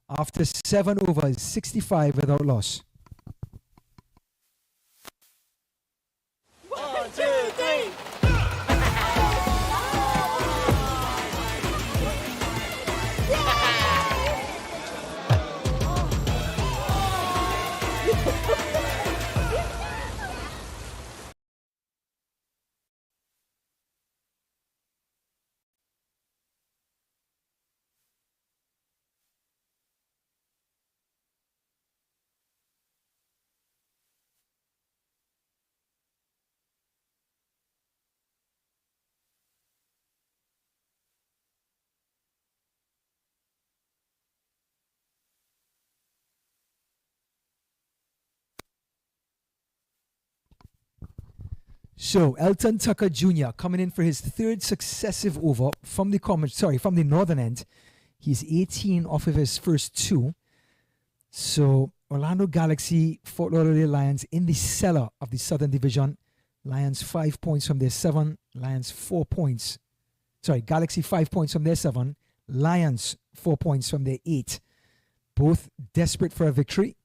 after 7 overs, 65 without loss. 1, 2, 3. So Elton Tucker Jr. coming in for his 3rd successive over from the northern end. He's 18 off of his first 2. So Orlando Galaxy, Fort Lauderdale Lions in the cellar of the Southern Division. Lions 5 points from their 7. Lions 4 points. Galaxy 5 points from their 7. Lions 4 points from their 8. Both desperate for a victory.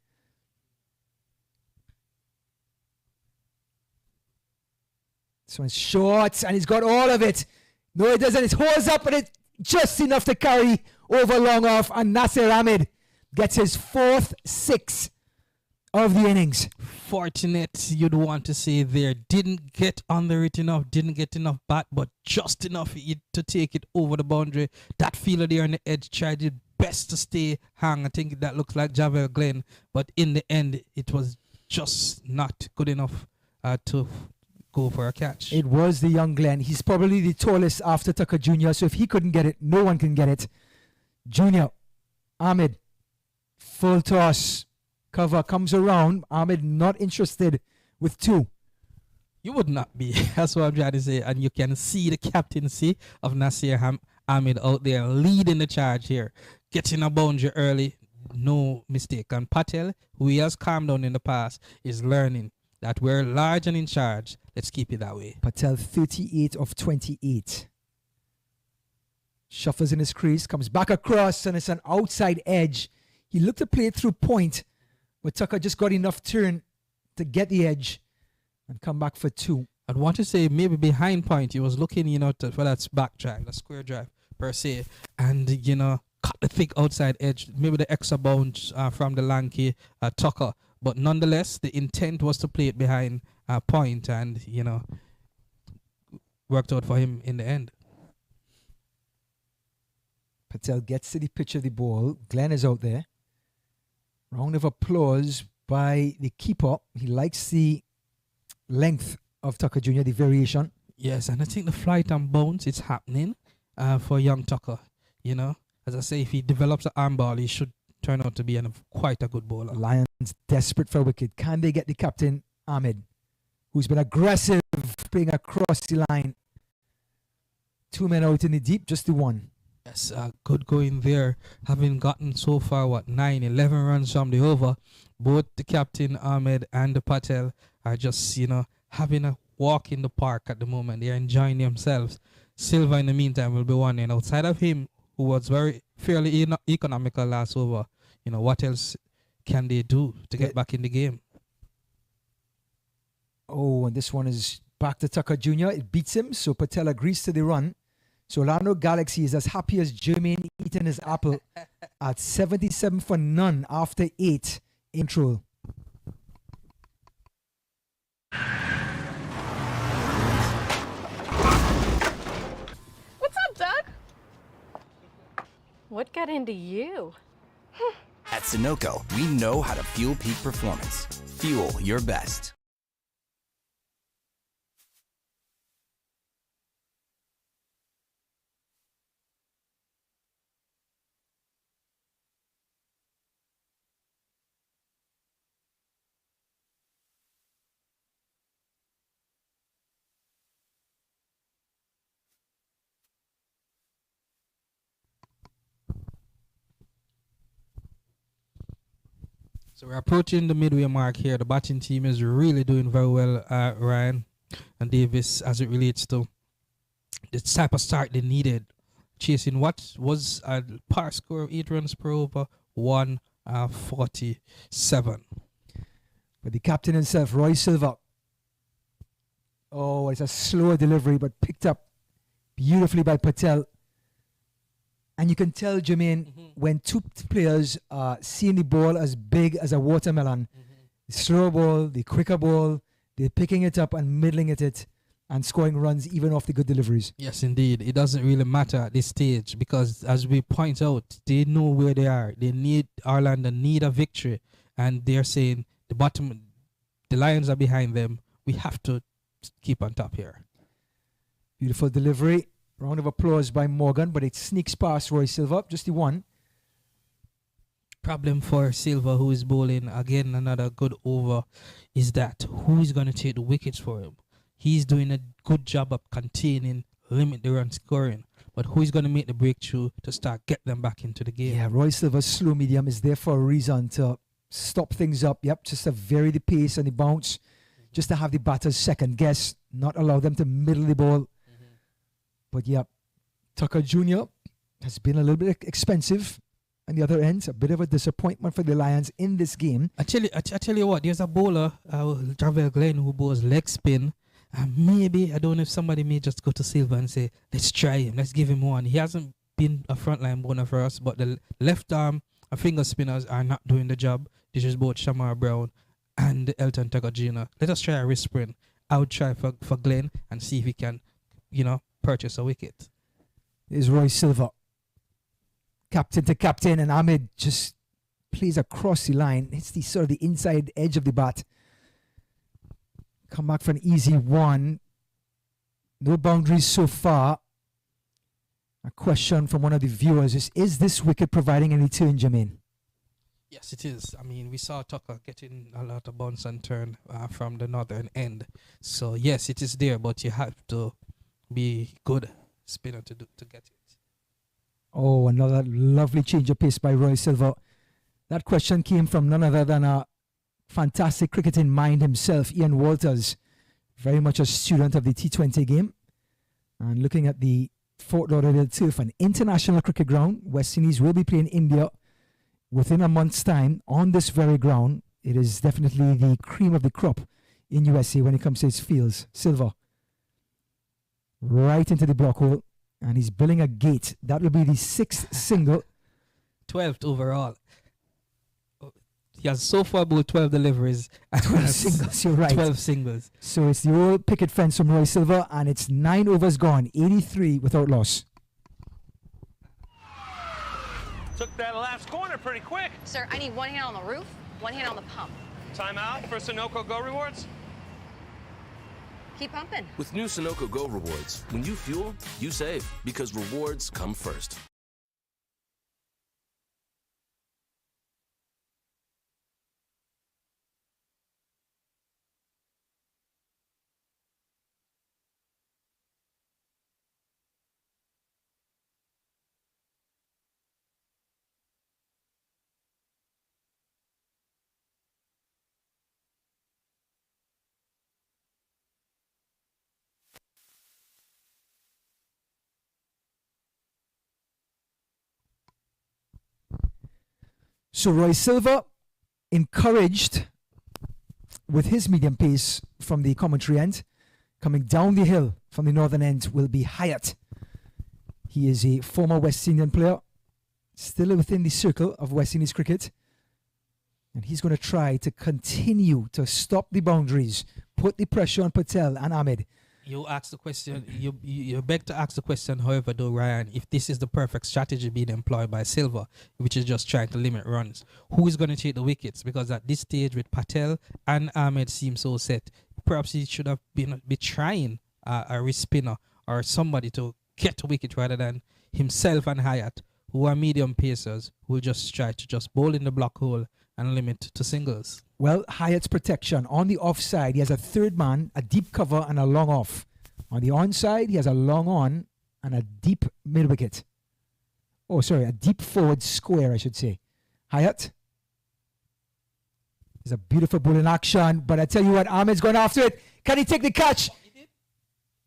This one's short, and he's got all of it. No, it doesn't. It holds up, but it's just enough to carry over long off. And Nasir Ahmed gets his 4th 6 of the innings. Fortunate, you'd want to say there. Didn't get under it enough, didn't get enough bat, but just enough to take it over the boundary. That fielder there on the edge tried his best to stay hang. I think that looks like Javel Glenn, but in the end, it was just not good enough to go for a catch. It was the young Glenn. He's probably the tallest after Tucker Jr., so if he couldn't get it, no one can get it. Junior, Ahmed, full toss. Cover comes around. Ahmed not interested with 2. You would not be. That's what I'm trying to say. And you can see the captaincy of Nasir Ahmed out there leading the charge here. Getting a boundary early, no mistake. And Patel, who he has calmed down in the past, is learning that we're large and in charge. Let's keep it that way. Patel 38 of 28. Shuffles in his crease, comes back across, and it's an outside edge. He looked to play it through point, but Tucker just got enough turn to get the edge and come back for 2. I'd want to say maybe behind point, he was looking, for that back drive, the square drive per se, and, cut the thick outside edge, maybe the extra bounce from the lanky Tucker. But nonetheless, the intent was to play it behind point and, worked out for him in the end. Patel gets to the pitch of the ball. Glenn is out there. Round of applause by the keeper. He likes the length of Tucker Jr., the variation. Yes, and I think the flight and bounce is happening for young Tucker. As I say, if he develops an arm ball, he should turn out to be quite a good bowler. Lions desperate for a wicket. Can they get the captain, Ahmed, who's been aggressive, playing across the line? 2 men out in the deep, just the 1. Yes, good going there. Having gotten so far, 9, 11 runs from the over. Both the captain, Ahmed, and the Patel are just, having a walk in the park at the moment. They're enjoying themselves. Silva, in the meantime, will be one. And outside of him, who was fairly economical last over, what else can they do to get back in the game? Oh, and this one is back to Tucker Jr. It beats him, so Patel agrees to the run. So Orlando Galaxy is as happy as Jermaine eating his apple at 77 for none after 8 intro. What's up, Doug? What got into you? At Sunoco, we know how to fuel peak performance. Fuel your best. So we're approaching the midway mark here. The batting team is really doing very well, Ryan and Davis, as it relates to the type of start they needed, chasing what was a par score of 8 runs per over, 147. But the captain himself, Roy Silva. Oh, it's a slow delivery, but picked up beautifully by Patel. And you can tell, Jermaine, when two players are seeing the ball as big as a watermelon, the slow ball, the quicker ball, they're picking it up and middling it and scoring runs even off the good deliveries. Yes, indeed. It doesn't really matter at this stage because, as we point out, they know where they are. They need Orlando need a victory, and they're saying the Lions are behind them. We have to keep on top here. Beautiful delivery. Round of applause by Morgan, but it sneaks past Roy Silva, just the one. Problem for Silva, who is bowling again another good over, is that who is going to take the wickets for him? He's doing a good job of containing, limit the run scoring, but who is going to make the breakthrough to start get them back into the game? Yeah, Roy Silva's slow medium is there for a reason, to stop things up. Yep, just to vary the pace and the bounce, just to have the batters second guess, not allow them to middle the ball. But yeah, Tucker Jr. has been a little bit expensive on the other end. A bit of a disappointment for the Lions in this game. I tell you what, there's a bowler, Javel Glenn, who bowls leg spin. And maybe, I don't know if somebody may just go to Silva and say, let's try him, let's give him one. He hasn't been a frontline bowler for us, but the left arm and finger spinners are not doing the job. This is both Shamar Brown and Elton Tucker Jr. Let us try a wrist spin. I would try for Glenn and see if he can, purchase a wicket. Is Roy Silva, captain to captain, and Ahmed just plays across the line. It's the sort of the inside edge of the bat. Come back for an easy one. No boundaries so far. A question from one of the viewers is this wicket providing any turn, Jermaine? Yes, it is. I mean, we saw Tucker getting a lot of bounce and turn from the northern end. So yes, it is there, but you have to be good spinner to get it. Oh, another lovely change of pace by Roy Silva. That question came from none other than a fantastic cricketing mind himself, Ian Walters, very much a student of the T20 game. And looking at the Fort Lauderdale turf, an international cricket ground, West Indies will be playing India within a month's time on this very ground. It is definitely the cream of the crop in USA when it comes to its fields. Silva right into the block hole, and he's billing a gate. That will be the 6th single. 12th overall. He has so far bowled 12 deliveries. 12 singles, you're right. 12 singles. So it's the old picket fence from Roy Silva, and it's 9 overs gone, 83 without loss. Took that last corner pretty quick. Sir, I need one hand on the roof, one hand on the pump. Timeout for Sunoco Go Rewards. Keep pumping. With new Sunoco Go Rewards, when you fuel, you save, because rewards come first. So Roy Silva, encouraged with his medium pace from the commentary end, coming down the hill from the northern end will be Hyatt. He is a former West Indian player, still within the circle of West Indies cricket. And he's going to try to continue to stop the boundaries, put the pressure on Patel and Ahmed, You ask the question. You beg to ask the question. However, though, Ryan, if this is the perfect strategy being employed by Silva, which is just trying to limit runs, who is going to take the wickets? Because at this stage, with Patel and Ahmed seem so set, perhaps he should have been trying a wrist spinner or somebody to get a wicket rather than himself and Hyatt, who are medium pacers, who will just try to just bowl in the block hole and limit to singles. Well, Hyatt's protection. On the offside, he has a third man, a deep cover, and a long off. On the onside, he has a long on and a deep mid-wicket. Oh, sorry, a deep forward square, I should say. Hyatt. It's a beautiful ball in action, but I tell you what, Ahmed's gone after it. Can he take the catch?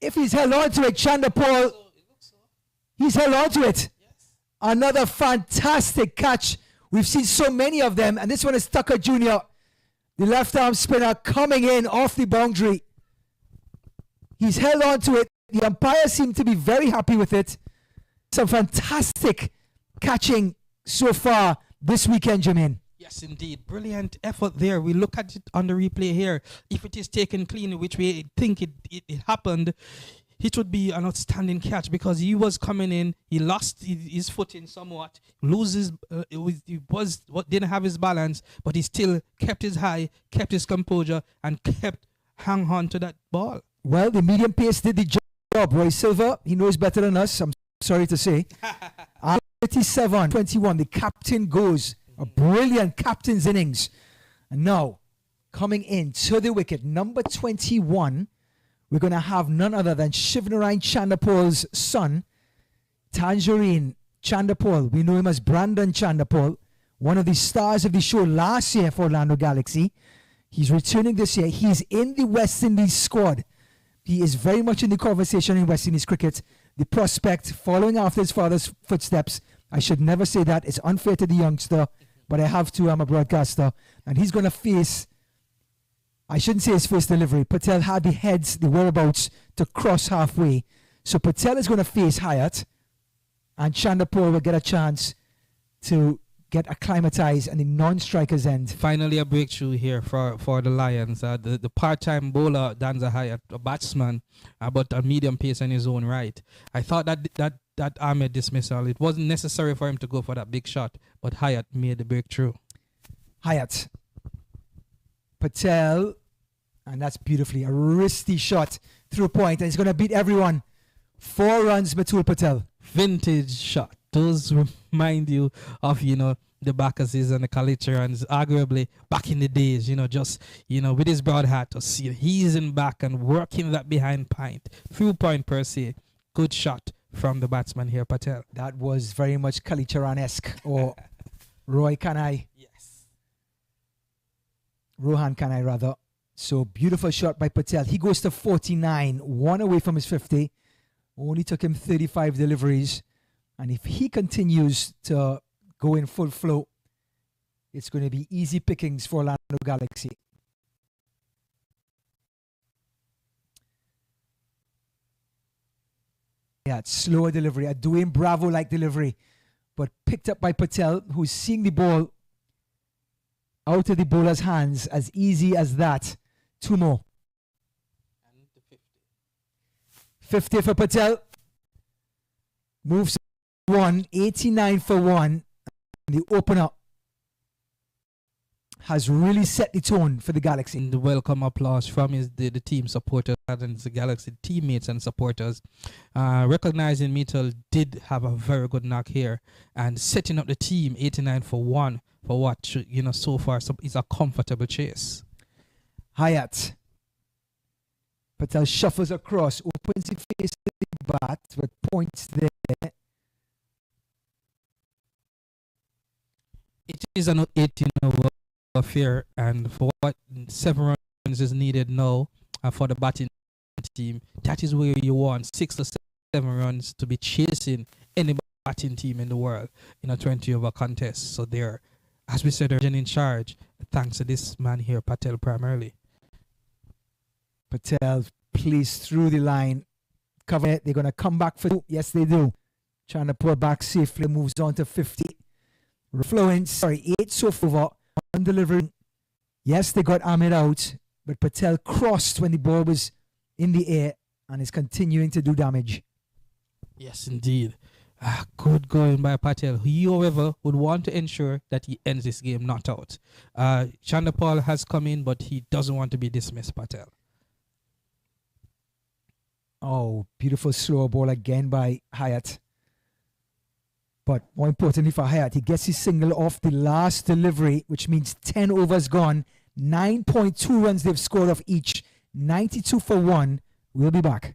If he's held on to it, Chanderpaul, he's held on to it. Another fantastic catch. We've seen so many of them, and this one is Tucker Jr., the left-arm spinner coming in off the boundary. He's held on to it. The umpires seem to be very happy with it. Some fantastic catching so far this weekend, Jermaine. Yes, indeed. Brilliant effort there. We look at it on the replay here. If it is taken clean, which we think it happened, it would be an outstanding catch because he was coming in. He lost his footing somewhat, didn't have his balance, but he still kept his high, kept his composure, and kept hang on to that ball. Well, the medium pace did the job. Roy Silva, he knows better than us, I'm sorry to say. 37-21, the captain goes. A brilliant captain's innings. And now, coming in to the wicket, number 21, we're going to have none other than Shivnarine Chanderpaul's son, Tangerine Chanderpaul. We know him as Brandon Chanderpaul, one of the stars of the show last year for Orlando Galaxy. He's returning this year. He's in the West Indies squad. He is very much in the conversation in West Indies cricket. The prospect following after his father's footsteps. I should never say that. It's unfair to the youngster, but I have to. I'm a broadcaster. And he's going to face, I shouldn't say his first delivery. Patel had the heads, the whereabouts to cross halfway. So Patel is going to face Hyatt, and Chanderpaul will get a chance to get acclimatized in the non-striker's end. Finally, a breakthrough here for the Lions. The part-time bowler, Danza Hyatt, a batsman, but a medium pace in his own right. I thought that Ahmed dismissal, it wasn't necessary for him to go for that big shot, but Hyatt made the breakthrough. Hyatt. Patel, and that's beautifully a wristy shot through point, and he's going to beat everyone. 4 runs, Batul Patel. Vintage shot. Those remind you of, the Bacchuses and the Kalichirans, arguably back in the days, just, with his broad hat, to see easing back and working that behind point. Through point per se. Good shot from the batsman here, Patel. That was very much Kalicharan-esque, or Roy Kanai. Yes. Rohan Kanai, rather. So, beautiful shot by Patel. He goes to 49, 1 away from his 50. Only took him 35 deliveries. And if he continues to go in full flow, it's going to be easy pickings for Orlando Galaxy. Yeah, it's slower delivery, a Dwayne Bravo-like delivery, but picked up by Patel, who's seeing the ball out of the bowler's hands as easy as that. 2 more. And 50 for Patel. Moves 1, 89 for 1. The opener has really set the tone for the Galaxy. And the welcome applause from the team supporters and the Galaxy teammates and supporters. Recognizing Mitchell did have a very good knock here and setting up the team 89 for 1 for what, so far is a comfortable chase. Hyatt. Patel shuffles across, opens the face of the bat, but points there. It is an 18-over affair, and for what 7 runs is needed now for the batting team, that is where you want 6 or 7 runs to be chasing any batting team in the world in a 20-over contest. So they're, as we said, they're in charge, thanks to this man here, Patel, primarily. Patel plays through the line. Cover it. They're going to come back for 2. Yes, they do. Trying to pull back safely. Moves on to 50. Flowing, 8 so far on delivery. Yes, they got Ahmed out, but Patel crossed when the ball was in the air and is continuing to do damage. Yes, indeed. Good going by Patel. He, however, would want to ensure that he ends this game not out. Chandapal has come in, but he doesn't want to be dismissed, Patel. Oh, beautiful slow ball again by Hyatt. But more importantly for Hyatt, he gets his single off the last delivery, which means 10 overs gone. 9.2 runs they've scored off each. 92 for 1. We'll be back.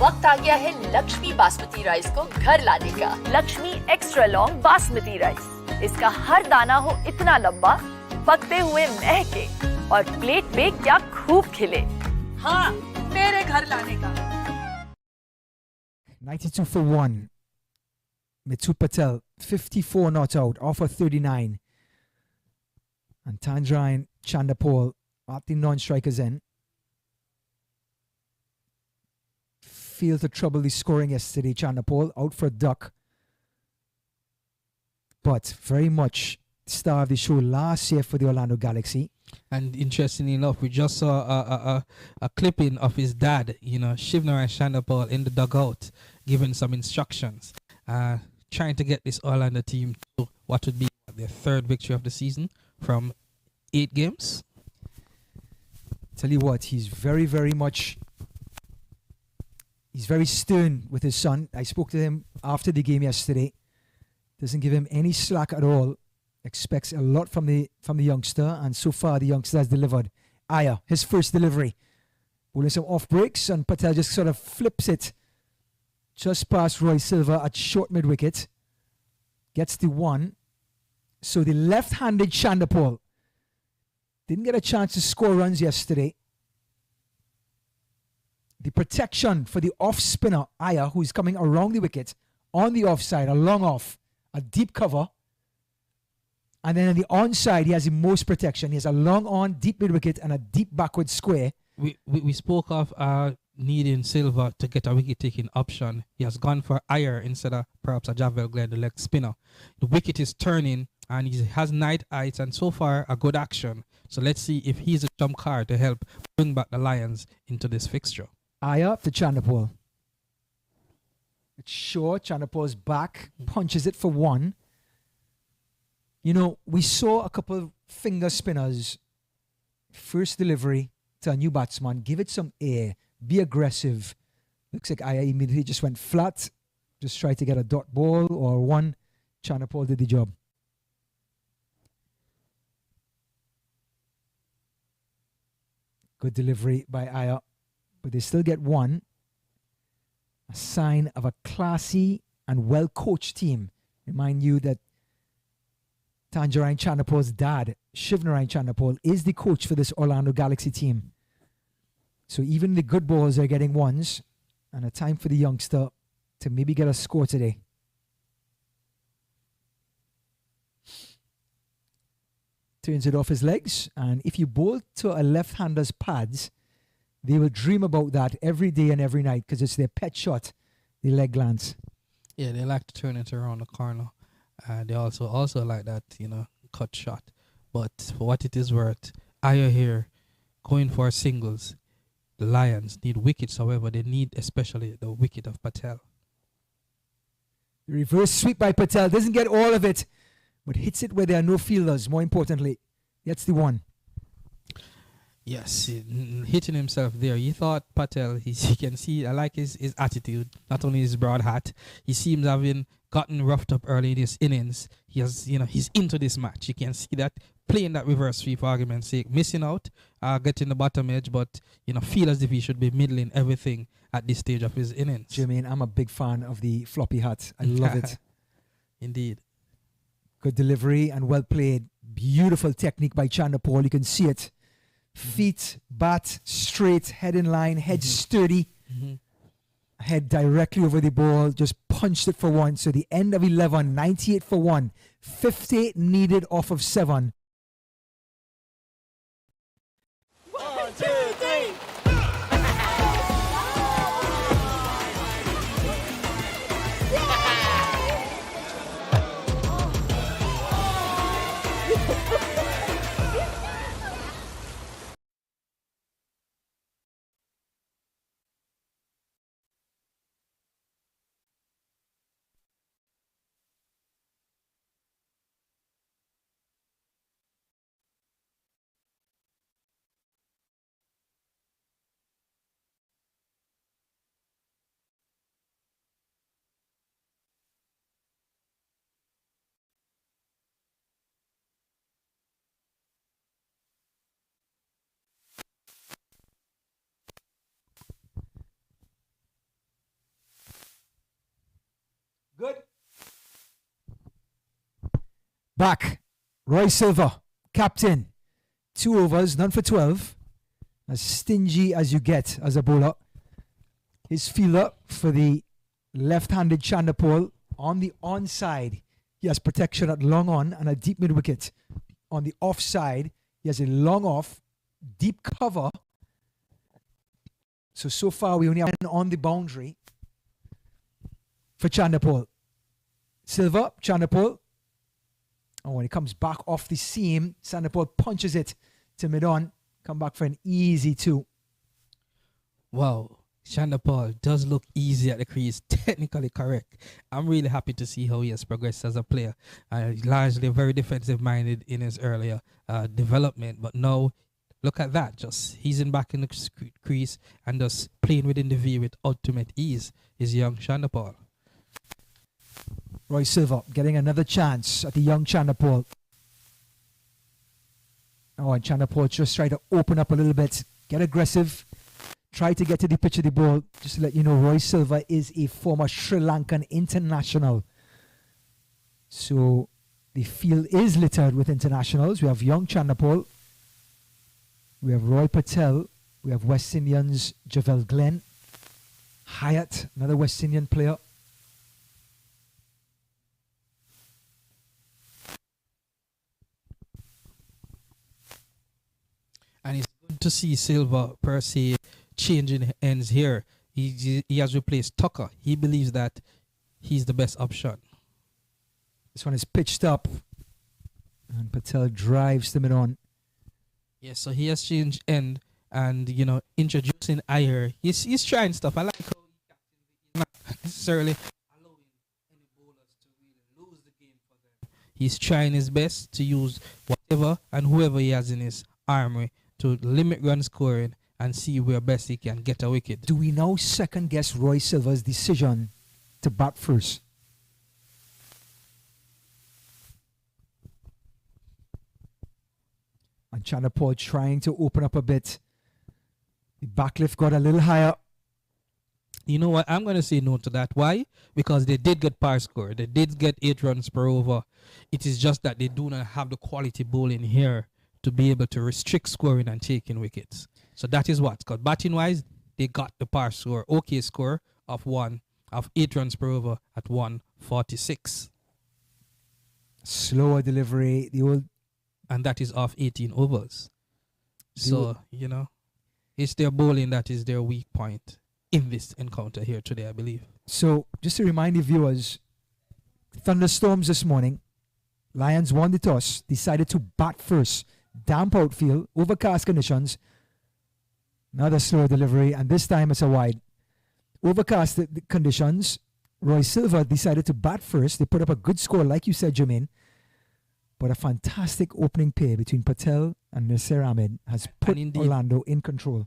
वक्त आ गया है Lakshmi basmati rice को घर लाने का। Lakshmi extra long basmati rice, इसका हर दाना हो इतना लंबा, पकते हुए महके और प्लेट पे क्या खूब खिले। हाँ, मेरे घर लाने का। 92 for 1. Mithu Patel, 54 not out, off of 39. And Tanjarayan Chandapal at the non-strikers end. Failed to trouble the scoring yesterday, Chandapal, out for a duck. But very much star of the show last year for the Orlando Galaxy. And interestingly enough, we just saw a clipping of his dad, Shivnarayan Chandapal in the dugout, giving some instructions, trying to get this Orlando team to what would be their third victory of the season from 8 games. Tell you what, he's very, very much... He's very stern with his son. I spoke to him after the game yesterday. Doesn't give him any slack at all. Expects a lot from the youngster, and so far the youngster has delivered. Iyer, his first delivery. Bowling some off breaks, and Patel just sort of flips it just past Roy Silva at short mid-wicket. Gets the 1. So the left-handed Chandapal didn't get a chance to score runs yesterday. The protection for the off-spinner, Iyer, who is coming around the wicket, on the offside, a long off, a deep cover. And then on the onside, he has the most protection. He has a long on, deep mid-wicket, and a deep backward square. We spoke of needing Silva to get a wicket-taking option. He has gone for Iyer instead of perhaps a Javel Glenn, the leg spinner. The wicket is turning, and he has night eyes, and so far, a good action. So let's see if he's a trump card to help bring back the Lions into this fixture. Iyer to Chandapal. It's short. Chandapal's back. Punches it for 1. We saw a couple of finger spinners. First delivery to a new batsman. Give it some air. Be aggressive. Looks like Iyer immediately just went flat. Just tried to get a dot ball or 1. Chandapal did the job. Good delivery by Iyer. But they still get 1. A sign of a classy and well-coached team. Remind you that Tanjarayan Chandapal's dad, Shivnarayan Chandapal, is the coach for this Orlando Galaxy team. So even the good balls are getting 1s, and a time for the youngster to maybe get a score today. Turns it off his legs, and if you bowl to a left-hander's pads, they will dream about that every day and every night because it's their pet shot, the leg glance. Yeah, they like to turn it around the corner. They also like that, cut shot. But for what it is worth, Iyer here going for singles. The Lions need wickets, however, they need especially the wicket of Patel. The reverse sweep by Patel doesn't get all of it, but hits it where there are no fielders, more importantly. That's the 1. Yes, hitting himself there. He thought Patel, he can see, I like his attitude, not only his broad hat. He seems having gotten roughed up early in his innings. He has, he's into this match. You can see that, playing that reverse sweep for argument's sake, missing out, getting the bottom edge, but, feel as if he should be middling everything at this stage of his innings. Jermaine, I'm a big fan of the floppy hat. I love it. Indeed. Good delivery and well played. Beautiful technique by Chandapal. You can see it. Feet, bat, straight, head in line, head sturdy. Head directly over the ball, just punched it for one. So the end of 11, 98 for one. 50 needed off of 7. 1, 2, 3. Good. Back. Roy Silva, captain. 2 overs, none for 12. As stingy as you get as a bowler. His fielder for the left-handed Chanderpaul on the onside. He has protection at long on and a deep mid-wicket. On the offside, he has a long off, deep cover. So far we only have on the boundary for Chanderpaul. Silva, Chanderpaul. Oh, when he comes back off the seam, Chanderpaul punches it to mid-on. Come back for an easy 2. Wow. Chanderpaul does look easy at the crease, technically correct. I'm really happy to see how he has progressed as a player. Largely very defensive-minded in his earlier development, but now look at that. Just easing back in the crease and just playing within the V with ultimate ease is young Chanderpaul. Roy Silva getting another chance at the young Chanderpaul. Oh, and Chanderpaul just try to open up a little bit, get aggressive, try to get to the pitch of the ball. Just to let you know, Roy Silva is a former Sri Lankan international. So the field is littered with internationals. We have young Chanderpaul. We have Roy Patel. We have West Indians Javel Glenn. Hyatt, another West Indian player. And it's good to see Silva per se changing ends here. He has replaced Tucker. He believes that he's the best option. This one is pitched up. And Patel drives the mid-on. Yes, so he has changed end and, you know, introducing Iyer. He's trying stuff. I like how he's not necessarily allowing any bowlers to really lose the game for them. He's trying his best to use whatever and whoever he has in his armory to limit run scoring and see where best he can get a wicket. Do we now second guess Roy Silva's decision to bat first? And Chanderpaul trying to open up a bit. The backlift got a little higher. You know what? I'm going to say no to that. Why? Because they did get par score. They did get 8 runs per over. It is just that they do not have the quality bowling here to be able to restrict scoring and taking wickets. So that is what. Because batting wise, they got the par score, okay score of 8 runs per over at 146. Slower delivery, and that is off 18 overs. So, you know, it's their bowling that is their weak point in this encounter here today, I believe. So, just to remind the viewers, thunderstorms this morning. Lions won the toss, decided to bat first. Damp outfield, overcast conditions. Another slow delivery, and this time it's a wide. Overcast conditions. Roy Silva decided to bat first. They put up a good score, like you said, Jermaine. But a fantastic opening pair between Patel and Nasir Ahmed has put Orlando in control.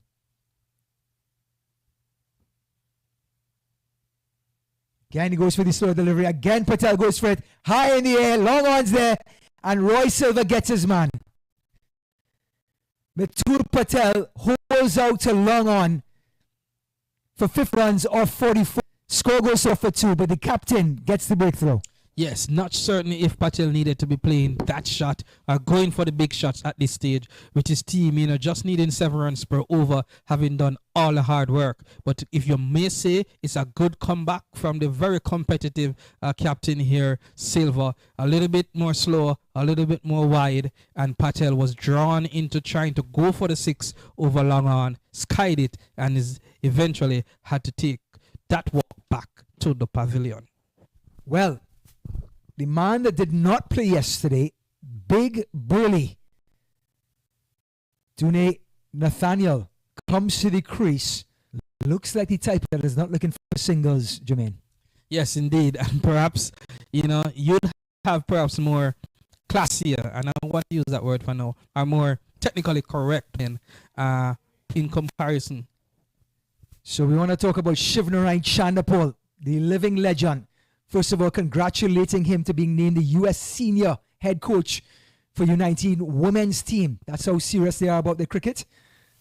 Again, he goes for the slow delivery. Again, Patel goes for it. High in the air, long ons there. And Roy Silva gets his man. Mithur Patel holds out to long on for 5 runs off 44. Score goes off for 2, but the captain gets the breakthrough. Yes, not certain if Patel needed to be playing that shot or going for the big shots at this stage with his team, just needing 7 runs per over, having done all the hard work. But if you may say it's a good comeback from the very competitive captain here, Silva, a little bit more slow, a little bit more wide, and Patel was drawn into trying to go for the 6 over long on, skied it, and is eventually had to take that walk back to the pavilion. Well, the man that did not play yesterday, big burly Dune Nathaniel, comes to the crease. Looks like the type that is not looking for singles, Jermaine. Yes, indeed. And perhaps, you'd have perhaps more classier, and I want to use that word for now, are more technically correct in comparison. So we want to talk about Shivnarine Chandapol, the living legend. First of all, congratulating him to being named the U.S. senior head coach for U19 women's team. That's how serious they are about the cricket.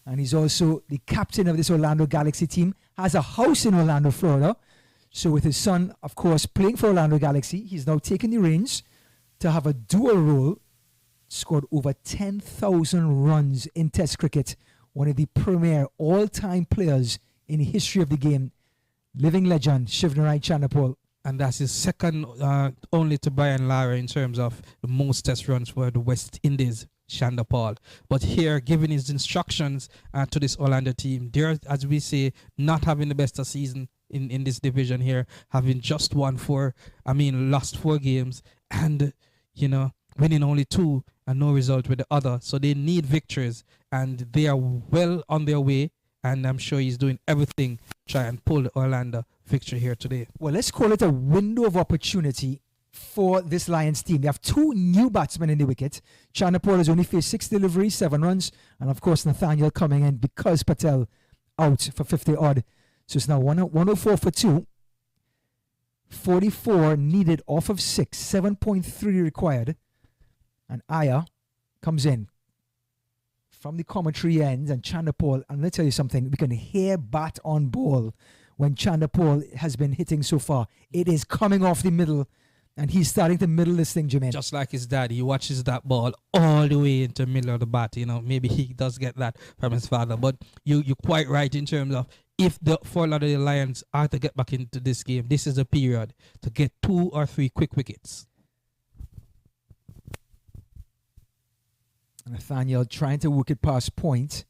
And he's also the captain of this Orlando Galaxy team, has a house in Orlando, Florida. So with his son, of course, playing for Orlando Galaxy, he's now taken the reins to have a dual role. Scored over 10,000 runs in Test cricket. One of the premier all-time players in the history of the game. Living legend, Shivnarine Chandapol. And that's his second only to Brian Lara in terms of the most test runs for the West Indies, Chandapal. But here, giving his instructions to this Orlando team, they're, as we say, not having the best of season in this division here, having just lost 4 games and, winning only 2 and no result with the other. So they need victories and they are well on their way. And I'm sure he's doing everything to try and pull the Orlando victory here today. Well, let's call it a window of opportunity for this Lions team. They have 2 new batsmen in the wicket. Chandapal has only faced 6 deliveries, 7 runs. And of course, Nathaniel coming in because Patel out for 50 odd. So it's now 104 for 2. 44 needed off of 6. 7.3 required. And Aya comes in from the commentary ends, and Chandapal, and let me tell you something, we can hear bat on ball when Chandapal has been hitting so far. It is coming off the middle, and he's starting to middle this thing, Jermaine. Just like his dad, he watches that ball all the way into the middle of the bat. Maybe he does get that from his father. But you're quite right in terms of if the Fort Lauderdale Lions are to get back into this game, this is a period to get 2 or 3 quick wickets. Nathaniel trying to work it past point.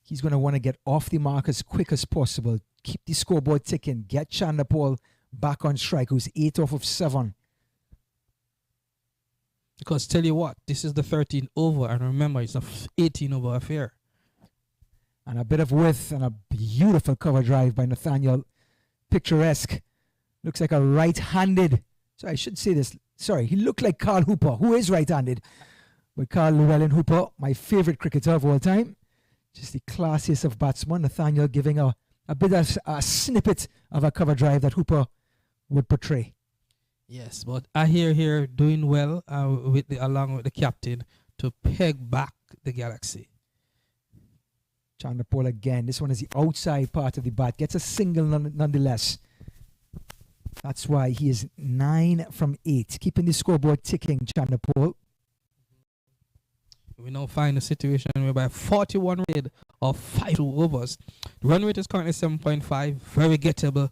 He's going to want to get off the mark as quick as possible. Keep the scoreboard ticking. Get Chandapal back on strike, who's 8 off of 7. Because tell you what, this is the 13th over, and remember, it's a 18 over affair. And a bit of width and a beautiful cover drive by Nathaniel. Picturesque. Looks like a right-handed. So I should say this. Sorry, he looked like Carl Hooper, who is right-handed. But Carl Llewellyn Hooper, my favorite cricketer of all time. Just the classiest of batsmen. Nathaniel giving a bit of a snippet of a cover drive that Hooper would portray. Yes, but I hear here doing well along with the captain to peg back the Galaxy. Chandapal again. This one is the outside part of the bat. Gets a single nonetheless. That's why he is 9 from 8. Keeping the scoreboard ticking, Chandapal. We now find a situation whereby 41 rate of 5 overs. The run rate is currently 7.5. Very gettable,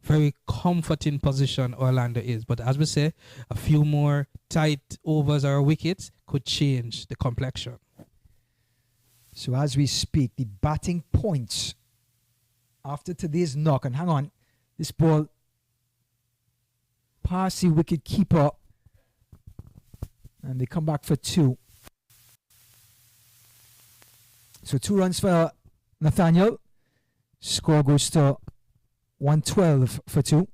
very comforting position Orlando is. But as we say, a few more tight overs or wickets could change the complexion. So as we speak, the batting points after today's knock. And hang on, this ball past the wicket keeper. And they come back for 2. So 2 runs for Nathaniel. Score goes to 112 for 2.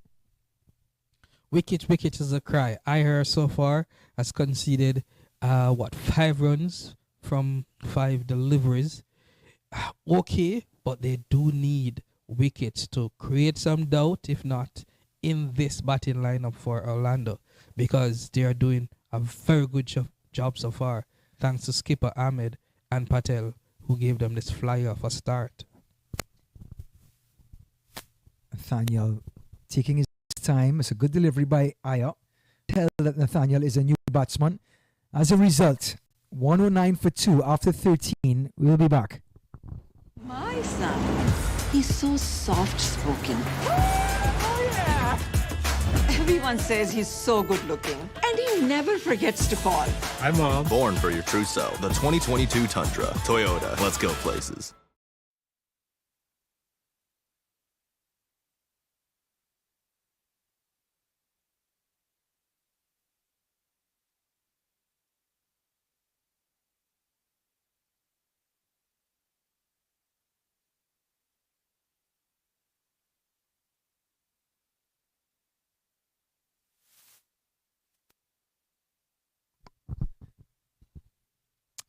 Wicket is a cry. Iher so far has conceded 5 runs from 5 deliveries. Okay, but they do need wickets to create some doubt, if not in this batting lineup for Orlando, because they are doing a very good job so far, thanks to skipper Ahmed and Patel, who gave them this flyer for start. Nathaniel taking his time. It's a good delivery by Aya. tell that Nathaniel is a new batsman. As a result, 109 for 2 after 13. We'll be back. My son, he's so soft-spoken. Oh, yeah. Everyone says he's so good-looking, and he never forgets to call. Hi, Mom. Born for your true self. The 2022 Tundra. Toyota. Let's go places.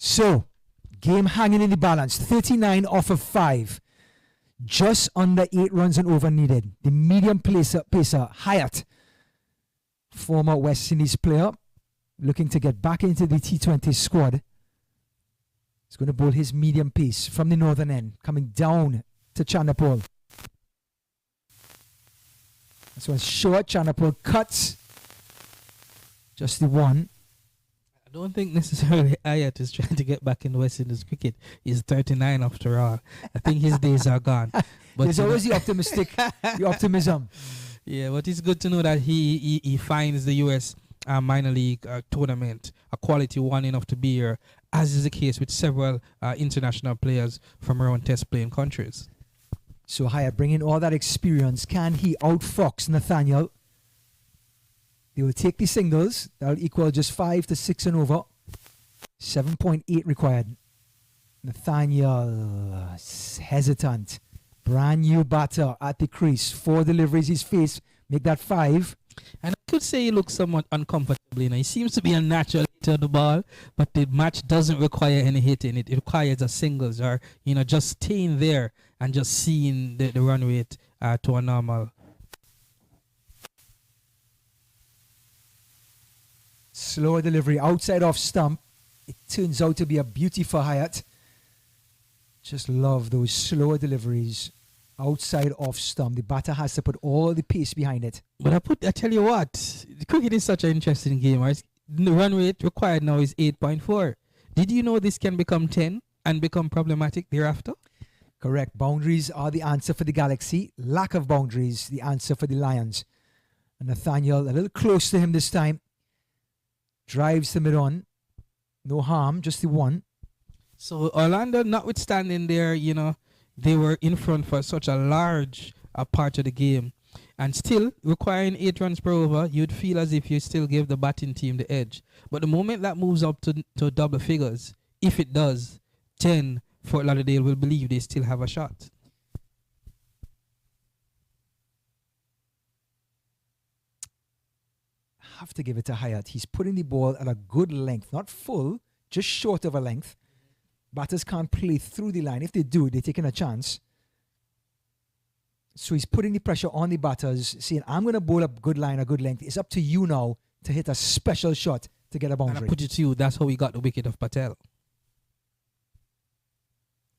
So, game hanging in the balance. 39 off of 5. Just under 8 runs and over needed. The medium pacer Hyatt, former West Indies player, looking to get back into the T20 squad. He's going to bowl his medium pace from the northern end, coming down to Chanderpaul. This one's short. Chanderpaul cuts. Just the one. I don't think necessarily Ayat is trying to get back in West Indies cricket. He's 39 after all. I think his days are gone. But there's always the optimism. Yeah, but it's good to know that he finds the US minor league tournament a quality one enough to be here, as is the case with several international players from around test playing countries. So Hyatt bringing all that experience. Can he outfox Nathaniel? They will take the singles. That'll equal just 5 to 6 and over. 7.8 required. Nathaniel hesitant. Brand new batter at the crease. 4 deliveries he's faced. Make that 5. And I could say he looks somewhat uncomfortable. He seems to be a natural hitter of the ball, but the match doesn't require any hitting. It requires a singles or, just staying there and just seeing the run rate to a normal. Slower delivery outside off stump. It turns out to be a beauty for Hyatt. Just love those slower deliveries outside off stump. The batter has to put all the pace behind it. But I tell you what, cricket is such an interesting game. Right? The run rate required now is 8.4. Did you know this can become 10 and become problematic thereafter? Correct. Boundaries are the answer for the Galaxy. Lack of boundaries, the answer for the Lions. And Nathaniel a little close to him this time. Drives the mid-on. No harm, just the one. So Orlando, notwithstanding they were in front for such a large part of the game. And still, requiring 8 runs per over, you'd feel as if you still gave the batting team the edge. But the moment that moves up to double figures, if it does, 10, Fort Lauderdale will believe they still have a shot. Have to give it to Hyatt. He's putting the ball at a good length, not full, just short of a length. Batters can't play through the line. If they do, they're taking a chance. So he's putting the pressure on the batters, saying, I'm going to bowl a good line, a good length. It's up to you now to hit a special shot to get a boundary. And I put it to you, that's how we got the wicket of Patel.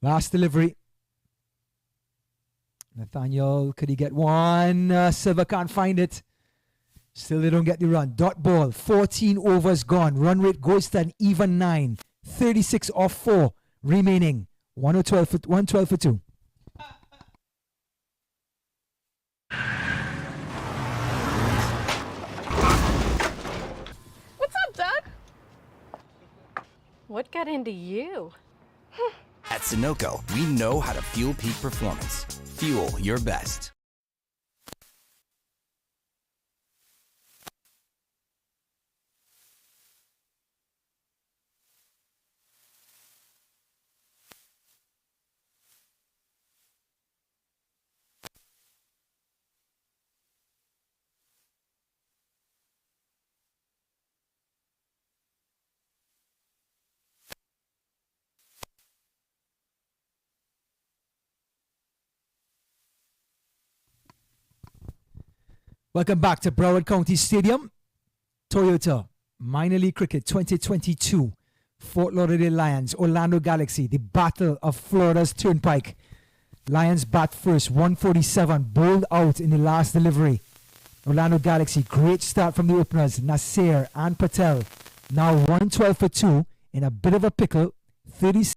Last delivery. Nathaniel, could he get one? Silva can't find it. Still they don't get the run. Dot ball, 14 overs gone. Run rate goes to an even 9. 36 off 4 remaining. 112 for 2. What's up, Doug? What got into you? At Sunoco, we know how to fuel peak performance. Fuel your best. Welcome back to Broward County Stadium. Toyota Minor League Cricket 2022. Fort Lauderdale Lions, Orlando Galaxy, the Battle of Florida's Turnpike. Lions bat first, 147, bowled out in the last delivery. Orlando Galaxy. Great start from the openers, Nasir and Patel. Now 112 for 2 in a bit of a pickle. 36.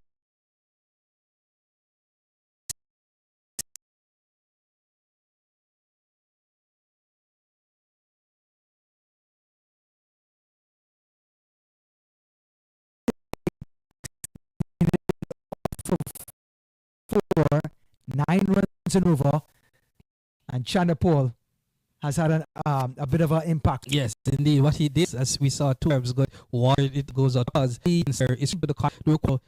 For 9 runs and over, and Chanderpaul has had a bit of an impact. Yes, indeed. What he did, as we saw, 2 times good, why it goes out because he is the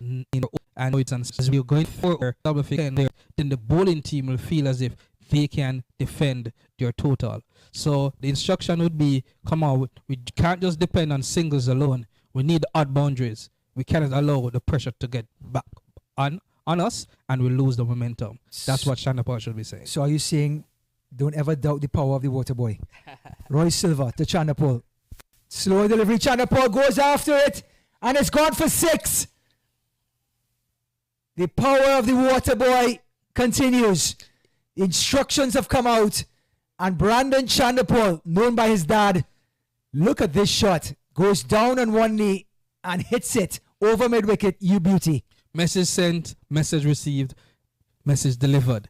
and it's as we're going for double figure there, then the bowling team will feel as if they can defend their total. So the instruction would be, come on, we can't just depend on singles alone. We need odd boundaries. We cannot allow the pressure to get back on us and we lose the momentum. That's what Chanderpaul should be saying. So are you saying don't ever doubt the power of the water boy? Roy Silva to Chanderpaul. Slow delivery. Chanderpaul goes after it and it's gone for 6. The power of the water boy continues. Instructions have come out and Brandon Chanderpaul, known by his dad, look at this shot. Goes down on one knee and hits it over mid-wicket. You beauty. Message sent, message received, message delivered.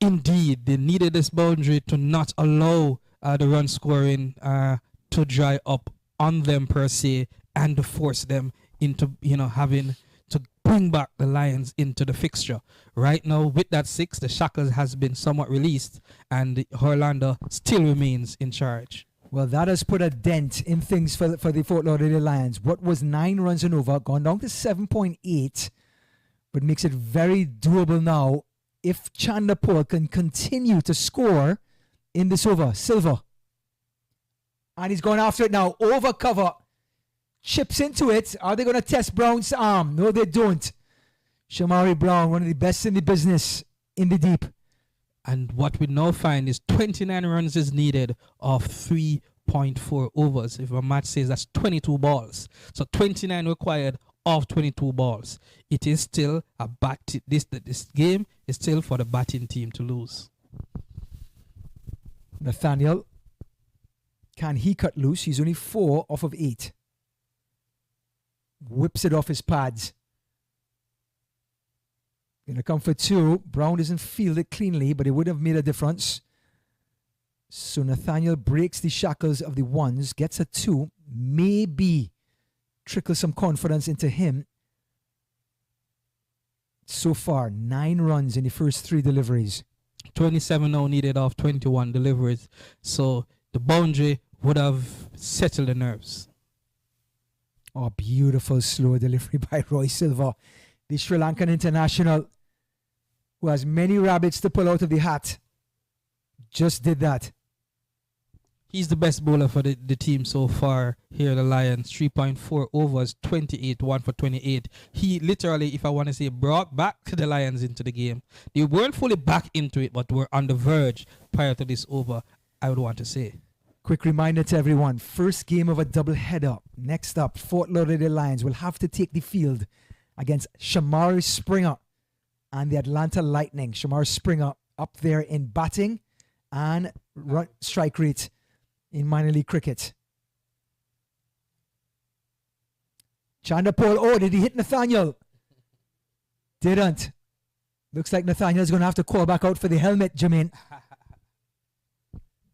Indeed, they needed this boundary to not allow the run scoring to dry up on them per se, and to force them into having to bring back the Lions into the fixture. Right now, with that 6, the shackles has been somewhat released, and Orlando still remains in charge. Well, that has put a dent in things for the Fort Lauderdale Lions. What was 9 runs and over, gone down to 7.8. But makes it very doable now if Chanderpaul can continue to score in this over. Silva. And he's going after it now. Over cover. Chips into it. Are they going to test Brown's arm? No, they don't. Shamari Brown, one of the best in the business in the deep. And what we now find is 29 runs is needed of 3.4 overs. If a match says that's 22 balls. So 29 required of 22 balls. It is still a this game is still for the batting team to lose. Nathaniel, can he cut loose? He's only 4 off of 8. Whips it off his pads. Gonna come for 2. Brown doesn't field it cleanly, but it would have made a difference. So Nathaniel breaks the shackles of the 1s, gets a 2, maybe trickle some confidence into him. So far, 9 runs in the first 3 deliveries. 27 now needed off 21 deliveries. So the boundary would have settled the nerves. Oh, beautiful slow delivery by Roy Silva, the Sri Lankan international, who has many rabbits to pull out of the hat. Just did that. He's the best bowler for the team so far here, the Lions. 3.4 overs, 28, 1 for 28. He literally, if I want to say, brought back the Lions into the game. They weren't fully back into it, but were on the verge prior to this over, I would want to say. Quick reminder to everyone, first game of a double-header. Next up, Fort Lauderdale Lions will have to take the field against Shamari Springer and the Atlanta Lightning. Shamari Springer up there in batting and strike rate in minor league cricket. Chanderpaul, oh, did he hit Nathaniel? Didn't. Looks like Nathaniel's going to have to call back out for the helmet, Jermaine.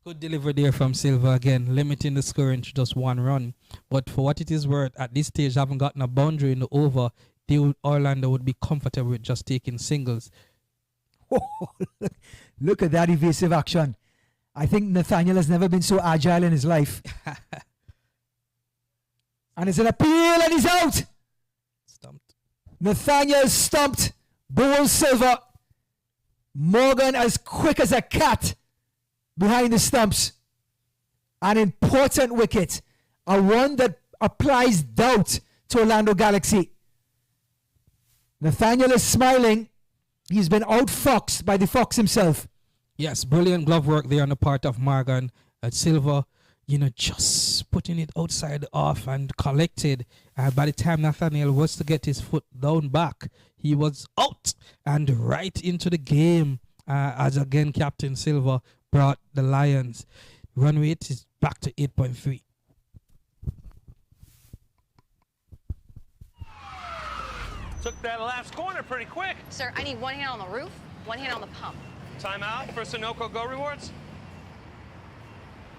Good delivery there from Silva again, limiting the scoring to just 1 run. But for what it is worth, at this stage, haven't gotten a boundary in the over, Orlando would be comfortable with just taking singles. Oh, look at that evasive action. I think Nathaniel has never been so agile in his life. And it's an appeal and he's out. Stumped. Nathaniel stumped. Bowl Silva. Morgan as quick as a cat behind the stumps. An important wicket. A one that applies doubt to Orlando Galaxy. Nathaniel is smiling. He's been outfoxed by the fox himself. Yes, brilliant glove work there on the part of Morgan. Silva, just putting it outside off and collected. By the time Nathaniel was to get his foot down back, he was out and right into the game as again Captain Silva brought the Lions. Run rate is back to 8.3. Took that last corner pretty quick. Sir, I need one hand on the roof, one hand on the pump. Timeout for Sunoco Go Rewards.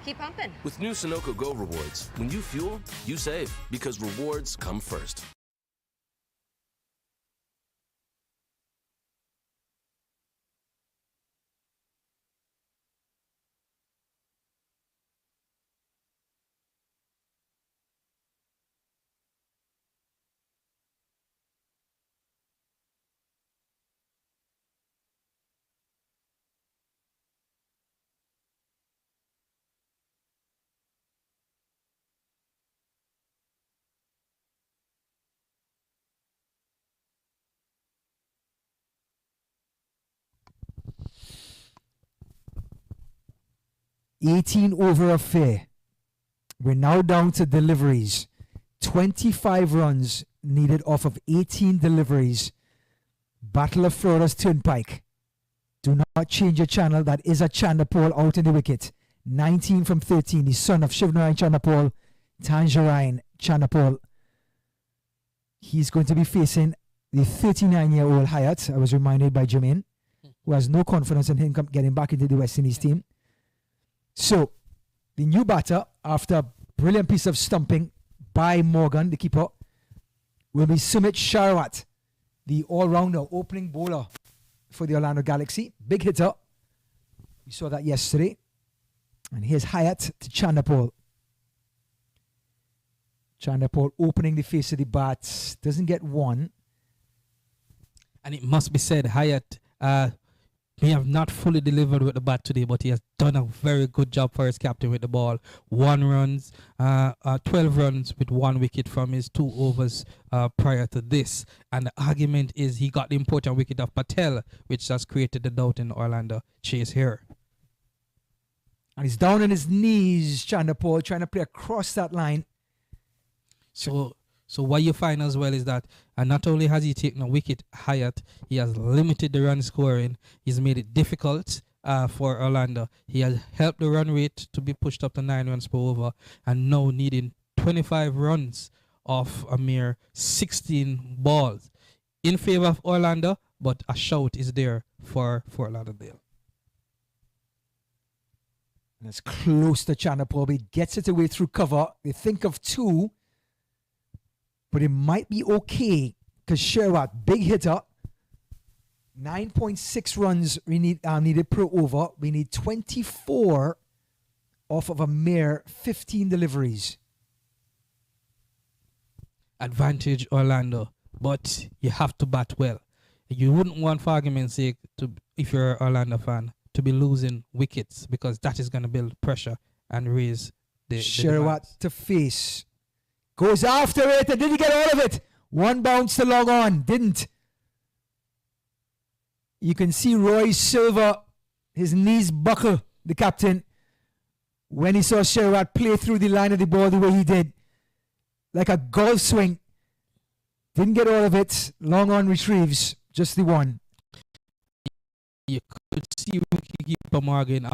Keep pumping. With new Sunoco Go rewards, when you fuel, you save because rewards come first. Over affair. We're now down to deliveries. 25 runs needed off of 18 deliveries. Battle of Florida's Turnpike. Do not change your channel. That is a Chandapol out in the wicket. 19 from 13. The son of Shivnarine Chandapol, Tangerine Chandapol. He's going to be facing the 39-year-old Hyatt. I was reminded by Jermaine, who has no confidence in him getting back into the West Indies team. So, the new batter, after a brilliant piece of stumping by Morgan, the keeper, will be Sumit Sharwat, the all-rounder, opening bowler for the Orlando Galaxy. Big hitter. We saw that yesterday. And here's Hyatt to Chandapol. Chandapol opening the face of the bat. Doesn't get one. And it must be said, Hyatt may have not fully delivered with the bat today, but he has done a very good job for his captain with the ball. 12 runs with 1 wicket from his 2 overs prior to this. And the argument is he got the important wicket of Patel, which has created the doubt in Orlando chase here. And he's down on his knees, Chandapol, trying to play across that line. So what you find as well is that not only has he taken a wicket, Hyatt, he has limited the run scoring. He's made it difficult for Orlando. He has helped the run rate to be pushed up to 9 runs per over, and now needing 25 runs off a mere 16 balls in favor of Orlando, but a shout is there for Lauderdale. And it's close to Chandapol. He gets it away through cover. They think of 2. But it might be okay because Sherwatt, big hitter, 9.6 runs we needed per over. We need 24 off of a mere 15 deliveries. Advantage Orlando, but you have to bat well. You wouldn't want, for argument's sake, if you're an Orlando fan, to be losing wickets, because that is going to build pressure and raise the Sherwatt to face. Goes after it, and did he get all of it? One bounce to long on. Didn't. You can see Roy Silva, his knees buckle, the captain, when he saw Sherwatt play through the line of the ball the way he did. Like a golf swing. Didn't get all of it. Long on retrieves. Just the one. You could see wicketkeeper Morgan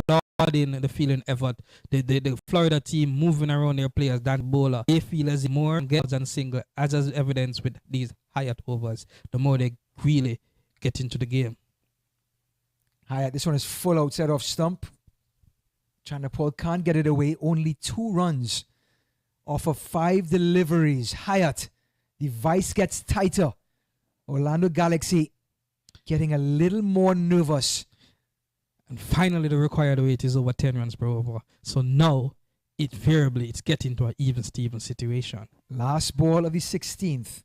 applauding the fielding effort. The Florida team moving around their players, that bowler. They feel as more gets and single, as is evidence with these Hyatt overs, the more they really get into the game. Hyatt, this one is full outside off stump. Chandapol can't get it away. Only 2 runs off of 5 deliveries. Hyatt, the vice gets tighter. Orlando Galaxy getting a little more nervous. And finally, the required weight is over 10 runs per over. So now, it's getting to an even-Steven situation. Last ball of the 16th.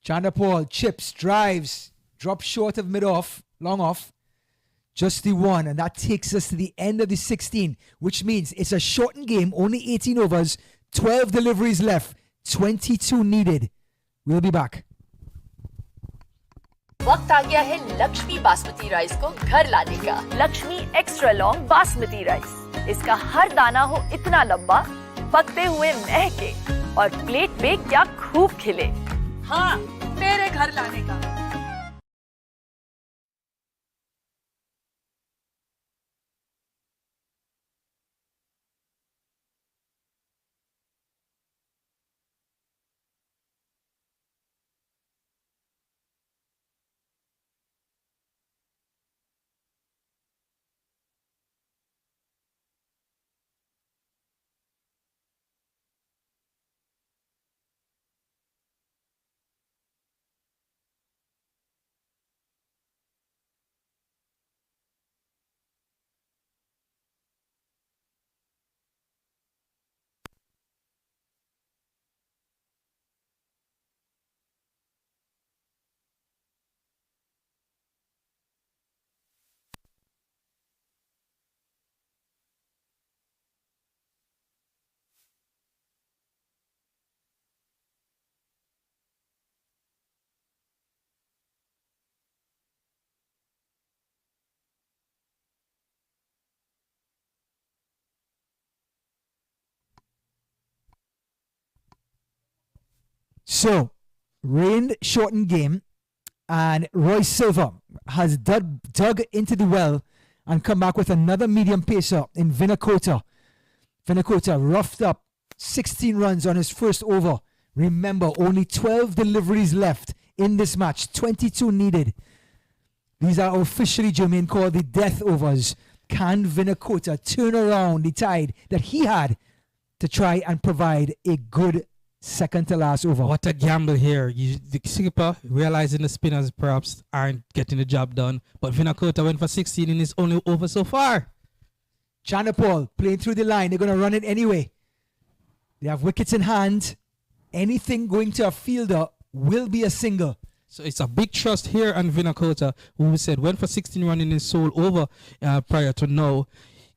Chandapol chips, drives, drops short of mid-off, long off. Just the one, and that takes us to the end of the 16, which means it's a shortened game, only 18 overs, 12 deliveries left, 22 needed. We'll be back. वक्त आ गया है Lakshmi basmati rice को घर लाने का। Lakshmi extra long basmati rice. इसका हर दाना हो इतना लंबा, पकते हुए महके और प्लेट पे क्या खूब खिले। हाँ, मेरे घर लाने का। So, rain shortened game, and Roy Silva has dug into the well and come back with another medium pacer in Vinakota. Vinakota roughed up 16 runs on his first over. Remember, only 12 deliveries left in this match, 22 needed. These are officially, Jermaine, called the death overs. Can Vinakota turn around the tide that he had to try and provide a good second to last over? What a gamble here. The skipper, realizing the spinners perhaps aren't getting the job done, but Vinakota went for 16 in his only over so far. Chanderpaul playing through the line. They're going to run it anyway. They have wickets in hand. Anything going to a fielder will be a single. So it's a big trust here on Vinakota, who we said went for 16 run in his sole over prior to now.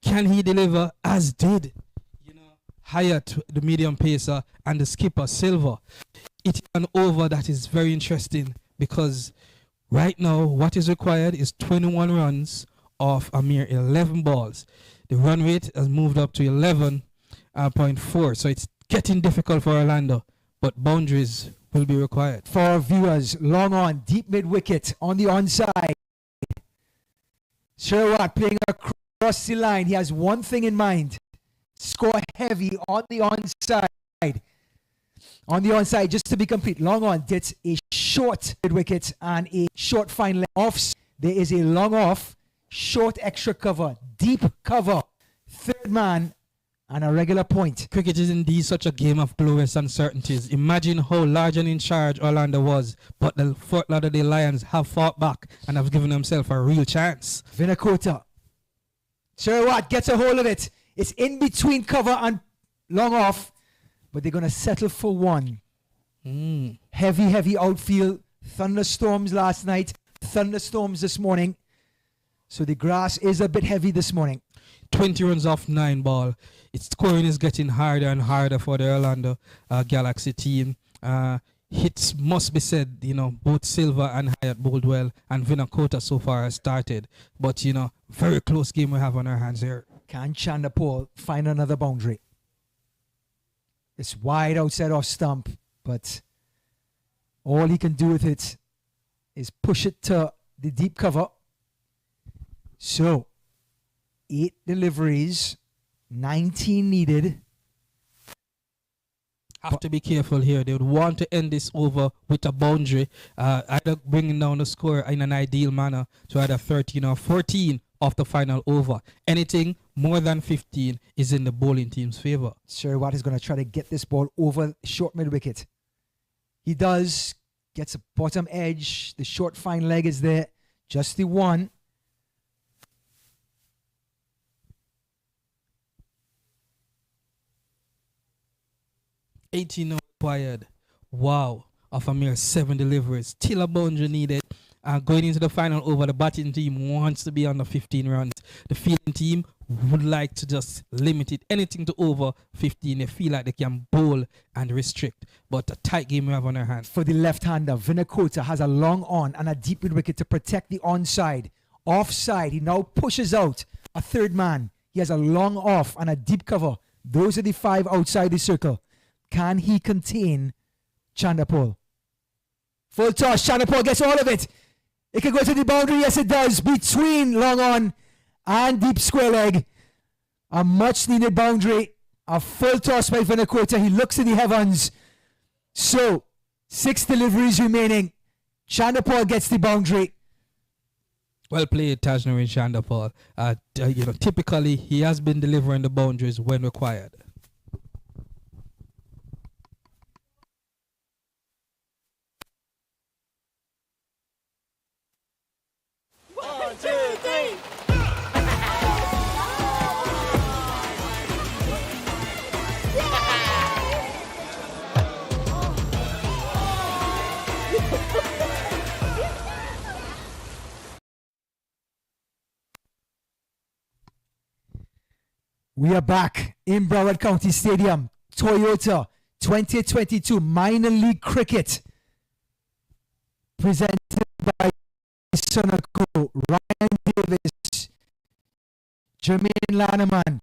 Can he deliver as did Hyatt, the medium pacer, and the skipper Silva? It is an over that is very interesting because right now what is required is 21 runs off a mere 11 balls. The run rate has moved up to 11.4, so it's getting difficult for Orlando, but boundaries will be required. For our viewers, long on, deep mid-wicket on the onside. Sherwatt playing across the line. He has one thing in mind. Score heavy on the onside. On the onside, just to be complete. Long on gets a short mid-wicket and a short fine leg. Offs, there is a long off, short extra cover, deep cover, third man, and a regular point. Cricket is indeed such a game of glorious uncertainties. Imagine how large and in charge Orlando was, but the Fort Lauderdale Lions have fought back and have given themselves a real chance. Vinakota. Sherwatt gets a hold of it. It's in between cover and long off, but they're going to settle for one. Heavy outfield. Thunderstorms last night. Thunderstorms this morning. So the grass is a bit heavy this morning. 20 runs off 9 ball. Its scoring is getting harder and harder for the Orlando Galaxy team. Hits must be said, both Silva and Hyatt bowled well, and Vinakota so far has started. But, very close game we have on our hands here. Can Chanderpaul find another boundary? It's wide outside off stump, but all he can do with it is push it to the deep cover. So, 8 deliveries, 19 needed. Have to be careful here. They would want to end this over with a boundary, either bringing down the score in an ideal manner to either 13 or 14 of the final over. Anything more than 15 is in the bowling team's favor. Sherwatt is going to try to get this ball over short mid-wicket. He does. Gets a bottom edge. The short fine leg is there. Just the one. $18 required. Wow. Of a mere 7 deliveries. Still a boundary needed. Going into the final over, the batting team wants to be under 15 runs. The fielding team would like to just limit it. Anything to over 15, they feel like they can bowl and restrict. But a tight game we have on our hands. For the left-hander, Vinakota has a long on and a deep mid-wicket to protect the onside. Offside, he now pushes out a third man. He has a long off and a deep cover. Those are the 5 outside the circle. Can he contain Chanderpaul? Full toss, Chanderpaul gets all of it. It can go to the boundary, yes it does. Between long on and deep square leg. A much needed boundary. A full toss by Vinakota. He looks in the heavens. So, 6 deliveries remaining. Chanderpaul gets the boundary. Well played, Tajnari Chanderpaul. Typically he has been delivering the boundaries when required. We are back in Broward County Stadium. Toyota 2022 Minor League Cricket. Presented by Sunoco, Ryan Davis, Jermaine Lanneman.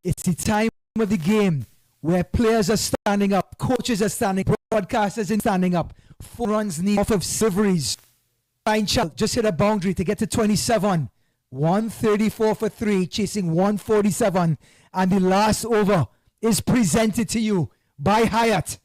It's the time of the game where players are standing up, coaches are standing up. broadcasters in standing up. 4 runs need off of Silveries. Ryan Chell just hit a boundary to get to 27. 134 for 3, chasing 147. And the last over is presented to you by Hyatt.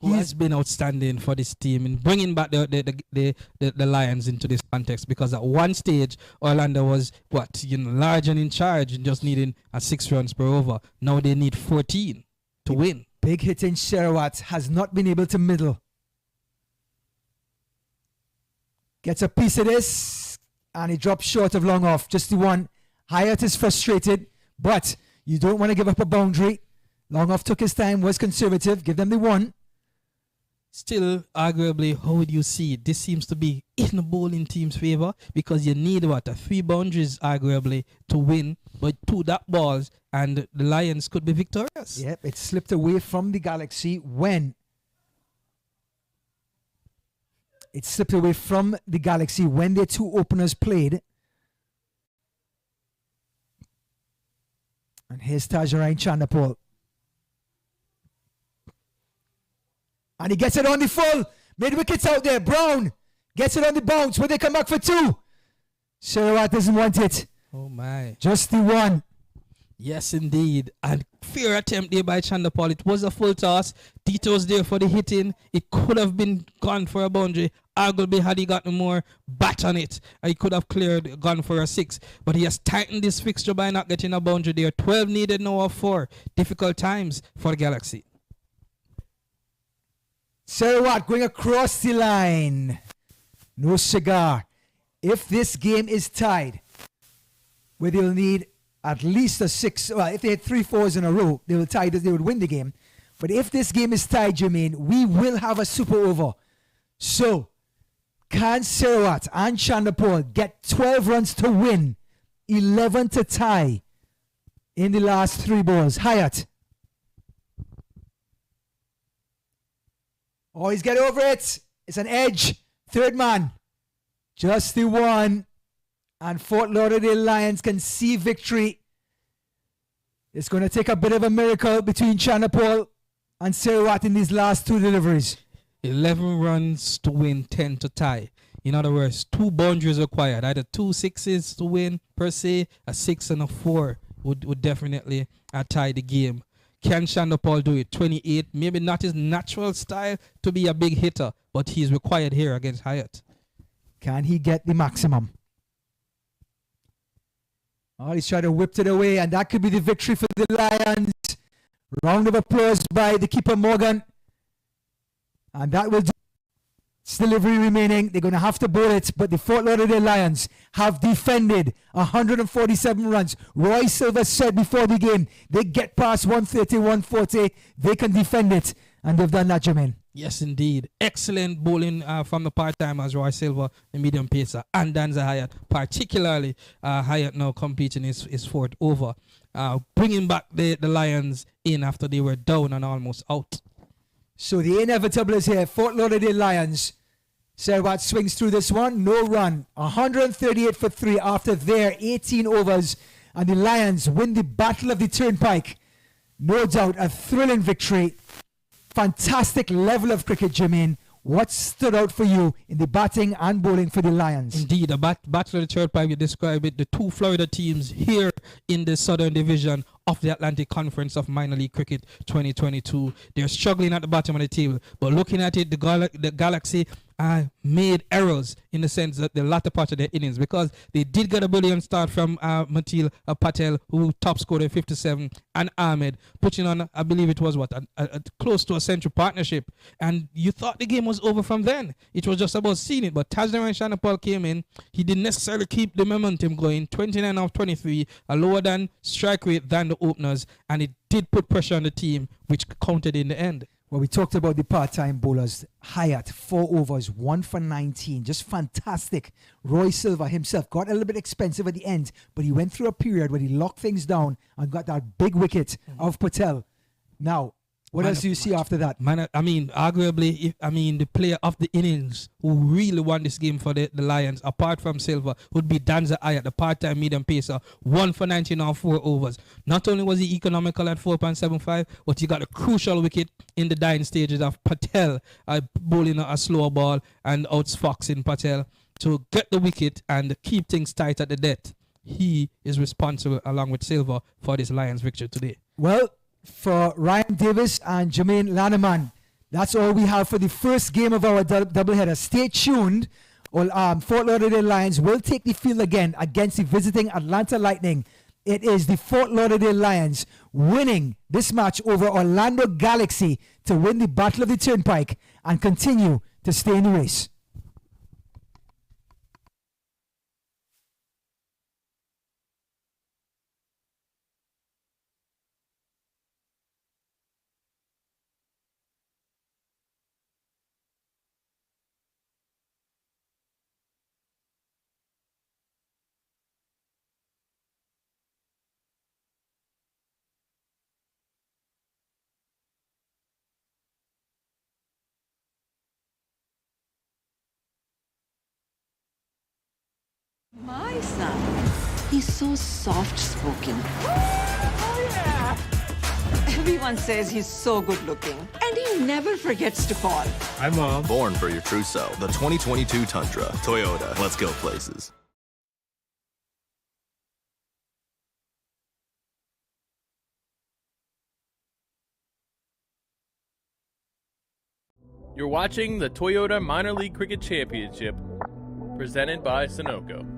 Who has been outstanding for this team in bringing back the Lions into this context, because at one stage Orlando was large and in charge and just needing 6 runs per over. Now they need 14 to win. Big hit in Sherawat has not been able to middle. Gets a piece of this and he drops short of long off. Just the one. Hyatt is frustrated, but you don't want to give up a boundary. Long off took his time, was conservative. Give them the one. Still, arguably, how would you see it? This seems to be in the bowling team's favor, because you need 3 boundaries arguably to win, but 2 dot balls and the Lions could be victorious. Yep, it slipped away from the Galaxy when their 2 openers played. And here's Tajarain Chandapal. And he gets it on the full. Mid-wickets out there. Brown gets it on the bounce. Will they come back for 2? Sherawat doesn't want it. Oh my. Just the one. Yes, indeed. And fair attempt there by Chandapal. It was a full toss. Tito was there for the hitting. It could have been gone for a boundary. Arguably, had he gotten more bat on it, he could have gone for a 6. But he has tightened this fixture by not getting a boundary there. 12 needed, now of 4. Difficult times for the Galaxy. Sherawat going across the line. No cigar. If this game is tied, where they'll need at least a 6, well, if they had 3 4s in a row, they would win the game. But if this game is tied, Jermaine, we will have a super over. So, can Sherawat and Chandapal get 12 runs to win, 11 to tie in the last 3 balls? Hyatt. Oh, he's get over it. It's an edge. 3rd man. Just the one. And Fort Lauderdale Lions can see victory. It's going to take a bit of a miracle between Chandapal and Sherawat in these last 2 deliveries. 11 runs to win, 10 to tie. In other words, 2 boundaries required. Either 2 6s to win per se, a 6 and a 4 would definitely tie the game. Can Chandapal do it? 28, maybe not his natural style to be a big hitter, but he's required here against Hyatt. Can he get the maximum? Oh, he's trying to whip it away, and that could be the victory for the Lions. Round of applause by the keeper, Morgan. And that will do. Delivery remaining. They're going to have to bowl it, but the Fort Lauderdale Lions have defended 147 runs. Roy Silva said before the game, they get past 130, 140, they can defend it, and they've done that, Jermaine. Yes, indeed. Excellent bowling from the part-timers, Roy Silva, the medium pacer, and Danza Hyatt. Particularly, Hyatt now completing his 4th over. Bringing back the Lions in after they were down and almost out. So the inevitable is here. Fort Lauderdale Lions. Sherawat swings through this one. No run. 138 for 3 after their 18 overs. And the Lions win the Battle of the Turnpike. No doubt a thrilling victory. Fantastic level of cricket, Jermaine. What stood out for you in the batting and bowling for the Lions? Indeed, a Battle of the Turnpike, you describe it. The 2 Florida teams here in the Southern Division of the Atlantic Conference of Minor League Cricket 2022. They're struggling at the bottom of the table, but looking at it, the Galaxy made errors in the sense that the latter part of their innings, because they did get a brilliant start from Matil Patel, who top scored at 57, and Ahmed pushing on, I believe it was close to a century partnership, and you thought the game was over from then. It was just about seeing it, but Tajarain Chandapal came in. He didn't necessarily keep the momentum going. 29 of 23, a lower than strike rate than the openers, and it did put pressure on the team, which counted in the end. Well, we talked about the part-time bowlers. Hyatt, 4 overs, 1 for 19. Just fantastic. Roy Silva himself got a little bit expensive at the end, but he went through a period where he locked things down and got that big wicket of Patel. Now, What else do you see after that? Man, I mean, arguably, the player of the innings who really won this game for the Lions, apart from Silva, would be Danza Ayat, the part-time medium pacer, 1 for 19 on 4 overs. Not only was he economical at 4.75, but he got a crucial wicket in the dying stages of Patel bowling a slower ball and outsfoxing Patel to get the wicket and keep things tight at the death. He is responsible, along with Silva, for this Lions victory today. Well, for Ryan Davis and Jermaine Lanneman, that's all we have for the first game of our doubleheader. Stay tuned. Fort Lauderdale Lions will take the field again against the visiting Atlanta Lightning. It is the Fort Lauderdale Lions winning this match over Orlando Galaxy to win the Battle of the Turnpike and continue to stay in the race. My son. He's so soft-spoken. Oh, yeah. Everyone says he's so good-looking, and he never forgets to call. Hi, Mom. Born for your true self. The 2022 Tundra. Toyota. Let's go places. You're watching the Toyota Minor League Cricket Championship, presented by Sunoco.